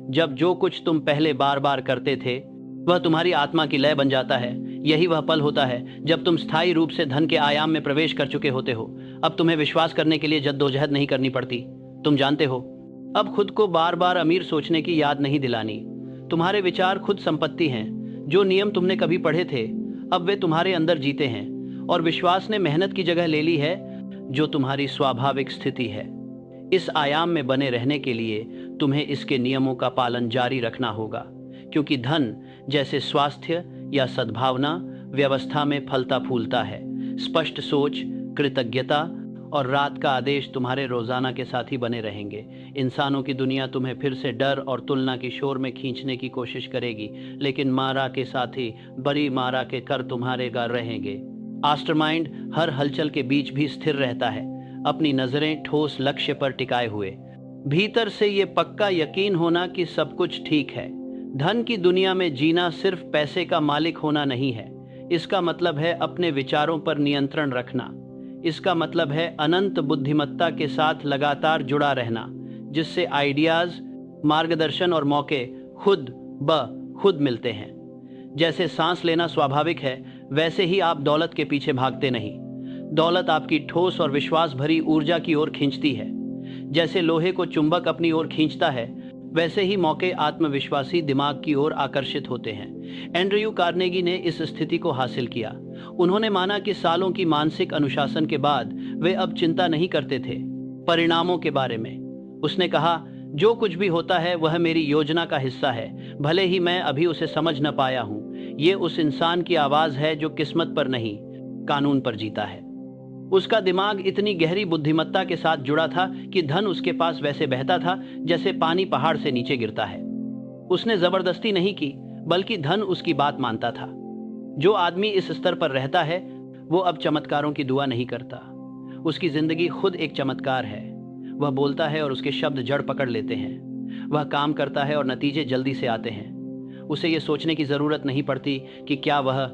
जब जो कुछ तुम पहले बार बार करते थे वह तुम्हारी आत्मा की लय बन जाता है। यही वह पल होता है जब तुम स्थायी रूप से धन के आयाम में प्रवेश कर चुके होते हो। अब तुम्हें विश्वास करने के लिए जद्दोजहद नहीं करनी पड़ती। तुम जानते हो, अब खुद को बार बार अमीर सोचने की याद नहीं दिलानी। तुम्हारे विचार खुद संपत्ति हैं। जो नियम तुमने कभी पढ़े थे, अब वे तुम्हारे अंदर जीते हैं, और विश्वास ने मेहनत की जगह ले ली है, जो तुम्हारी स्वाभाविक स्थिति है। इस आयाम में बने रहने के लिए तुम्हें इसके नियमों का पालन जारी रखना होगा, क्योंकि धन जैसे स्वास्थ्य या सद्भावना व्यवस्था में फलता फूलता है। स्पष्ट सोच, कृतज्ञता और रात का आदेश तुम्हारे रोजाना के साथी बने रहेंगे। इंसानों की दुनिया तुम्हें फिर से डर और तुलना की शोर में खींचने की कोशिश करेगी, लेकिन मारा के साथी बड़ी मारा के कर तुम्हारे गा रहेंगे। मास्टरमाइंड हर हलचल के बीच भी स्थिर रहता है, अपनी नजरें ठोस लक्ष्य पर टिकाए हुए। भीतर से ये पक्का यकीन होना कि सब कुछ ठीक है। धन की दुनिया में जीना सिर्फ पैसे का मालिक होना नहीं है। इसका मतलब है अपने विचारों पर नियंत्रण रखना। इसका मतलब है अनंत बुद्धिमत्ता के साथ लगातार जुड़ा रहना, जिससे आइडियाज, मार्गदर्शन और मौके खुद ब खुद मिलते हैं। जैसे सांस लेना स्वाभाविक है, वैसे ही आप दौलत के पीछे भागते नहीं। दौलत आपकी ठोस और विश्वास भरी ऊर्जा की ओर खींचती है। जैसे लोहे को चुंबक अपनी ओर खींचता है, वैसे ही मौके आत्मविश्वासी दिमाग की ओर आकर्षित होते हैं। एंड्रयू कार्नेगी ने इस स्थिति को हासिल किया। उन्होंने माना कि सालों की मानसिक अनुशासन के बाद वे अब चिंता नहीं करते थे परिणामों के बारे में। उसने कहा, जो कुछ भी होता है वह मेरी योजना का हिस्सा है, भले ही मैं अभी उसे समझ न पाया हूं। ये उस इंसान की आवाज है जो किस्मत पर नहीं, कानून पर जीता है। उसका दिमाग इतनी गहरी बुद्धिमत्ता के साथ जुड़ा था कि धन उसके पास वैसे बहता था जैसे पानी पहाड़ से नीचे गिरता है। उसने जबरदस्ती नहीं की, बल्कि धन उसकी बात मानता था। जो आदमी इस स्तर पर रहता है, वो अब चमत्कारों की दुआ नहीं करता। उसकी जिंदगी खुद एक चमत्कार है। वह बोलता है और उसके शब्द जड़ पकड़ लेते हैं। वह काम करता है और नतीजे जल्दी से आते हैं। उसे ये सोचने की जरूरत नहीं पड़ती कि क्या वह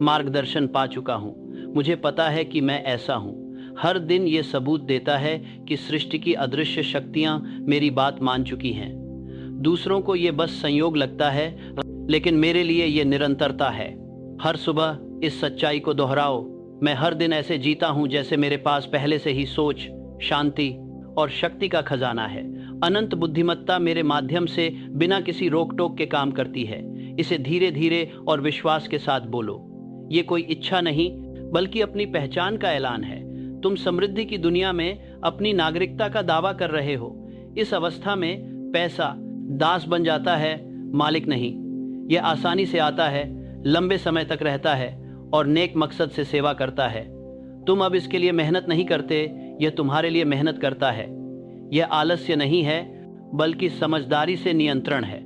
मार्गदर्शन पा चुका हूं। मुझे पता है कि मैं ऐसा हूं। हर दिन ये सबूत देता है कि सृष्टि की अदृश्य शक्तियां मेरी बात मान चुकी हैं। दूसरों को ये बस संयोग लगता है, लेकिन मेरे लिए ये निरंतरता है। हर सुबह इस सच्चाई को दोहराओ, मैं हर दिन ऐसे जीता हूं जैसे मेरे पास पहले से ही सोच, शांति और शक्ति का खजाना है। अनंत बुद्धिमत्ता मेरे माध्यम से बिना किसी रोक टोक के काम करती है। इसे धीरे धीरे और विश्वास के साथ बोलो। ये कोई इच्छा नहीं, बल्कि अपनी पहचान का ऐलान है। तुम समृद्धि की दुनिया में अपनी नागरिकता का दावा कर रहे हो। इस अवस्था में पैसा दास बन जाता है, मालिक नहीं। यह आसानी से आता है, लंबे समय तक रहता है और नेक मकसद से सेवा करता है। तुम अब इसके लिए मेहनत नहीं करते, यह तुम्हारे लिए मेहनत करता है। यह आलस्य नहीं है, बल्कि समझदारी से नियंत्रण है।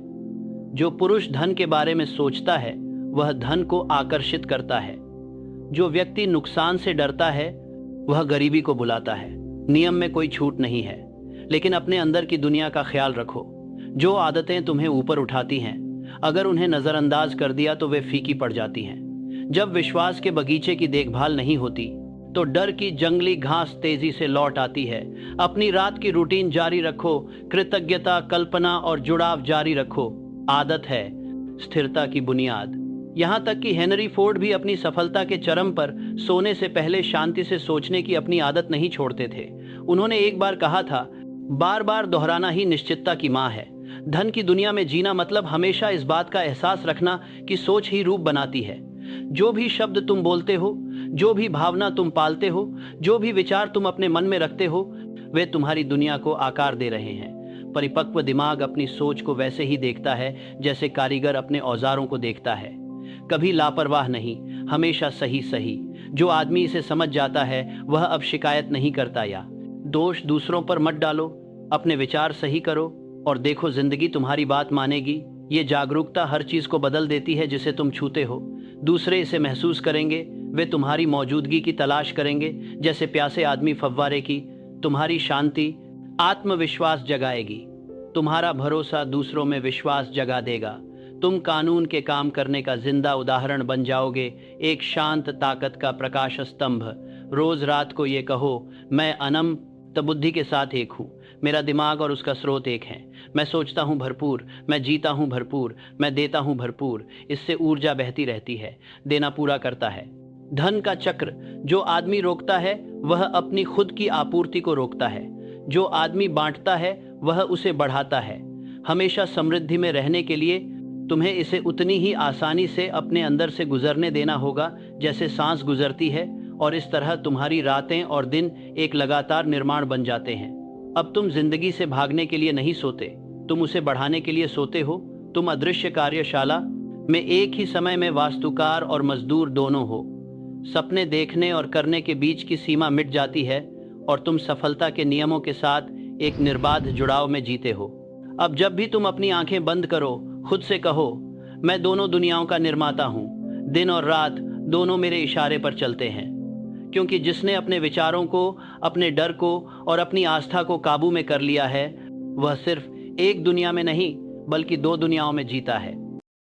जो पुरुष धन के बारे में सोचता है, वह धन को आकर्षित करता है। जो व्यक्ति नुकसान से डरता है, वह गरीबी को बुलाता है। नियम में कोई छूट नहीं है, लेकिन अपने अंदर की दुनिया का ख्याल रखो। जो आदतें तुम्हें ऊपर उठाती हैं, अगर उन्हें नजरअंदाज कर दिया तो वे फीकी पड़ जाती हैं। जब विश्वास के बगीचे की देखभाल नहीं होती, तो डर की जंगली घास तेजी से लौट आती है। अपनी रात की रूटीन जारी रखो। कृतज्ञता, कल्पना और जुड़ाव जारी रखो। आदत है स्थिरता की बुनियाद। यहाँ तक कि हेनरी फोर्ड भी अपनी सफलता के चरम पर सोने से पहले शांति से सोचने की अपनी आदत नहीं छोड़ते थे। उन्होंने एक बार कहा था, बार बार दोहराना ही निश्चितता की माँ है। धन की दुनिया में जीना मतलब हमेशा इस बात का एहसास रखना कि सोच ही रूप बनाती है। जो भी शब्द तुम बोलते हो, जो भी भावना तुम पालते हो, जो भी विचार तुम अपने मन में रखते हो, वे तुम्हारी दुनिया को आकार दे रहे हैं। परिपक्व दिमाग अपनी सोच को वैसे ही देखता है जैसे कारीगर अपने औजारों को देखता है। कभी लापरवाह नहीं, हमेशा सही सही। जो आदमी इसे समझ जाता है, वह अब शिकायत नहीं करता या दोष दूसरों पर मत डालो। अपने विचार सही करो और देखो जिंदगी तुम्हारी बात मानेगी। ये जागरूकता हर चीज को बदल देती है जिसे तुम छूते हो। दूसरे इसे महसूस करेंगे, वे तुम्हारी मौजूदगी की तलाश करेंगे जैसे प्यासे आदमी फव्वारे की। तुम्हारी शांति आत्मविश्वास जगाएगी। तुम्हारा भरोसा दूसरों में विश्वास जगा देगा। तुम कानून के काम करने का जिंदा उदाहरण बन जाओगे, एक शांत ताकत का प्रकाश स्तंभ। रोज रात को ये कहो, मैं अनंत बुद्धि के साथ एक हूँ। मेरा दिमाग और उसका स्रोत एक है। मैं सोचता हूँ भरपूर, मैं जीता हूँ भरपूर, मैं देता हूँ भरपूर। इससे ऊर्जा बहती रहती है, देना पूरा करता है। धन का चक्र जो आदमी रोकता है, वह अपनी खुद की आपूर्ति को रोकता है। जो आदमी बांटता है वह उसे बढ़ाता है। हमेशा समृद्धि में रहने के लिए तुम्हें इसे उतनी ही आसानी से अपने अंदर से गुजरने देना होगा जैसे सांस गुजरती है, और इस तरह तुम्हारी रातें और दिन एक लगातार निर्माण बन जाते हैं। अब तुम जिंदगी से भागने के लिए नहीं सोते, तुम उसे बढ़ाने के लिए सोते हो। तुम अदृश्य कार्यशाला में एक ही समय में वास्तुकार और मजदूर दोनों हो। सपने देखने और करने के बीच की सीमा मिट जाती है और तुम सफलता के नियमों के साथ एक निर्बाध जुड़ाव में जीते हो। अब जब भी तुम अपनी आंखें बंद करो, खुद से कहो, मैं दोनों दुनियाओं का निर्माता हूँ। दिन और रात दोनों मेरे इशारे पर चलते हैं, क्योंकि जिसने अपने विचारों को, अपने डर को और अपनी आस्था को काबू में कर लिया है, वह सिर्फ एक दुनिया में नहीं बल्कि दो दुनियाओं में जीता है।